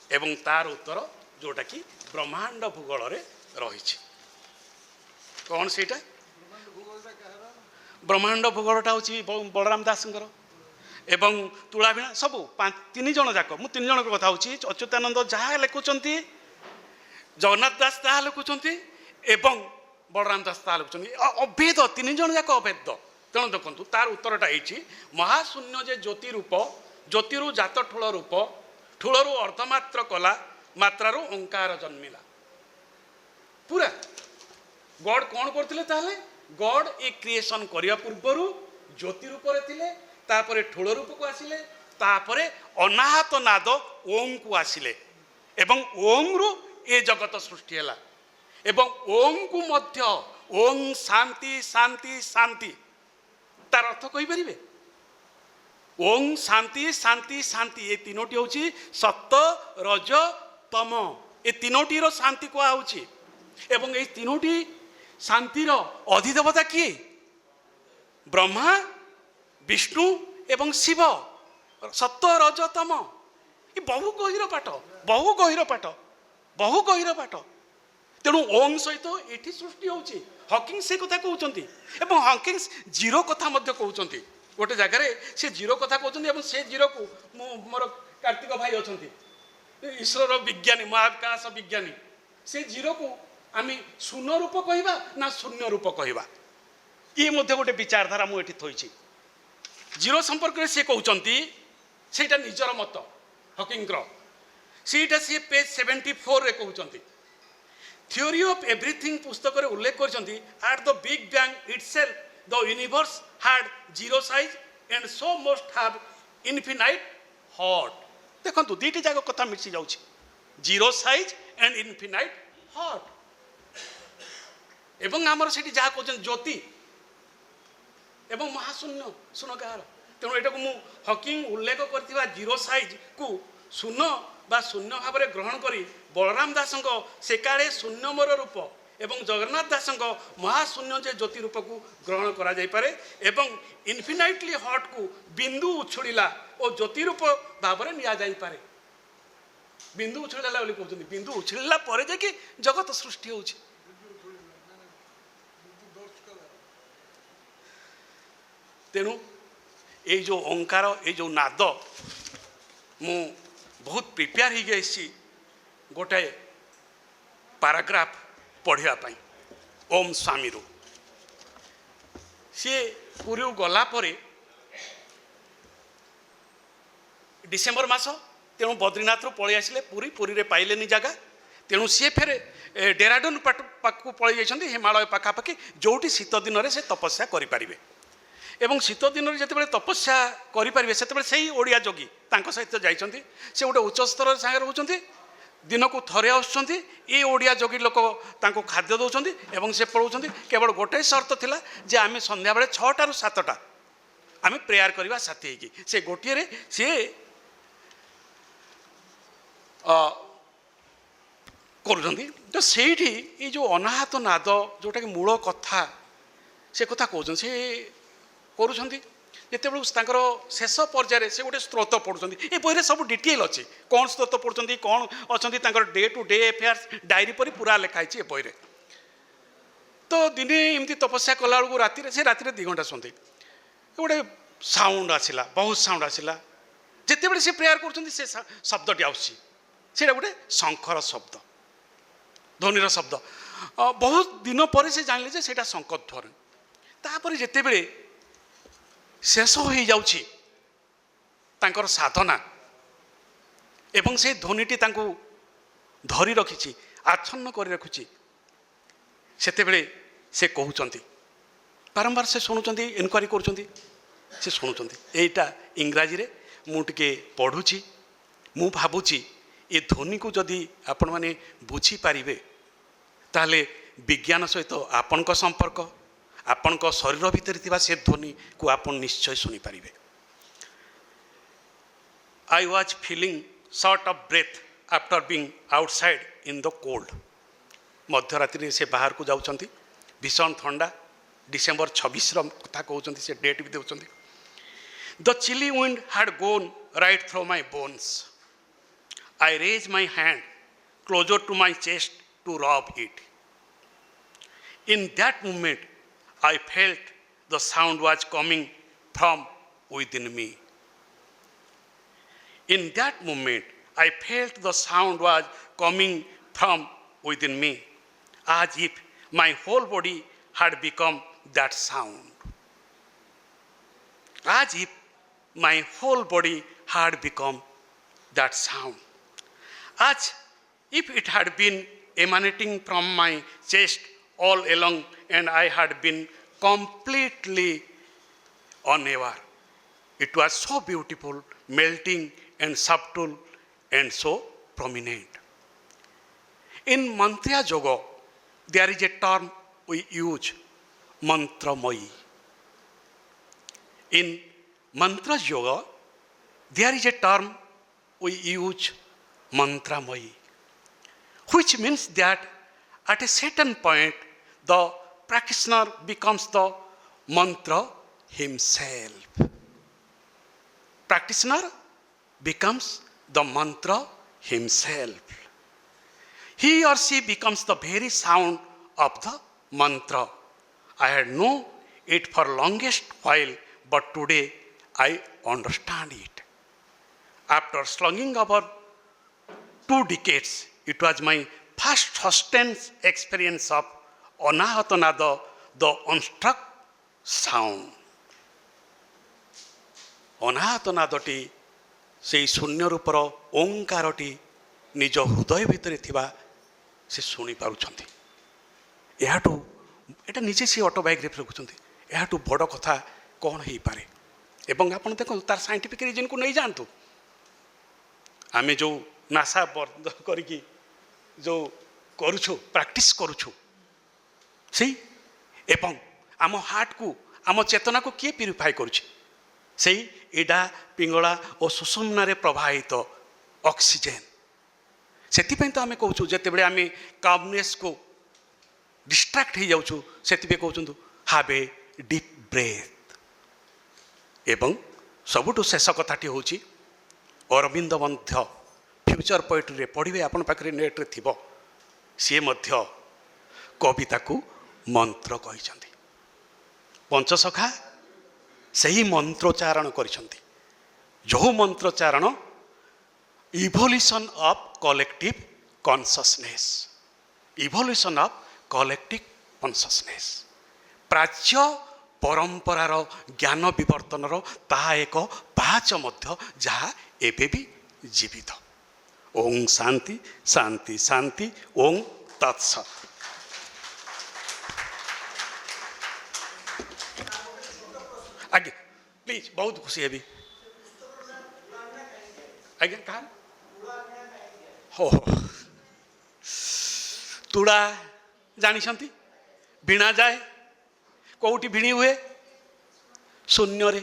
ଏବଂ ତାର ଉତ୍ତର ଯେଉଁଟାକି ବ୍ରହ୍ମାଣ୍ଡ ଭୂଗୋଳରେ ରହିଛି। କ'ଣ ସେଇଟା? ବ୍ରହ୍ମାଣ୍ଡ ଭୂଗୋଳଟା ହେଉଛି ବଳରାମ ଦାସଙ୍କର ଏବଂ ତୁଳାଭିଣା ସବୁ ତିନି ଜଣ ଯାକ, ମୁଁ ତିନି ଜଣଙ୍କ କଥା ହେଉଛି, ଅଚ୍ୟୁତାନନ୍ଦ ଯାହା ଲେଖୁଛନ୍ତି, ଜଗନ୍ନାଥ ଦାସ ତାହା ଲେଖୁଛନ୍ତି ଏବଂ ବଳରାମ ଦାସ ତାହା ଲେଖୁଛନ୍ତି, ଅଭେଦ, ତିନି ଜଣ ଯାକ ଅଭେଦ। ତେଣୁ ଦେଖନ୍ତୁ ତାର ଉତ୍ତରଟା ହେଇଛି, ମହାଶୂନ୍ୟ ଯେ ଜ୍ୟୋତି ରୂପ, ଜ୍ୟୋତିରୁ ଜାତ ଠୁଳ ରୂପ, ଠୁଳରୁ ଅର୍ଦ୍ଧମାତ୍ର କଲା, ମାତ୍ରାରୁ ଓଙ୍କାର ଜନ୍ମିଲା। ପୁରା ଗଡ୍ କ'ଣ କରୁଥିଲେ ତାହେଲେ? ଗଡ୍ ଏ କ୍ରିଏସନ୍ କରିବା ପୂର୍ବରୁ ଜ୍ୟୋତି ରୂପରେ ଥିଲେ, ତାପରେ ଠୁଳ ରୂପକୁ ଆସିଲେ, ତାପରେ ଅନାହତ ନାଦ ଓଂକୁ ଆସିଲେ ଏବଂ ଓଂରୁ ଏ ଜଗତ ସୃଷ୍ଟି ହେଲା। ଏବଂ ଓଂକୁ ମଧ୍ୟ ଓଂ ଶାନ୍ତି ଶାନ୍ତି ଶାନ୍ତି, ତାର ଅର୍ଥ କହିପାରିବେ? ଓଂ ଶାନ୍ତି ଶାନ୍ତି ଶାନ୍ତି, ଏ ତିନୋଟି ହେଉଛି ସତ ରଜ ତମ, ଏ ତିନୋଟିର ଶାନ୍ତି କୁହାହେଉଛି। ଏବଂ ଏଇ ତିନୋଟି ଶାନ୍ତିର ଅଧିଦେବତା କିଏ? ବ୍ରହ୍ମା, ବିଷ୍ଣୁ ଏବଂ ଶିବ। ସତ ରଜ ତମ, ଏ ବହୁ ଗଭୀର ପାଠ, ବହୁ ଗଭୀର ପାଠ, ବହୁ ଗଭୀର ପାଠ। ତେଣୁ ଓଂ ସହିତ ଏଠି ସୃଷ୍ଟି ହେଉଛି। ହକିନ୍ସ ସେ କଥା କହୁଛନ୍ତି ଏବଂ ହକିନ୍ସ ଜିରୋ କଥା ମଧ୍ୟ କହୁଛନ୍ତି। ଗୋଟେ ଜାଗାରେ ସେ ଜିରୋ କଥା କହୁଛନ୍ତି ଏବଂ ସେ ଜିରୋକୁ ମୁଁ, ମୋର କାର୍ତ୍ତିକ ଭାଇ ଅଛନ୍ତି, ଈଶ୍ୱର ବିଜ୍ଞାନୀ, ମହାକାଶ ବିଜ୍ଞାନୀ, ସେ ଜିରୋକୁ ଆମେ ଶୂନ୍ୟ ରୂପ କହିବା ନା ଶୂନ୍ୟ ରୂପ କହିବା, ଇଏ ମଧ୍ୟ ଗୋଟେ ବିଚାରଧାରା ମୁଁ ଏଠି ଥୋଇଛି। ଜିରୋ ସମ୍ପର୍କରେ ସେ କହୁଛନ୍ତି, ସେଇଟା ନିଜର ମତ ହକିଙ୍ଗର, ସେଇଟା ସିଏ ପେଜ୍ 74ରେ କହୁଛନ୍ତି। ଥିଓରି ଅଫ୍ ଏଭ୍ରିଥିଙ୍ଗ ପୁସ୍ତକରେ ଉଲ୍ଲେଖ କରିଛନ୍ତି, at the big bang itself the universe had zero size and so must have infinite hot. ଦେଖନ୍ତୁ ଦୁଇଟି ଯାକ କଥା ମିଶି ଯାଉଛି, zero size and infinite hot. ଏବଂ ଆମର ସେଠି ଯାହା କହୁଛନ୍ତି ଜ୍ୟୋତି ଏବଂ ମହାଶୂନ୍ୟ ଶୂନ୍ୟକାଳ। ତେଣୁ ଏଟାକୁ ମୁଁ ହକିଂ ଉଲ୍ଲେଖ କରିଥିବା ଜିରୋ ସାଇଜ୍କୁ ଶୂନ୍ୟ ବା ଶୂନ୍ୟ ଭାବରେ ଗ୍ରହଣ କରି ବଳରାମ ଦାସଙ୍କ ସେକାଳେ ଶୂନ୍ୟମର ରୂପ ଏବଂ ଜଗନ୍ନାଥ ଦାସଙ୍କ ମହାଶୂନ୍ୟ ଯେ ଜ୍ୟୋତି ରୂପକୁ ଗ୍ରହଣ କରାଯାଇପାରେ ଏବଂ ଇନଫିନାଇଟଲି ହଟ୍କୁ ବିନ୍ଦୁ ଉଛୁଳିଲା ଓ ଜ୍ୟୋତି ରୂପ ଭାବରେ ନିଆଯାଇପାରେ। ବିନ୍ଦୁ ଉଛୁଳିଲା ବୋଲି କହୁଛନ୍ତି, ବିନ୍ଦୁ ଉଛୁଳିଲା ପରେ ଯାଇକି ଜଗତ ସୃଷ୍ଟି ହେଉଛି। ତେଣୁ ଏଇ ଯେଉଁ ଓଙ୍କାର, ଏଇ ଯେଉଁ ନାଦ, ମୁଁ ବହୁତ ପ୍ରିପେୟାର ହେଇକି ଆସିଛି ଗୋଟାଏ ପାରାଗ୍ରାଫ ପଢ଼ିବା ପାଇଁ ଓମ୍ ସ୍ୱାମୀରୁ। ସିଏ ପୁରୀରୁ ଗଲା ପରେ ଡିସେମ୍ବର ମାସ, ତେଣୁ ବଦ୍ରିନାଥରୁ ପଳେଇ ଆସିଲେ ପୁରୀ, ପୁରୀରେ ପାଇଲେନି ଜାଗା, ତେଣୁ ସିଏ ଫେରେ ଡେରାଡୁନ ପାଖକୁ ପଳେଇ ଯାଇଛନ୍ତି, ହିମାଳୟ ପାଖାପାଖି, ଯେଉଁଠି ଶୀତ ଦିନରେ ସେ ତପସ୍ୟା କରିପାରିବେ। ଏବଂ ଶୀତ ଦିନରେ ଯେତେବେଳେ ତପସ୍ୟା କରିପାରିବେ ସେତେବେଳେ ସେଇ ଓଡ଼ିଆ ଯୋଗୀ ତାଙ୍କ ସହିତ ଯାଇଛନ୍ତି। ସେ ଗୋଟେ ଉଚ୍ଚ ସ୍ତରରେ ସାଙ୍ଗେ ରହୁଛନ୍ତି, ଦିନକୁ ଥରେ ଆସୁଛନ୍ତି, ଏ ଓଡ଼ିଆ ଯୋଗୀ ଲୋକ ତାଙ୍କୁ ଖାଦ୍ୟ ଦେଉଛନ୍ତି ଏବଂ ସେ ପଳାଉଛନ୍ତି। କେବଳ ଗୋଟାଏ ସର୍ତ୍ତ ଥିଲା ଯେ ଆମେ ସନ୍ଧ୍ୟାବେଳେ 6ଟାରୁ 7ଟା ଆମେ ପ୍ରେୟାର କରିବା ସାଥି ହେଇକି। ସେ ଗୋଟିଏରେ ସିଏ କରୁଛନ୍ତି। ତ ସେଇଠି ଏଇ ଯେଉଁ ଅନାହତ ନାଦ, ଯେଉଁଟାକି ମୂଳ କଥା, ସେ କଥା କହୁଛନ୍ତି, ସେ କରୁଛନ୍ତି। ଯେତେବେଳେ ତାଙ୍କର ଶେଷ ପର୍ଯ୍ୟାୟରେ ସେ ଗୋଟେ ସ୍ରୋତ ପଢ଼ୁଛନ୍ତି, ଏ ବହିରେ ସବୁ ଡିଟେଲ ଅଛି, କ'ଣ ସ୍ରୋତ ପଢ଼ୁଛନ୍ତି, କ'ଣ ଅଛନ୍ତି, ତାଙ୍କର day to day affairs diary ପରି ପୁରା ଲେଖା ହେଇଛି ଏ ବହିରେ। ତ ଦିନେ ଏମିତି ତପସ୍ୟା କଲାବେଳକୁ ରାତିରେ, ସେ ରାତିରେ 2 ଘଣ୍ଟା ଶୁଅନ୍ତି, ଗୋଟେ ସାଉଣ୍ଡ ଆସିଲା, ବହୁତ ସାଉଣ୍ଡ ଆସିଲା। ଯେତେବେଳେ ସେ ପ୍ରେୟାର କରୁଛନ୍ତି ସେ ଶବ୍ଦଟି ଆସୁଛି, ସେଇଟା ଗୋଟେ ଶଙ୍ଖର ଶବ୍ଦ, ଧ୍ୱନିର ଶବ୍ଦ। ବହୁତ ଦିନ ପରେ ସେ ଜାଣିଲେ ଯେ ସେଇଟା ଶଙ୍ଖ ଧ୍ୱନି। ତାପରେ ଯେତେବେଳେ ଶେଷ ହୋଇଯାଉଛି ତାଙ୍କର ସାଧନା, ଏବଂ ସେ ଧ୍ୱନିଟି ତାଙ୍କୁ ଧରି ରଖିଛି, ଆଚ୍ଛନ୍ନ କରି ରଖୁଛି। ସେତେବେଳେ ସେ କହୁଛନ୍ତି, ବାରମ୍ବାର ସେ ଶୁଣୁଛନ୍ତି, ଇନକ୍ୱାରି କରୁଛନ୍ତି, ସେ ଶୁଣୁଛନ୍ତି। ଏଇଟା ଇଂରାଜୀରେ ମୁଁ ଟିକେ ପଢ଼ୁଛି। ମୁଁ ଭାବୁଛି ଏ ଧ୍ୱନିକୁ ଯଦି ଆପଣମାନେ ବୁଝିପାରିବେ ତାହେଲେ ବିଜ୍ଞାନ ସହିତ ଆପଣଙ୍କ ସମ୍ପର୍କ, ଆପଣଙ୍କ ଶରୀର ଭିତରେ ଥିବା ସେ ଧ୍ୱନିକୁ ଆପଣ ନିଶ୍ଚୟ ଶୁଣିପାରିବେ। I was feeling short of breath after being outside in the cold. ମଧ୍ୟରାତ୍ରିରେ ସେ ବାହାରକୁ ଯାଉଛନ୍ତି, ଭୀଷଣ ଥଣ୍ଡା, ଡିସେମ୍ବର 26ର କଥା କହୁଛନ୍ତି, ସେ ଡେଟ୍ ବି ଦେଉଛନ୍ତି। The chilly wind had gone right through my bones. I raised my hand closer to my chest to rub it. In that moment, I felt the sound was coming from within me. In that moment, I felt the sound was coming from within me, as if my whole body had become that sound. As if my whole body had become that sound. As if it had been emanating from my chest all along and I had been completely unaware. It was so beautiful, melting and subtle and so prominent. In Mantra Yoga, there is a term we use, Mantramayi. In Mantra Yoga, there is a term we use, Mantramayi, which means that at a certain point, the practitioner becomes the mantra himself. Practitioner becomes the mantra himself. He or she becomes the very sound of the mantra. I had known it for longest while, but today I understand it. After slugging over 2 decades, it was my first sustained experience of Anahatanada, the unstruck sound. ଅନାହତନାଦଟି ସେଇ ଶୂନ୍ୟ ରୂପର ଓଙ୍କାରଟି ନିଜ ହୃଦୟ ଭିତରେ ଥିବା ସେ ଶୁଣିପାରୁଛନ୍ତି। ଏହାଠୁ ଏଇଟା ନିଜେ ସେ ଅଟୋବାୟୋଗ୍ରାଫି ରଖୁଛନ୍ତି, ଏହାଠୁ ବଡ଼ କଥା କ'ଣ ହେଇପାରେ? ଏବଂ ଆପଣ ଦେଖନ୍ତୁ ତାର ସାଇଣ୍ଟିଫିକ୍ ରିଜନ୍କୁ ନେଇଯାଆନ୍ତୁ। ଆମେ ଯେଉଁ ନାସା ବନ୍ଦ କରିକି ଯେଉଁ କରୁଛୁ, ପ୍ରାକ୍ଟିସ୍ କରୁଛୁ, ସେଇ ଏବଂ ଆମ ହାର୍ଟକୁ, ଆମ ଚେତନାକୁ କିଏ ପ୍ୟୁରିଫାଏ କରୁଛି? ସେଇ ଇଡ଼ା, ପିଙ୍ଗଳା ଓ ସୁଷୁମ୍ନାରେ ପ୍ରବାହିତ ଅକ୍ସିଜେନ୍। ସେଥିପାଇଁ ତ ଆମେ କହୁଛୁ, ଯେତେବେଳେ ଆମେ କାମନେସ୍କୁ ଡିଷ୍ଟ୍ରାକ୍ଟ ହେଇଯାଉଛୁ, ସେଥିପାଇଁ କହୁଛନ୍ତି ହାଭ୍ ଏ ଡିପ୍ ବ୍ରେଥ୍। ଏବଂ ସବୁଠୁ ଶେଷ କଥାଟି ହେଉଛି, ଅରବିନ୍ଦ ମଧ୍ୟ ଫ୍ୟୁଚର ପୋଏଟ୍ରିରେ ପଢ଼ିବେ, ଆପଣ ପାଖରେ ନେଟ୍ରେ ଥିବ, ସିଏ ମଧ୍ୟ କବିତାକୁ ମନ୍ତ୍ର କହିଛନ୍ତି। ପଞ୍ଚସଖା ସେହି ମନ୍ତ୍ରୋଚ୍ଚାରଣ କରିଛନ୍ତି, ଯେଉଁ ମନ୍ତ୍ରୋଚ୍ଚାରଣ evolution of collective consciousness, evolution of collective consciousness, ପ୍ରାଚ୍ୟ ପରମ୍ପରାର ଜ୍ଞାନ ବିବର୍ତ୍ତନର ତାହା ଏକ ପାହାଚ ମଧ୍ୟ, ଯାହା ଏବେ ବି ଜୀବିତ। ଓଂ ଶାନ୍ତି ଶାନ୍ତି ଶାନ୍ତି, ଓଂ ତତ୍ସତ୍। ଆଜ୍ଞା ପ୍ଲିଜ୍, ବହୁତ ଖୁସି ହେବି। ଆଜ୍ଞା କାହାର? ହୋ ତୁଳା ଜାଣିଛନ୍ତି? ଭିଣା ଯାଏ। କେଉଁଠି ଭିଣି ହୁଏ? ଶୂନ୍ୟରେ।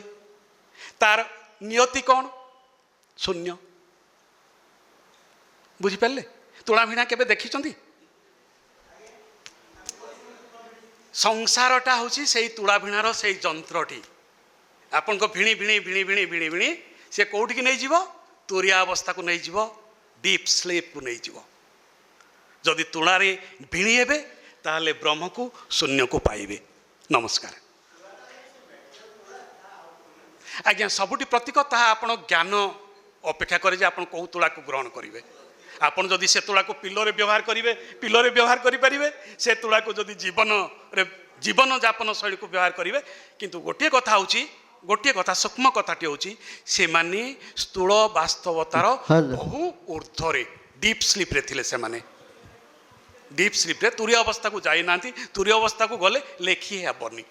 ତାର ନିୟତି କ'ଣ? ଶୂନ୍ୟ। ବୁଝିପାରିଲେ? ତୁଳା ଭିଣା କେବେ ଦେଖିଛନ୍ତି? ସଂସାରଟା ହେଉଛି ସେଇ ତୁଳା ଭିଣାର ସେଇ ଯନ୍ତ୍ରଟି। ଆପଣଙ୍କ ଭିଣି ଭିଣି ଭିଣି ଭିଣି ଭିଣି ଭିଣି ସେ କେଉଁଠିକି ନେଇଯିବ? ତୁରିଆ ଅବସ୍ଥାକୁ ନେଇଯିବ, ଡିପ୍ ସ୍ଲିପ୍କୁ ନେଇଯିବ। ଯଦି ତୁଳାରେ ଭିଣି ହେବେ ତାହେଲେ ବ୍ରହ୍ମକୁ, ଶୂନ୍ୟକୁ ପାଇବେ। ନମସ୍କାର। ଆଜ୍ଞା, ସବୁଠି ପ୍ରତୀକ ତାହା ଆପଣ ଜ୍ଞାନ ଅପେକ୍ଷା କରେ ଯେ ଆପଣ କେଉଁ ତୁଳାକୁ ଗ୍ରହଣ କରିବେ। ଆପଣ ଯଦି ସେ ତୁଳାକୁ ପିଲରେ ବ୍ୟବହାର କରିବେ, ପିଲରେ ବ୍ୟବହାର କରିପାରିବେ। ସେ ତୁଳାକୁ ଯଦି ଜୀବନଯାପନ ଶୈଳୀକୁ ବ୍ୟବହାର କରିବେ। କିନ୍ତୁ ଗୋଟିଏ କଥା ହେଉଛି, गोटे कथा सूक्ष्म कथाटी होची से माने स्थूल वास्तवतार बहु ऊर्ध्वरे डीप स्लीप रे थिले से माने डीप स्लीप रे तुरी अवस्था को जाई नांती तुरी अवस्था को गले लेखी हेबनी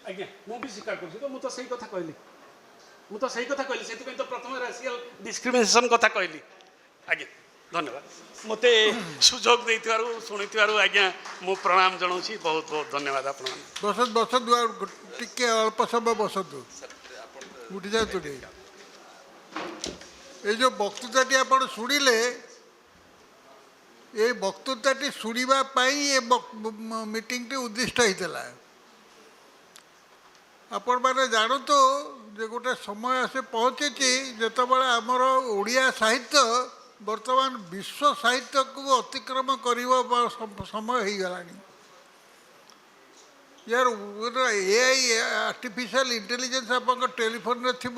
आज्ञा मु भी स्वीकार कर तो मुझे सही कथा कहली मु तो सही कथा कहली से तो प्रथम राशियल डिस्क्रिमिनेशन कथा कहली आज्ञा धन्यवाद मते सुजोग देइथिबारु सुनिथिबारु आज्ञा मु प्रणाम जणाउछि बहुत बहुत धन्यवाद आपण बसत बसत टिके अल्प समय बसत उठी जा तुटे ये जो वक्तृताटी आपण शुणिले ये वक्तृताटी शुणा ये मीटिंग टी उद्दिष्ट होता आपण मैंने जानतु जे गोटे समय आसे पहुँची जितेबाला आमर ओडिया साहित्य वर्तमान विश्व साहित्य को अतिक्रम कर समय हो गला यार एआई आर्टिफिशियल इंटेलिजेंस आप टेलीफोन थी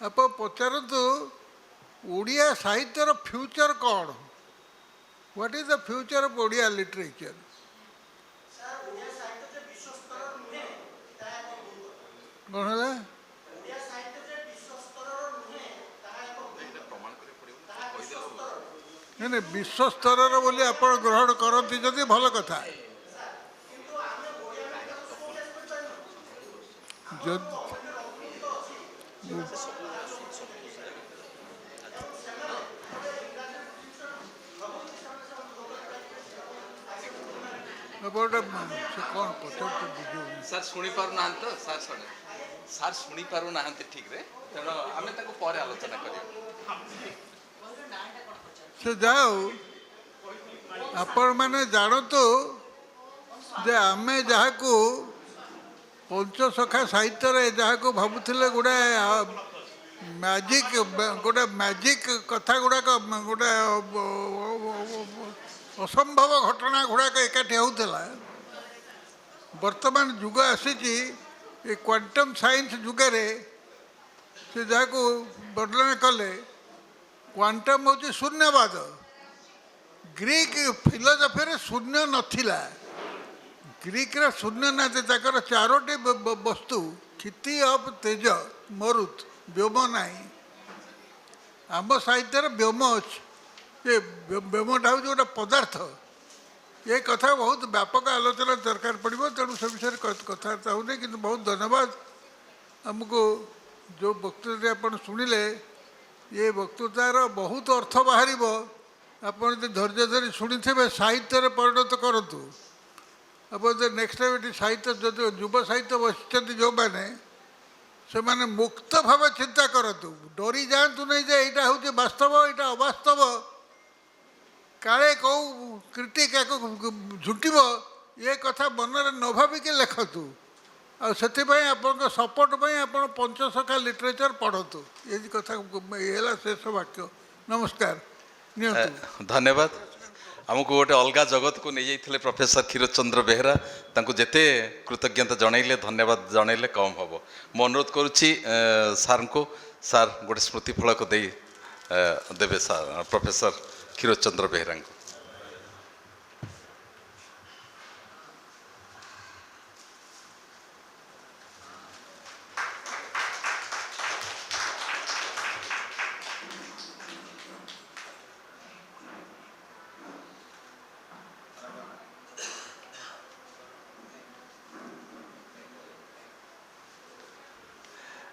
आप पचारतु ओडिया साहित्यर फ्यूचर कौन what is the future of Odia literature कौन है नहीं विश्व स्तर बोली आप ग्रहण करती जदि भल कथा कौन पचार ସାର୍ ଶୁଣି ପାରୁନାହାନ୍ତି ତ ସାର୍ ଶୁଣି ପାରୁନାହାନ୍ତି ଠିକରେ ତେଣୁ ଆମେ ତାକୁ ପରେ ଆଲୋଚନା କରିବା से जाओ आपण मैंने जानतु जे आमे जहाँ को पंचसखा साहित्य जहाँ को भावुले गोटे मैजिक गोटे मैजिक कथा गुड़ाक गोटे असंभव घटना गुड़ाक एकाठी होता वर्तमान जुग आसी क्वांटम साइंस जुगे से जहाँ को वर्णन कले क्वांटम हूँ शून्यवाद ग्रीक फिलोसफी रे शून्य नथिला ग्रीक रे शून्य ना ताकर चारोटी वस्तु क्षिति अप तेज मरुत व्योम नहीं आम साहित्य व्योम अच्छे व्योमटा हूँ गोटे पदार्थ ये कथा बहुत व्यापक आलोचना दरकार पड़ो तेणु से विषय कथबार्ता होने कि बहुत धन्यवाद आमको जो वक्तृता आप शुणिले ये वक्तृतार बहुत अर्थ बाहर आप धैर्य धरी शुणी थे साहित्य परिणत करूँ आप नेक्स्ट टाइम ये साहित्य जो युव साहित्य बस जो मैंने से मैंने मुक्त भाव चिंता करूँ डरी जातु नहीं जे यहाँ हूँ वास्तव यहाँ अवास्तव काले कौ क्रिटिक झुटिब ये कथा मनरे न भाविक लिखतु आप सपोर्ट आप पंचसखा लिटरेचर पढ़तु ये कथा ये शेष वाक्य नमस्कार धन्यवाद आमको गोटे अलग जगत को नहीं जाइए प्रोफेसर क्षीरचंद्र बेहेरा तांको जेते कृतज्ञता जनइले धन्यवाद जनइले कम हम मो अनुरोध करुच्ची सार को सार गोटे स्मृति फलक दे देवे सार प्रोफेसर क्षीरचंद्र बेहेरा को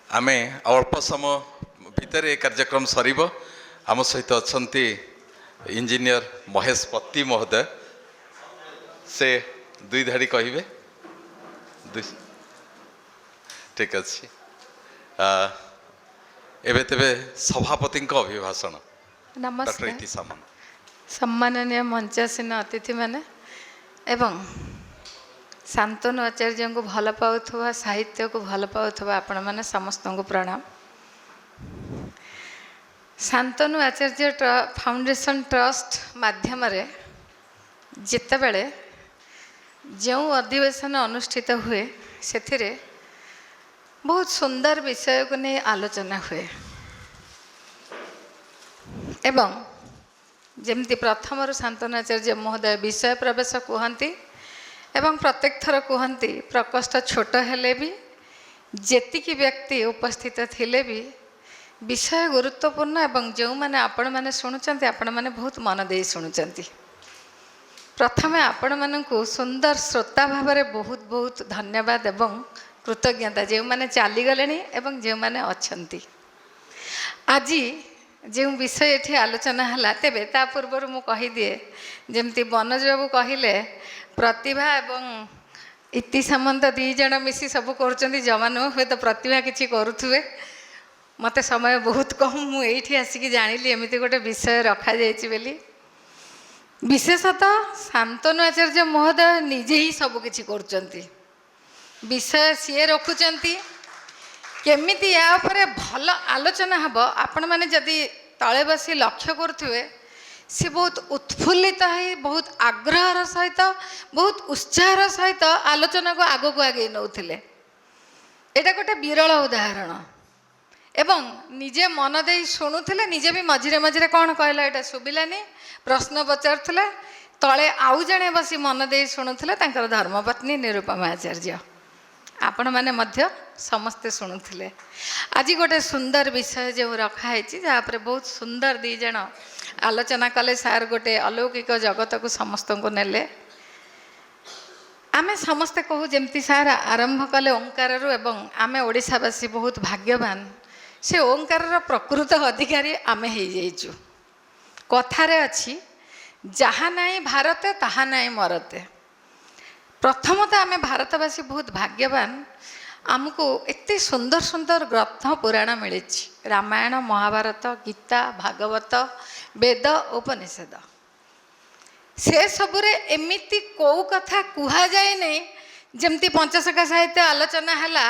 आमे अल्प समय भितर ये कार्यक्रम सरीब आम सहित अच्छा इंजीनियर महेश पति महोदय से दुई धाड़ी कहे ঠিক ଅଛି ଏବେ ତେବେ ସଭାପତିଙ୍କ ଅଭିଭାଷଣ ଡକ୍ଟର ନମସ୍କାର ଇତି ସାମନ୍ତ। ସମ୍ମାନନୀୟ ମଞ୍ଚାସୀନ ଅତିଥିମାନେ ଏବଂ ଶାନ୍ତନୁ ଆଚାର୍ଯ୍ୟଙ୍କୁ ଭଲ ପାଉଥିବା ସାହିତ୍ୟକୁ ଭଲ ପାଉଥିବା ଆପଣମାନେ ସମସ୍ତଙ୍କୁ ପ୍ରଣାମ। ଶାନ୍ତନୁ ଆଚାର୍ଯ୍ୟ ଫାଉଣ୍ଡେସନ୍ ଟ୍ରଷ୍ଟ ମାଧ୍ୟମରେ ଯେତେବେଳେ ଯେଉଁ ଅଧିବେଶନ ଅନୁଷ୍ଠିତ ହୁଏ ସେଥିରେ ବହୁତ ସୁନ୍ଦର ବିଷୟକୁ ନେଇ ଆଲୋଚନା ହୁଏ ଏବଂ ଯେମିତି ପ୍ରଥମରୁ ଶାନ୍ତନୁ ଆଚାର୍ଯ୍ୟ ମହୋଦୟ ବିଷୟ ପ୍ରବେଶ କୁହନ୍ତି ଏବଂ ପ୍ରତ୍ୟେକ ଥର କୁହନ୍ତି ପ୍ରକୋଷ୍ଠ ଛୋଟ ହେଲେ ବି ଯେତିକି ବ୍ୟକ୍ତି ଉପସ୍ଥିତ ଥିଲେ ବି ବିଷୟ ଗୁରୁତ୍ୱପୂର୍ଣ୍ଣ ଏବଂ ଯେଉଁମାନେ ଆପଣମାନେ ଶୁଣୁଛନ୍ତି ଆପଣମାନେ ବହୁତ ମନ ଦେଇ ଶୁଣୁଛନ୍ତି। ପ୍ରଥମେ ଆପଣମାନଙ୍କୁ ସୁନ୍ଦର ଶ୍ରୋତା ଭାବରେ ବହୁତ ବହୁତ ଧନ୍ୟବାଦ ଏବଂ କୃତଜ୍ଞତା ଯେଉଁମାନେ ଚାଲିଗଲେଣି ଏବଂ ଯେଉଁମାନେ ଅଛନ୍ତି। ଆଜି ଯେଉଁ ବିଷୟ ଏଠି ଆଲୋଚନା ହେଲା ତେବେ ତା ପୂର୍ବରୁ ମୁଁ କହିଦିଏ ଯେମିତି ବନଜ ବାବୁ କହିଲେ ପ୍ରତିଭା ଏବଂ ଇତି ସାମନ୍ତ ଦୁଇ ଜଣ ମିଶି ସବୁ କରୁଛନ୍ତି ଜମା ନୁହେଁ, ହୁଏତ ପ୍ରତିଭା କିଛି କରୁଥିବେ। ମୋତେ ସମୟ ବହୁତ କମ୍, ମୁଁ ଏଇଠି ଆସିକି ଜାଣିଲି ଏମିତି ଗୋଟେ ବିଷୟ ରଖାଯାଇଛି ବୋଲି। ବିଶେଷତଃ ଶାନ୍ତନୁ ଆଚାର୍ଯ୍ୟ ମହୋଦୟ ନିଜେ ହିଁ ସବୁ କିଛି କରୁଛନ୍ତି, ବିଷୟ ସିଏ ରଖୁଛନ୍ତି। କେମିତି ୟା ଉପରେ ଭଲ ଆଲୋଚନା ହେବ ଆପଣମାନେ ଯଦି ତଳେ ବସି ଲକ୍ଷ୍ୟ କରୁଥିବେ ସେ ବହୁତ ଉତ୍ଫୁଲ୍ଲିତ ହୋଇ ବହୁତ ଆଗ୍ରହର ସହିତ ବହୁତ ଉତ୍ସାହର ସହିତ ଆଲୋଚନାକୁ ଆଗକୁ ଆଗେଇ ନେଉଥିଲେ। ଏଇଟା ଗୋଟେ ବିରଳ ଉଦାହରଣ ଏବଂ ନିଜେ ମନ ଦେଇ ଶୁଣୁଥିଲେ, ନିଜେ ବି ମଝିରେ ମଝିରେ କ'ଣ କହିଲା ଏଇଟା ଶୁଭିଲାନି ପ୍ରଶ୍ନ ପଚାରୁଥିଲେ, ତଳେ ଆଉ ଜଣେ ବସି ମନ ଦେଇ ଶୁଣୁଥିଲେ ତାଙ୍କର ଧର୍ମପତ୍ନୀ ନିରୁପମା ଆଚାର୍ଯ୍ୟ। ଆପଣମାନେ ମଧ୍ୟ ସମସ୍ତେ ଶୁଣୁଥିଲେ। ଆଜି ଗୋଟେ ସୁନ୍ଦର ବିଷୟ ଯେଉଁ ରଖାହେଇଛି ଯାହା ଉପରେ ବହୁତ ସୁନ୍ଦର ଦୁଇ ଜଣ ଆଲୋଚନା କଲେ, ସାର୍ ଗୋଟେ ଅଲୌକିକ ଜଗତକୁ ସମସ୍ତଙ୍କୁ ନେଲେ। ଆମେ ସମସ୍ତେ କହୁ ଯେମିତି ସାର୍ ଆରମ୍ଭ କଲେ ଓଙ୍କାରରୁ ଏବଂ ଆମେ ଓଡ଼ିଶାବାସୀ ବହୁତ ଭାଗ୍ୟବାନ, ସେ ଓଙ୍କାରର ପ୍ରକୃତ ଅଧିକାରୀ ଆମେ ହେଇଯାଇଛୁ। କଥାରେ ଅଛି ଯାହା ନାହିଁ ଭାରତେ ତାହା ନାହିଁ ମରତେ। ପ୍ରଥମତଃ ଆମେ ଭାରତବାସୀ ବହୁତ ଭାଗ୍ୟବାନ, ଆମକୁ ଏତେ ସୁନ୍ଦର ସୁନ୍ଦର ଗ୍ରନ୍ଥ ପୁରାଣ ମିଳିଛି, ରାମାୟଣ ମହାଭାରତ ଗୀତା ଭାଗବତ ବେଦ ଉପନିଷଦ। ସେସବୁରେ ଏମିତି କେଉଁ କଥା କୁହାଯାଇନି ଯେମିତି ପଞ୍ଚସଖା ସାହିତ୍ୟ ଆଲୋଚନା ହେଲା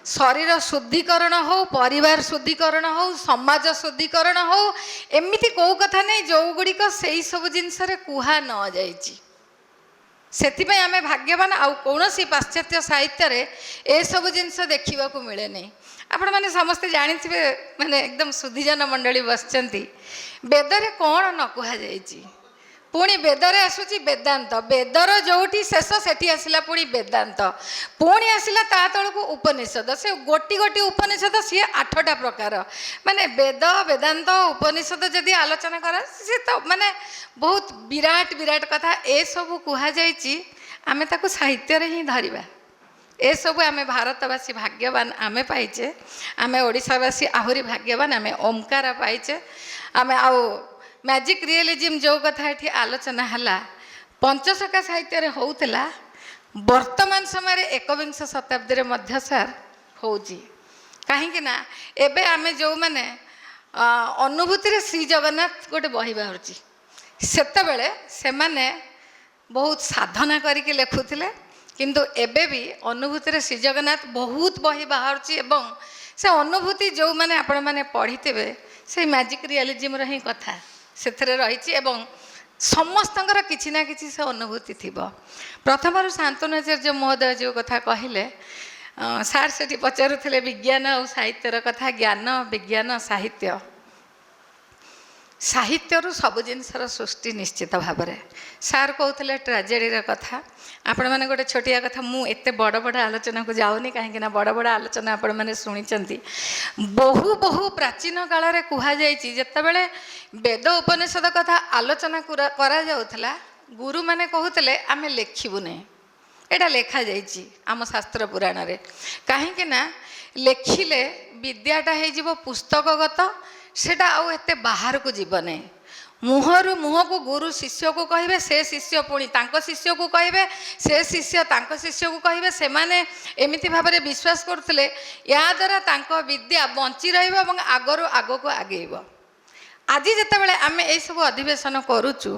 ଶରୀର ଶୁଦ୍ଧିକରଣ ହେଉ, ପରିବାର ଶୁଦ୍ଧିକରଣ ହେଉ, ସମାଜ ଶୁଦ୍ଧିକରଣ ହେଉ, ଏମିତି କେଉଁ କଥା ନାହିଁ ଯେଉଁଗୁଡ଼ିକ ସେଇ ସବୁ ଜିନିଷରେ କୁହା ନ ଯାଇଛି। ସେଥିପାଇଁ ଆମେ ଭାଗ୍ୟବାନ। ଆଉ କୌଣସି ପାଶ୍ଚାତ୍ୟ ସାହିତ୍ୟରେ ଏସବୁ ଜିନିଷ ଦେଖିବାକୁ ମିଳେନି। ଆପଣମାନେ ସମସ୍ତେ ଜାଣିଥିବେ, ମାନେ ଏକଦମ ସୁଧୀଜନ ମଣ୍ଡଳୀ ବସିଛନ୍ତି, ବେଦରେ କ'ଣ ନ କୁହାଯାଇଛି। ପୁଣି ବେଦରେ ଆସୁଛି ବେଦାନ୍ତ, ବେଦର ଯେଉଁଠି ଶେଷ ସେଠି ଆସିଲା ପୁଣି ବେଦାନ୍ତ, ପୁଣି ଆସିଲା ତା ତଳକୁ ଉପନିଷଦ। ସେ ଗୋଟି ଗୋଟି ଉପନିଷଦ ସିଏ 8ଟା ପ୍ରକାର, ମାନେ ବେଦ ବେଦାନ୍ତ ଉପନିଷଦ ଯଦି ଆଲୋଚନା କରା ସେ ତ ମାନେ ବହୁତ ବିରାଟ ବିରାଟ କଥା ଏସବୁ କୁହାଯାଇଛି। ଆମେ ତାକୁ ସାହିତ୍ୟରେ ହିଁ ଧରିବା। ଏସବୁ ଆମେ ଭାରତବାସୀ ଭାଗ୍ୟବାନ ଆମେ ପାଇଛେ, ଆମେ ଓଡ଼ିଶାବାସୀ ଆହୁରି ଭାଗ୍ୟବାନ ଆମେ ଓମକାର ପାଇଛେ। ଆମେ ଆଉ ମ୍ୟାଜିକ୍ ରିଏଲିଜିମ୍ ଯେଉଁ କଥା ଏଠି ଆଲୋଚନା ହେଲା ପଞ୍ଚସଖା ସାହିତ୍ୟରେ ହେଉଥିଲା, ବର୍ତ୍ତମାନ ସମୟରେ 21ଶ ଶତାବ୍ଦୀରେ ମଧ୍ୟ ସାର୍ ହେଉଛି। କାହିଁକି ନା ଏବେ ଆମେ ଯେଉଁମାନେ ଅନୁଭୂତିରେ ଶ୍ରୀ ଜଗନ୍ନାଥ ଗୋଟେ ବହି ବାହାରୁଛି, ସେତେବେଳେ ସେମାନେ ବହୁତ ସାଧନା କରିକି ଲେଖୁଥିଲେ, କିନ୍ତୁ ଏବେ ବି ଅନୁଭୂତିରେ ଶ୍ରୀ ଜଗନ୍ନାଥ ବହୁତ ବହି ବାହାରୁଛି ଏବଂ ସେ ଅନୁଭୂତି ଯେଉଁମାନେ ଆପଣମାନେ ପଢ଼ିଥିବେ ସେଇ ମ୍ୟାଜିକ୍ ରିଆଲିଜିମ୍ର ହିଁ କଥା ସେଥିରେ ରହିଛି ଏବଂ ସମସ୍ତଙ୍କର କିଛି ନା କିଛି ସେ ଅନୁଭୂତି ଥିବ। ପ୍ରଥମରୁ ଶାନ୍ତନୁ ଆଚାର୍ଯ୍ୟ ମହୋଦୟ ଯେଉଁ କଥା କହିଲେ, ସାର୍ ସେଠି ପଚାରୁଥିଲେ ବିଜ୍ଞାନ ଆଉ ସାହିତ୍ୟର କଥା। ଜ୍ଞାନ ବିଜ୍ଞାନ ସାହିତ୍ୟ, ସାହିତ୍ୟରୁ ସବୁ ଜିନିଷର ସୃଷ୍ଟି ନିଶ୍ଚିତ ଭାବରେ। ସାର୍ କହୁଥିଲେ ଟ୍ରାଜେଡ଼ିର କଥା। ଆପଣମାନେ ଗୋଟେ ଛୋଟିଆ କଥା, ମୁଁ ଏତେ ବଡ଼ ବଡ଼ ଆଲୋଚନାକୁ ଯାଉନି କାହିଁକିନା ବଡ଼ ବଡ଼ ଆଲୋଚନା ଆପଣମାନେ ଶୁଣିଛନ୍ତି। ବହୁ ବହୁ ପ୍ରାଚୀନ କାଳରେ କୁହାଯାଇଛି, ଯେତେବେଳେ ବେଦ ଉପନିଷଦ କଥା ଆଲୋଚନା କରାଯାଉଥିଲା ଗୁରୁମାନେ କହୁଥିଲେ ଆମେ ଲେଖିବୁନି, ଏଇଟା ଲେଖାଯାଇଛି ଆମ ଶାସ୍ତ୍ର ପୁରାଣରେ। କାହିଁକି ନା ଲେଖିଲେ ବିଦ୍ୟାଟା ହେଇଯିବ ପୁସ୍ତକଗତ, ସେଟା ଆଉ ଏତେ ବାହାରକୁ ଯିବ ନାହିଁ। मुहरु मुह को गुरु शिष्य को कहे से शिष्य पुणी तांको शिष्य को कहे से शिष्य तांको शिष्य को कहे से माने एमिति भाव में विश्वास करते या द्वारा तांको विद्या बंची रहिबो एवं आगरु आगो को आगेइबो। आज जितेबाला आम यही सब अधिवेशन करुचु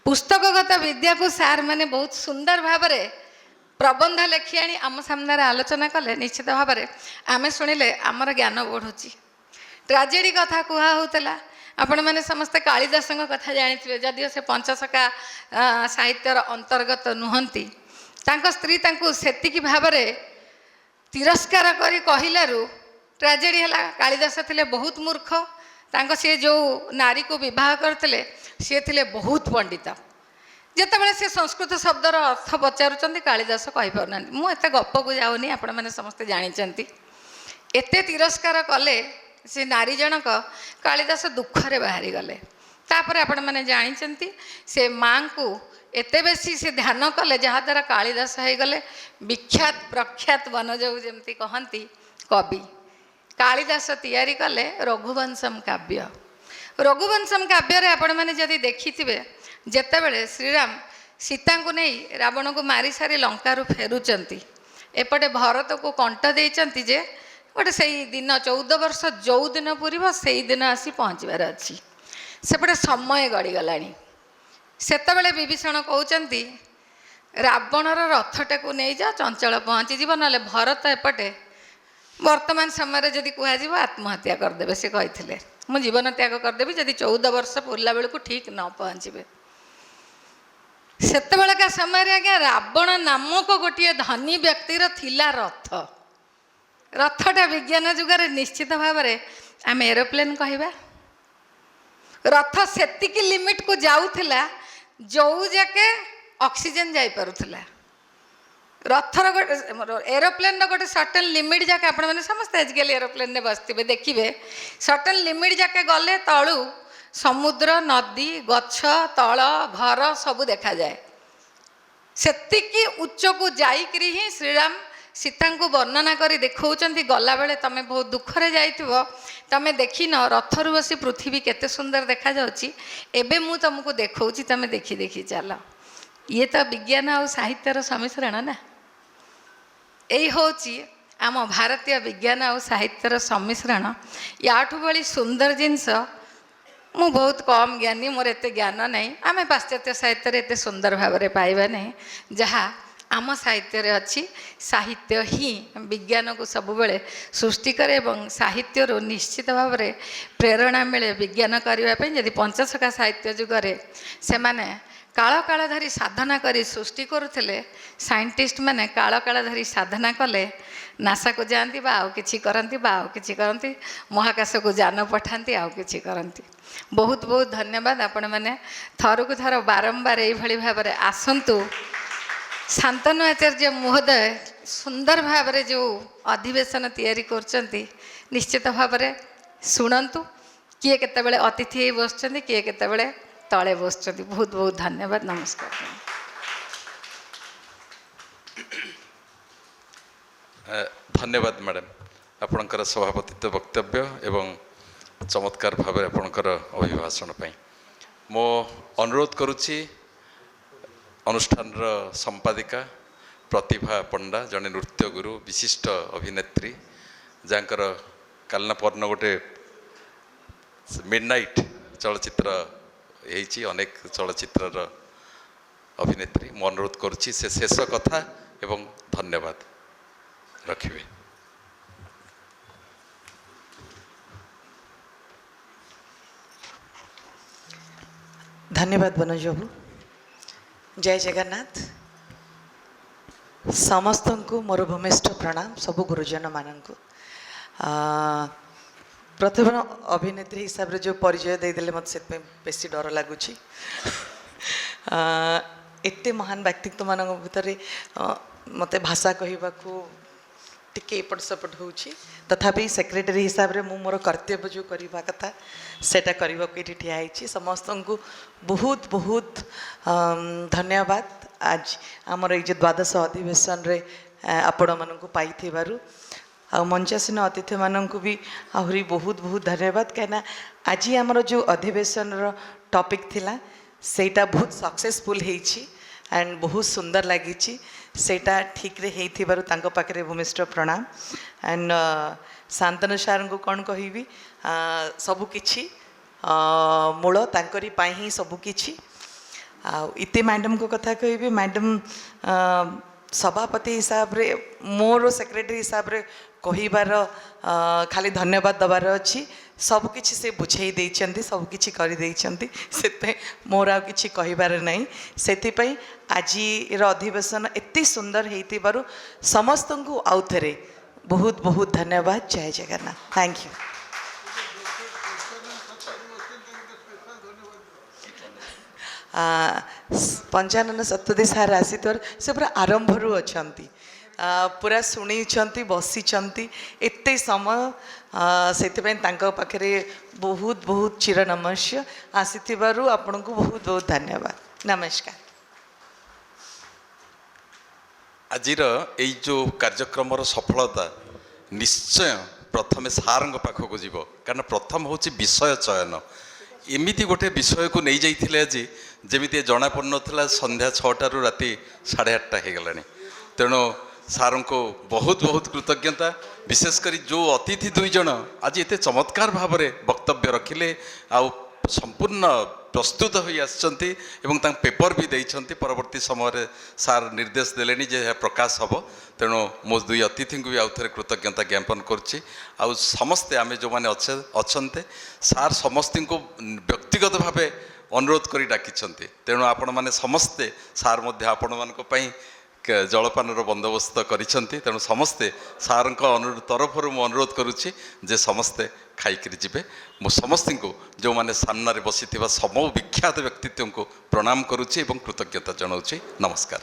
पुस्तकगत विद्या को सार मैंने बहुत सुंदर भाव में प्रबंध लेखि आनी आम सामने आलोचना कले निश्चित भाव में आम शुणिले आमर ज्ञान बढ़ुची। ट्राजेडी कथा कुहा होता आपण मैंने समस्ते कालिदास कथा जानी जदिव से पंचसखा साहित्यर अंतर्गत नुहंती स्त्री सेतिकी भाव में तिरस्कार करी कहिलारु ट्राजेडी है। कालिदास थिले बहुत मूर्ख तांको से जो नारी को विवाह करते सी थे बहुत पंडित जितेबाला से संस्कृत शब्दर अर्थ पचारुंट कालिदास कहीपना मुझे गप को जाऊनी आपण मैंने समस्ते जानते एत तिरस्कार कले से नारी जनक कालिदास दुखरे बाहरी गले। तापर आपण मैंने जानते से माँ को एत बेसी से ध्यान कले जहाद्वारा कालिदास हो गले विख्यात प्रख्यात वनजऊ जमती कहती कवि। कालिदास तैयारी कले रघुवंशम काव्य। रघुवंशम काव्य आपण मैंने जदि देखि जितेबले श्रीराम सीता को नहीं रावण को मारी सारी लंकारु फेरुचंती एपटे भरत को कंठ देइचंती जे गोटे से दिन 14 वर्ष जो दिन पूरब से दिन आसी पहुँचबार अच्छी सेपटे समय गड़ीगला सेतबले विभीषण कहते रावणर रथटा को नहीं जा चंचल पहुँचीज ना भरत एपटे वर्तमान समय जदि कह आत्महत्या करदे से कही मु जीवन त्याग करदेवी जदि 14 वर्ष पूरला बेलू ठीक न पहुँचे सेतबेलका समय आज्ञा रावण नामक गोटे धनी व्यक्तिर थिला रथ रथटा विज्ञान जुगर निश्चित भाव में आम एरोप्लेन कहवा रथ सेतिकी लिमिट को जाऊला जो जाके ऑक्सीजन जाई पारुथला रथर गोटे एरोप्लेन गोटे सर्टेन लिमिट जाके आपण मैंने समस्त आजिकल एरोप्लेन में बसते देखिए सर्टेन लिमिट जाके गले तलू समुद्र नदी गछ तल घर सब देखा जाए सेतिकी उच्च को जाइकरी ही श्रीराम सीता को वर्णना करी देखौचंती गला बेले तमे बहुत दुखरे जाइथिबो तमे देखिन रथरु बसी पृथ्वी केते सुंदर देखा जाउची एबे मु तुमको देखौची तमे देखी देखी चल ये तो विज्ञान और साहित्यर सम्मिश्रण ना यही होची आम भारतीय विज्ञान और साहित्यर सम्मिश्रण याठू बड़ी सुंदर जिनस मु बहुत कम ज्ञानी मोर एते ज्ञान नहीं आम पाश्चात्य साहित्य एते सुंदर भाव में पाइबा नहीं जहाँ आम साहित्य अच्छी साहित्य ही विज्ञान को सब बेले सृष्टि करे एवं साहित्य निश्चित भाव में प्रेरणा मिले विज्ञान करने जदि पंचसखा साहित्य जुगरे से माने काल काल धरी साधना करी सृष्टि करुले साइंटिस्ट माने काल काल धरी साधना कले नासा को जाती आउ कि करती महाकाश को जान पठाती आउ कि करती। बहुत बहुत धन्यवाद आपण मैंने थर को थर बारंबार यही भाव में आसतु शांतनु आचार्य महोदय सुंदर भाव में जो अधिवेशन तैयारी करचंती निश्चित भाव में शुणु किए केतेबेले अतिथि बस किए केतेबेले तले बस बहुत बहुत धन्यवाद नमस्कार। धन्यवाद मैडम आपणकर सभापतित्व वक्तव्य एवं चमत्कार भाव में आपणकर अभिभाषण पाई मो अनुरोध करुच्ची अनुष्ठान संपादिका प्रतिभा पंडा जड़े नृत्य गुरु विशिष्ट अभिनेत्री जहाँकर कालना परन गोटे मिडनाइट चलचित्र होती अनेक चलचित्र अभिनेत्री मो अनुरोध करुच्ची से शेष कथा एवं धन्यवाद रखिए। धन्यवाद बनोज बाबू। जय जगन्नाथ। समस्त को मोर भूमिष्ठ प्रणाम सबू गुरुजन मान को प्रथम अभिनेत्री हिसाब से जो परिचय देदेले मत से बेसी डर लगुच एत महान व्यक्तित्व मान भितर मत भाषा कहवाकू टिके एपट सेपट हो तथापि सेक्रेटरी हिसाब से मोर कर्तव्य जो करवा कथा सेटा करने को ये ठिया समस्त को बहुत बहुत धन्यवाद। आज आमर ये द्वादश अधिवेशन रे आपण मान पाई आ मंचासीन अतिथि मानक भी आहरी बहुत बहुत धन्यवाद कहीं आज आमर जो अधिवेशन टॉपिक थिला सेटा बहुत सक्सेसफुल हेछि एंड बहुत सुंदर लागिछि सेटा ठीक रे हेइथिबारु तांको पाखरे भूमिष्ठ प्रणाम एंड शांतनु सार को कौन कहबी सबु किछि मूल तांकरी पाई ही सबु किछि इते मैडम को कथा कहबी मैडम सभापति हिसाब रे मोर सेक्रेटरी हिसाब रे कहिबार खाली धन्यवाद दबार अछि सब किछि से बुझाई देइछन्ती सब किछि करि देइछन्ती सेते मोर आ किछि कहिबार नाही सेति पई आजि र अधिवेशन एते सुंदर हेइतिबारु समस्त को आउथरे बहुत बहुत धन्यवाद जय जगन्नाथ थैंक यू पंचानन सतपदी सार आसीतर से पूरा आरंभ रु अछंती पूरा शुणी बसी एते समय से पाखे बहुत बहुत चिर नमस्य आसीथिबारु आपन को बहुत बहुत धन्यवाद नमस्कार आजिर एई जो कार्यक्रम सफलता निश्चय प्रथमे सार पाखक जीव कारण प्रथम हूँ विषय चयन एमती गोटे विषय को नहीं जाइए आज जमी जना पड़ा संध्या 6टार राति 8:30 हो गला तेणु सार को बहुत बहुत कृतज्ञता विशेषकर जो अतिथि दुई जन आज एत चमत्कार भाव में वक्तव्य रखिले आ संपूर्ण प्रस्तुत हो आसचंती एवं पेपर भी देइछंती परवर्ती समय सार निर्देश देलेनी जे प्रकाश हम तेणु मो दुई अतिथि को भी आउ थे कृतज्ञता ज्ञापन करुच्ची आउ समस्ते आम जो मैंने अच्छे सार समस्त को व्यक्तिगत भाव अनुरोध कर डाकिछंती तेणु आपण मैंने समस्ते सार मध्य आपण मानक पई जलपान बंदोबस्त करिछंती तेणु समस्ते सार तरफ अनुरोध करुच्ची जे समस्ते खाइकरी जीवे मो समस्त को जो मैंने सामने बसी समूह विख्यात व्यक्तित्व को प्रणाम करुच्ची एवं कृतज्ञता जनाऊँगी नमस्कार।